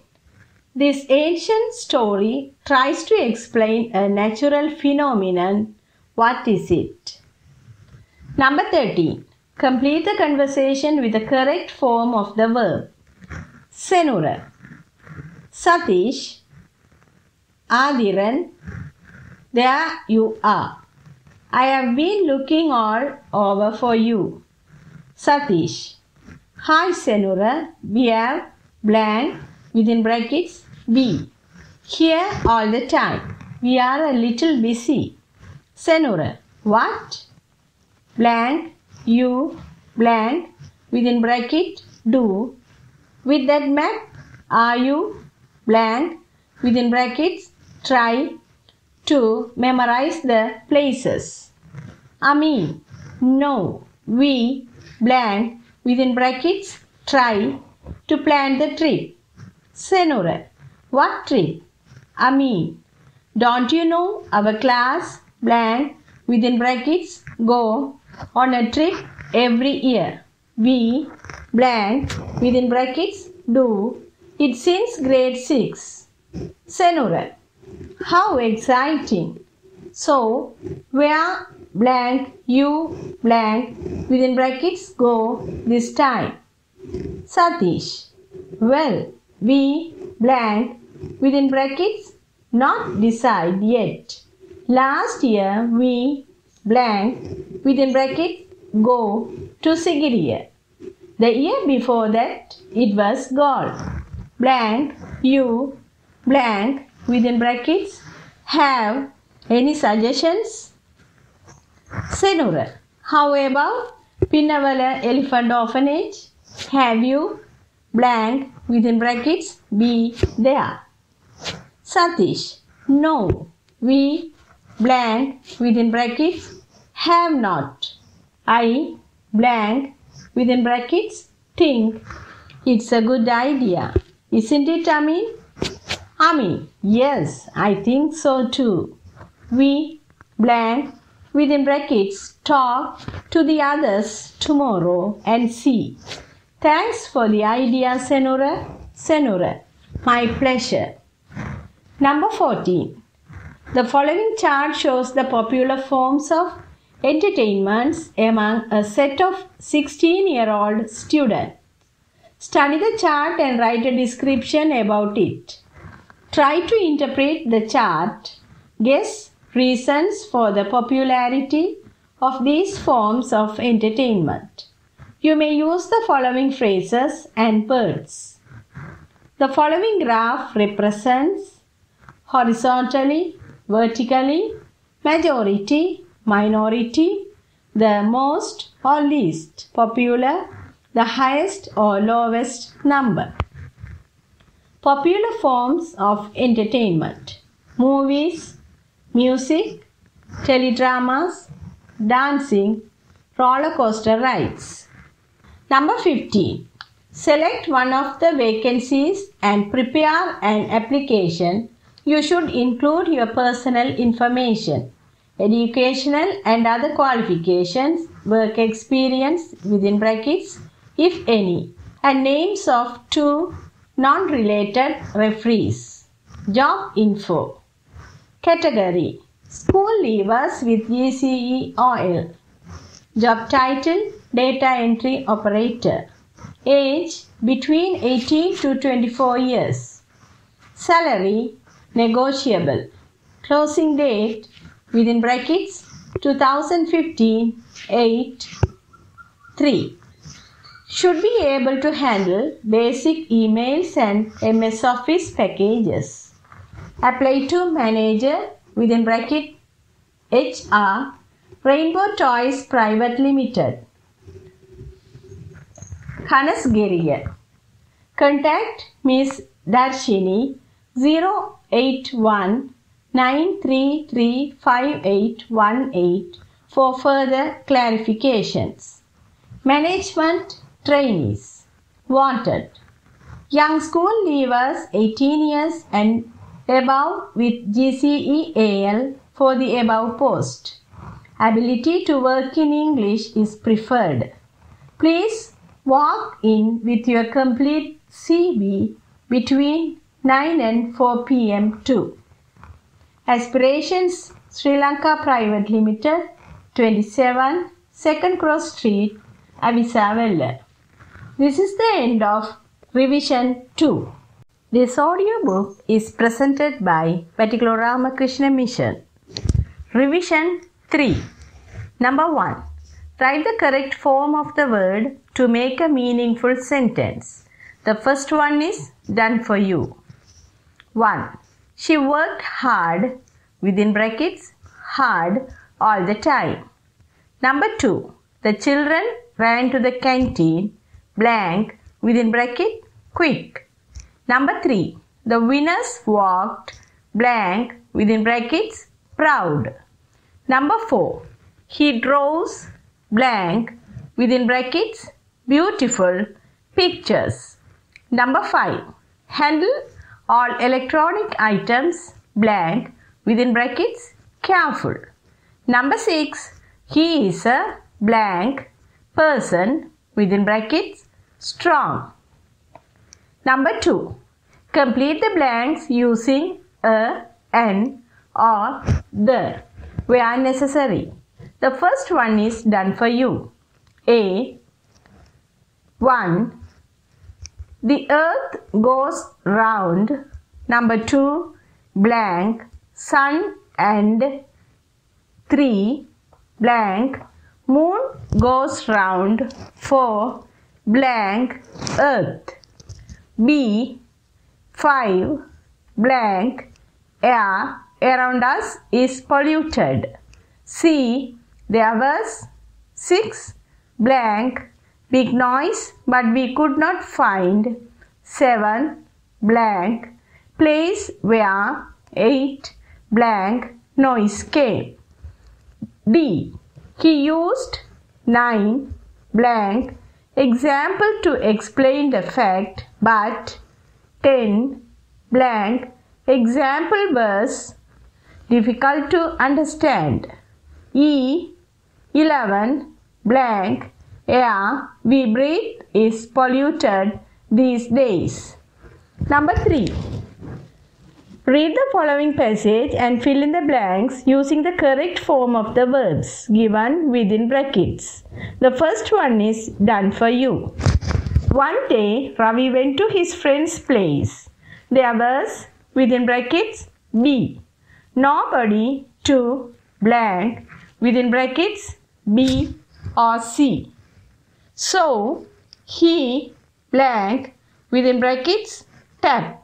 This ancient story tries to explain a natural phenomenon. What is it? Number 13. Complete the conversation with the correct form of the verb. Senura. Satish. Adiran. There you are. I have been looking all over for you. Satish. Hi Senura. We have blank within brackets B. Here all the time. We are a little busy. Senura. What? Blank. You. Blank within bracket do. With that map, are you blank within brackets try to memorize the places. Ami. No. We blank within brackets try to plan the trip. Senura. What trip? Ami. Don't you know our class blank within brackets go on a trip every year. We blank within brackets do it since grade 6. Senura. How exciting. So where blank you blank within brackets go this time? Satish. Well, we blank within brackets not decide yet. Last year we blank within brackets go to Sigiriya. The year before that it was Gaul. Blank you blank within brackets have any suggestions? Senura. How about Pinnavala Elephant Orphanage? Have you blank within brackets be there? Satish. No. We blank within brackets have not. I blank within brackets think it's a good idea. Isn't it, Ami? Ami. Yes, I think so too. We blank within brackets talk to the others tomorrow and see. Thanks for the idea, Senura. Senura. My pleasure. Number 14. The following chart shows the popular forms of entertainments among a set of 16-year-old students. Study the chart and write a description about it. Try to interpret the chart. Guess reasons for the popularity of these forms of entertainment. You may use the following phrases and words. The following graph represents horizontally, vertically, majority, minority, the most or least popular, the highest or lowest number. Popular forms of entertainment: movies, music, teledramas, dancing, roller coaster rides. Number 15. Select one of the vacancies and prepare an application. You should include your personal information, educational and other qualifications, work experience within brackets, if any, and names of 2 non-related referees. Job info. Category: School leavers with G.C.E. oil. Job title, data entry operator. Age, between 18 to 24 years. Salary, negotiable. Closing date, within brackets, 2015, 8/3. Should be able to handle basic emails and MS Office packages. Apply to manager, within bracket, HR, Rainbow Toys Private Limited. Kanasgiriya. Contact Miss Darshini 081 9335818 for further clarifications. Management trainees. Wanted. Young school leavers 18 years and above with G.C.E. AL for the above post. Ability to work in English is preferred. Please walk in with your complete CB between 9 and 4 p.m. too. Aspirations Sri Lanka Private Limited, 27 Second Cross Street, Avisavella. This is the end of Revision 2. This audiobook is presented by Batticaloa Ramakrishna Mission. Revision 3. Number 1. Write the correct form of the word to make a meaningful sentence. The first one is done for you. 1. She worked hard, within brackets, hard all the time. Number 2. The children ran to the canteen, blank, within bracket, quick. Number 3. The winners walked, blank, within brackets, proud. Number 4. He draws, blank, within brackets, beautiful pictures. Number 5. Handle all electronic items, blank, within brackets, careful. Number 6. He is a, blank, person, within brackets, strong. Number 2. Complete the blanks using a, an, or the where necessary. The first one is done for you. A. 1. The earth goes round. Number 2. Blank. Sun and 3. Blank. Moon goes round. 4. Blank. Earth. B. 5. Blank. Air around us is polluted. C. There was 6. Blank. Big noise but we could not find. 7. Blank. Place where 8. Blank. Noise came. D. He used 9. Blank. Example to explain the fact but 10. Blank. Example verse difficult to understand. E. 11. Blank. Air we breathe is polluted these days. Number 3. Read the following passage and fill in the blanks using the correct form of the verbs given within brackets. The first one is done for you. One day, Ravi went to his friend's place. There was, within brackets, B. Nobody to, blank, within brackets, B or C. So, he, blank, within brackets, tap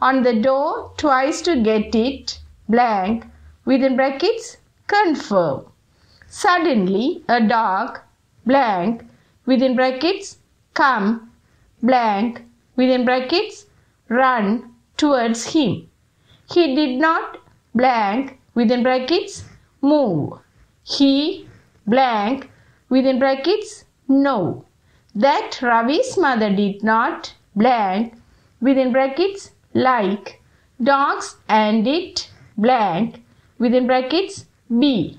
on the door twice to get it, blank, within brackets, confirm. Suddenly, a dog, blank, within brackets, come, blank, within brackets, run towards him. He did not, blank, within brackets, move. He, blank, within brackets, know that Ravi's mother did not, blank, within brackets, like dogs and it, blank, within brackets, be.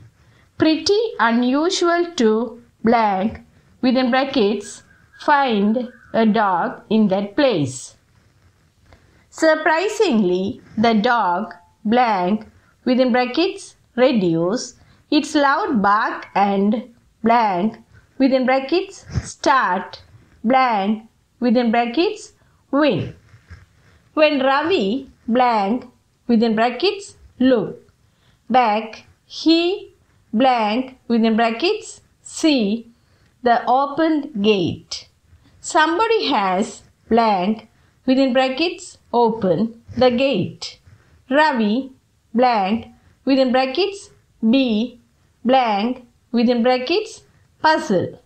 Pretty unusual to, blank, within brackets, find a dog in that place. Surprisingly, the dog, blank, within brackets, reduce its loud bark and blank within brackets start blank within brackets win. When Ravi blank within brackets look back, he blank within brackets see the opened gate. Somebody has blank within brackets open the gate. Ravi blank within brackets be blank within brackets puzzle.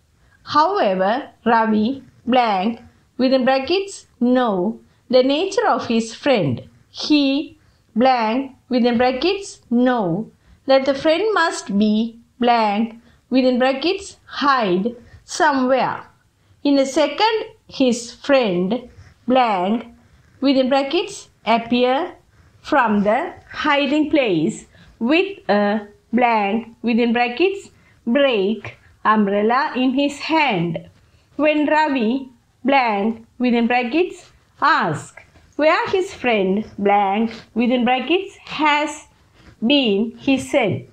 However, Ravi blank within brackets know the nature of his friend. He blank within brackets know that the friend must be blank within brackets hide somewhere. In a second, his friend blank within brackets appear from the hiding place with a blank within brackets break umbrella in his hand. When Ravi blank within brackets ask where his friend blank within brackets has been, he said,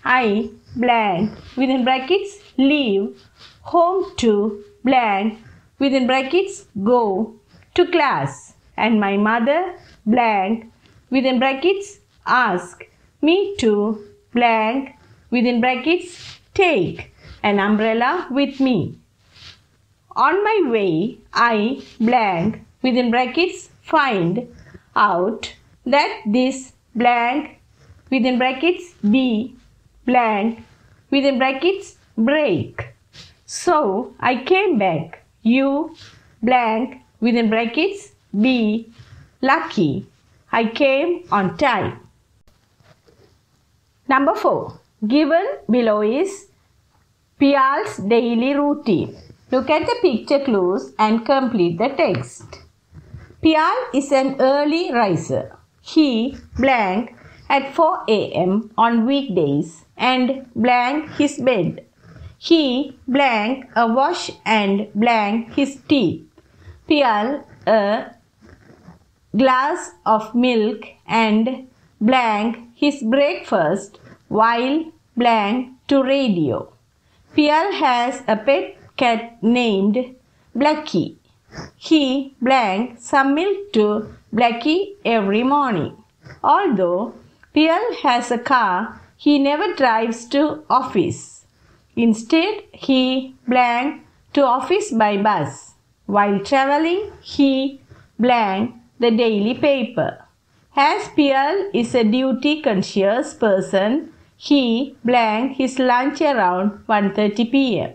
I blank within brackets leave home to blank within brackets go to class, and my mother blank within brackets ask me to blank within brackets take an umbrella with me. On my way, I blank within brackets find out that this blank within brackets be blank within brackets break. So I came back. You blank within brackets be lucky. I came on time. Number 4. Given below is Pial's daily routine. Look at the picture clues and complete the text. Pial is an early riser. He blank at 4 a.m. on weekdays and blank his bed. He blank a wash and blank his teeth. Pial a glass of milk and blank his breakfast while blank to radio. Pial has a pet cat named Blackie. He blank some milk to Blackie every morning. Although Pial has a car, he never drives to office. Instead, he blank to office by bus. While traveling, he blank the daily paper. As Pial is a duty-conscious person, he blank his lunch around 1:30 p.m.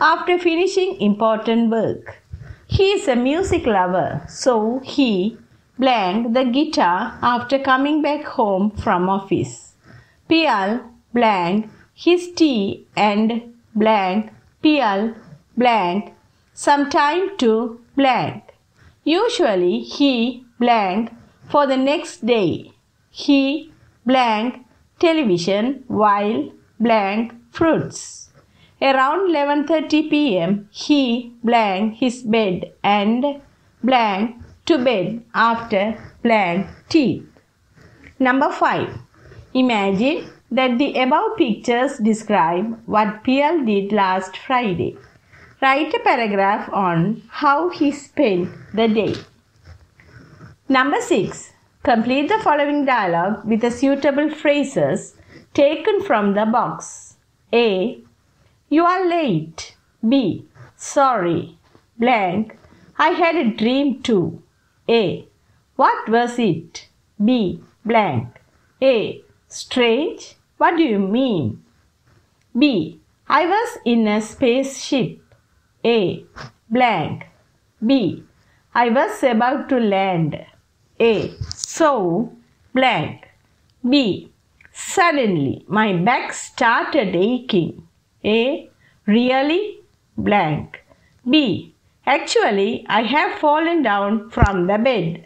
after finishing important work. He is a music lover, so he blank the guitar after coming back home from office. Pial blank his tea and blank Pial blank some time to blank. Usually he blank for the next day. He blank television while blank fruits. Around 11:30 p.m. he blank his bed and blank to bed after blank teeth. Number 5. Imagine that the above pictures describe what Pial did last Friday. Write a paragraph on how he spent the day. Number 6. Complete the following dialogue with the suitable phrases taken from the box. A. You are late. B. Sorry. Blank. I had a dream too. A. What was it? B. Blank. A. Strange. What do you mean? B. I was in a spaceship. A. Blank. B. I was about to land. A. So blank. B. Suddenly my back started aching. A. Really? Blank. B. Actually, I have fallen down from the bed.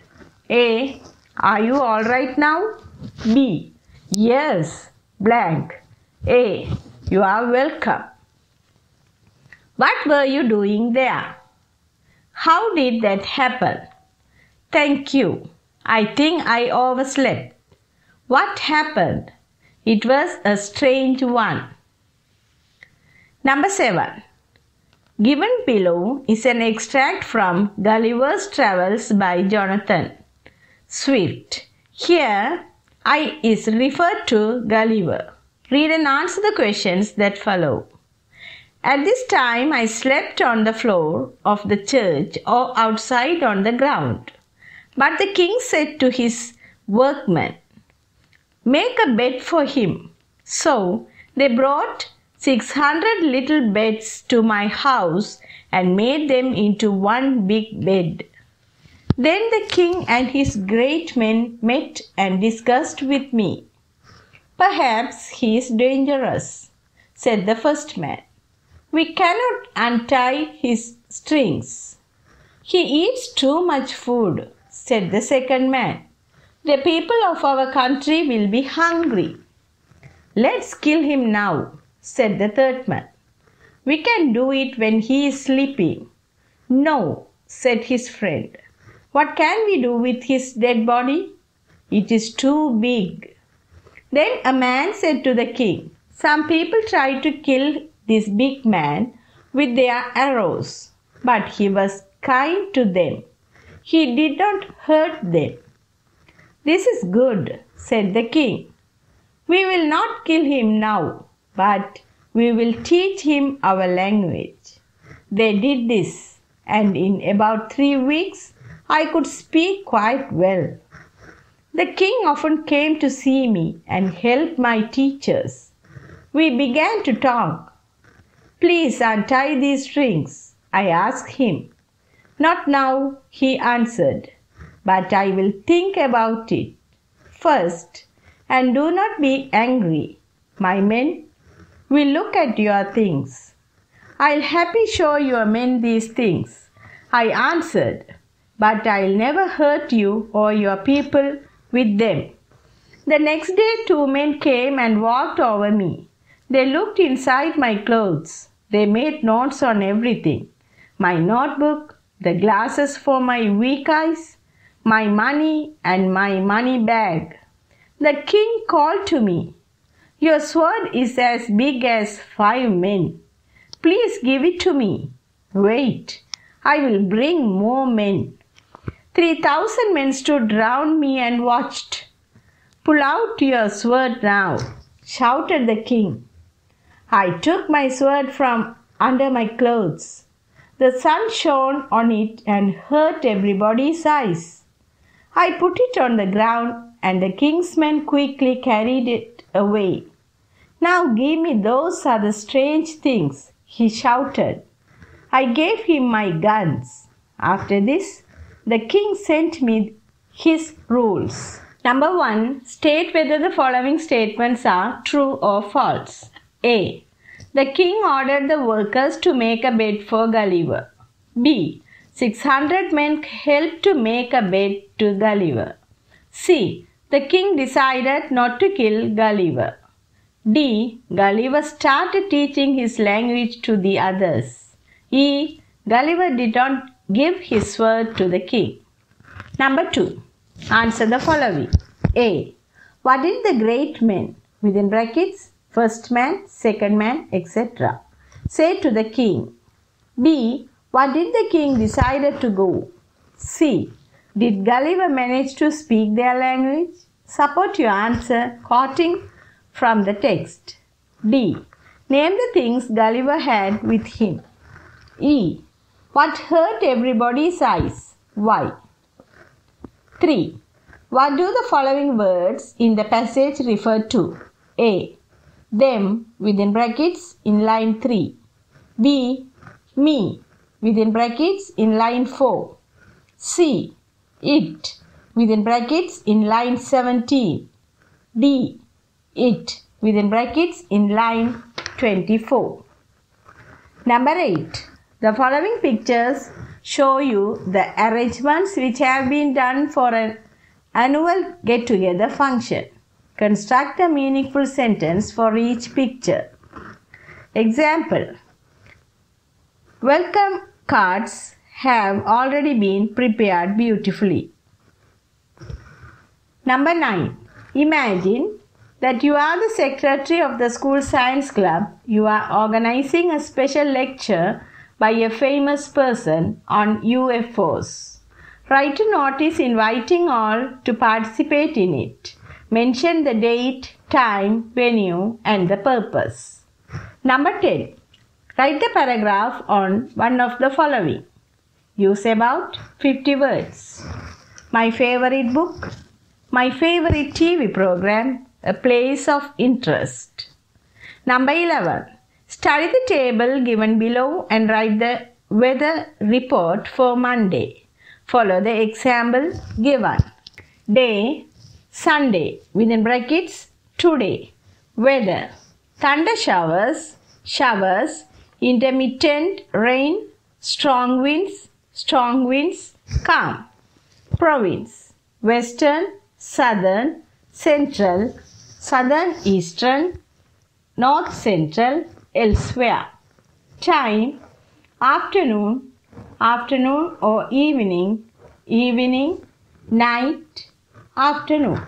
A. Are you all right now? B. Yes. Blank. A. You are welcome. What were you doing there? How did that happen? Thank you. I think I overslept. What happened? It was a strange one. Number 7. Given below is an extract from Gulliver's Travels by Jonathan Swift. Here, I is referred to Gulliver. Read and answer the questions that follow. At this time, I slept on the floor of the church or outside on the ground. But the king said to his workmen, "Make a bed for him." So they brought 600 little beds to my house and made them into one big bed. Then the king and his great men met and discussed with me. "Perhaps he is dangerous," said the first man. "We cannot untie his strings." "He eats too much food," said the second man. "The people of our country will be hungry." "Let's kill him now," said the third man. "We can do it when he is sleeping." "No," said his friend. "What can we do with his dead body? It is too big." Then a man said to the king, "Some people tried to kill this big man with their arrows, but he was kind to them. He did not hurt them." "This is good," said the king. "We will not kill him now, but we will teach him our language." They did this, and in about 3 weeks I could speak quite well. The king often came to see me and help my teachers. We began to talk. "Please untie these strings," I asked him. "Not now," he answered, "but I will think about it first. And do not be angry, my men. We look at your things." "I'll happily show your men these things," I answered, "but I'll never hurt you or your people with them." The next day 2 men came and walked over me. They looked inside my clothes. They made notes on everything: my notebook, the glasses for my weak eyes, my money, and my money bag. The king called to me, "Your sword is as big as 5 men. Please give it to me." "Wait, I will bring more men." 3,000 men stood round me and watched. "Pull out your sword now," shouted the king. I took my sword from under my clothes. The sun shone on it and hurt everybody's eyes. I put it on the ground, and the king's men quickly carried it away. "Now give me those other strange things," he shouted. I gave him my guns. After this, the king sent me his rules. Number 1. State whether the following statements are true or false. A. The king ordered the workers to make a bed for Gulliver. B. 600 men helped to make a bed to Gulliver. C. The king decided not to kill Gulliver. D. Gulliver started teaching his language to the others. E. Gulliver did not give his sword to the king. Number 2. Answer the following. A. What did the great men, within brackets, first man, second man, etc., say to the king? B. What did the king decide to go? C. Did Gulliver manage to speak their language? Support your answer quoting from the text. D. Name the things Gulliver had with him. E. What hurt everybody's eyes? Why? 3. What do the following words in the passage refer to? A. Them, within brackets, in line 3. B. Me, within brackets, in line 4. C. It, within brackets, in line 17. D. It, within brackets, in line 24. Number 8. The following pictures show you the arrangements which have been done for an annual get-together function. Construct a meaningful sentence for each picture. Example. Welcome cards have already been prepared beautifully. Number 9. Imagine that you are the secretary of the school science club, you are organizing a special lecture by a famous person on UFOs. Write a notice inviting all to participate in it. Mention the date, time, venue, and the purpose. Number 10. Write the paragraph on one of the following. Use about 50 words. My favorite book, my favorite TV program, a place of interest. Number 11. Study the table given below and write the weather report for Monday. Follow the example given. Day, Sunday, within brackets, today. Weather, thunder showers, intermittent rain, strong winds, calm. Province, western, southern, central, southern eastern, north central, elsewhere. Time, afternoon or evening, night, afternoon.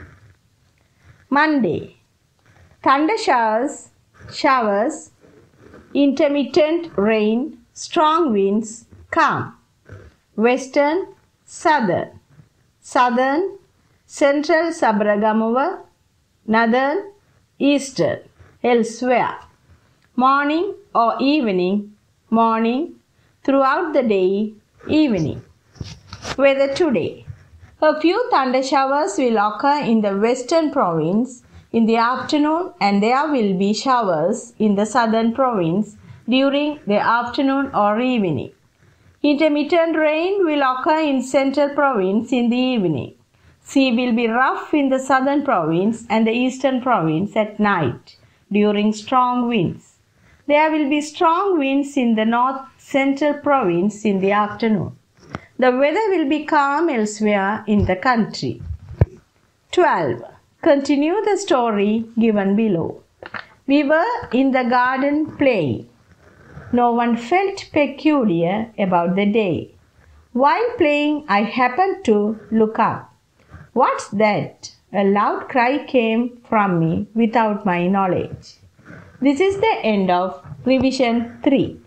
Monday, thunder showers, intermittent rain, strong winds, calm. Western, southern, central Sabragamuva, northern, eastern, elsewhere. Morning or evening, morning, throughout the day, evening. Weather today. A few thunder showers will occur in the western province in the afternoon, and there will be showers in the southern province during the afternoon or evening. Intermittent rain will occur in central province in the evening. Sea will be rough in the southern province and the eastern province at night during strong winds. There will be strong winds in the north central province in the afternoon. The weather will be calm elsewhere in the country. 12. Continue the story given below. We were in the garden playing. No one felt peculiar about the day. While playing, I happened to look up. What's that? A loud cry came from me without my knowledge. This is the end of revision 3.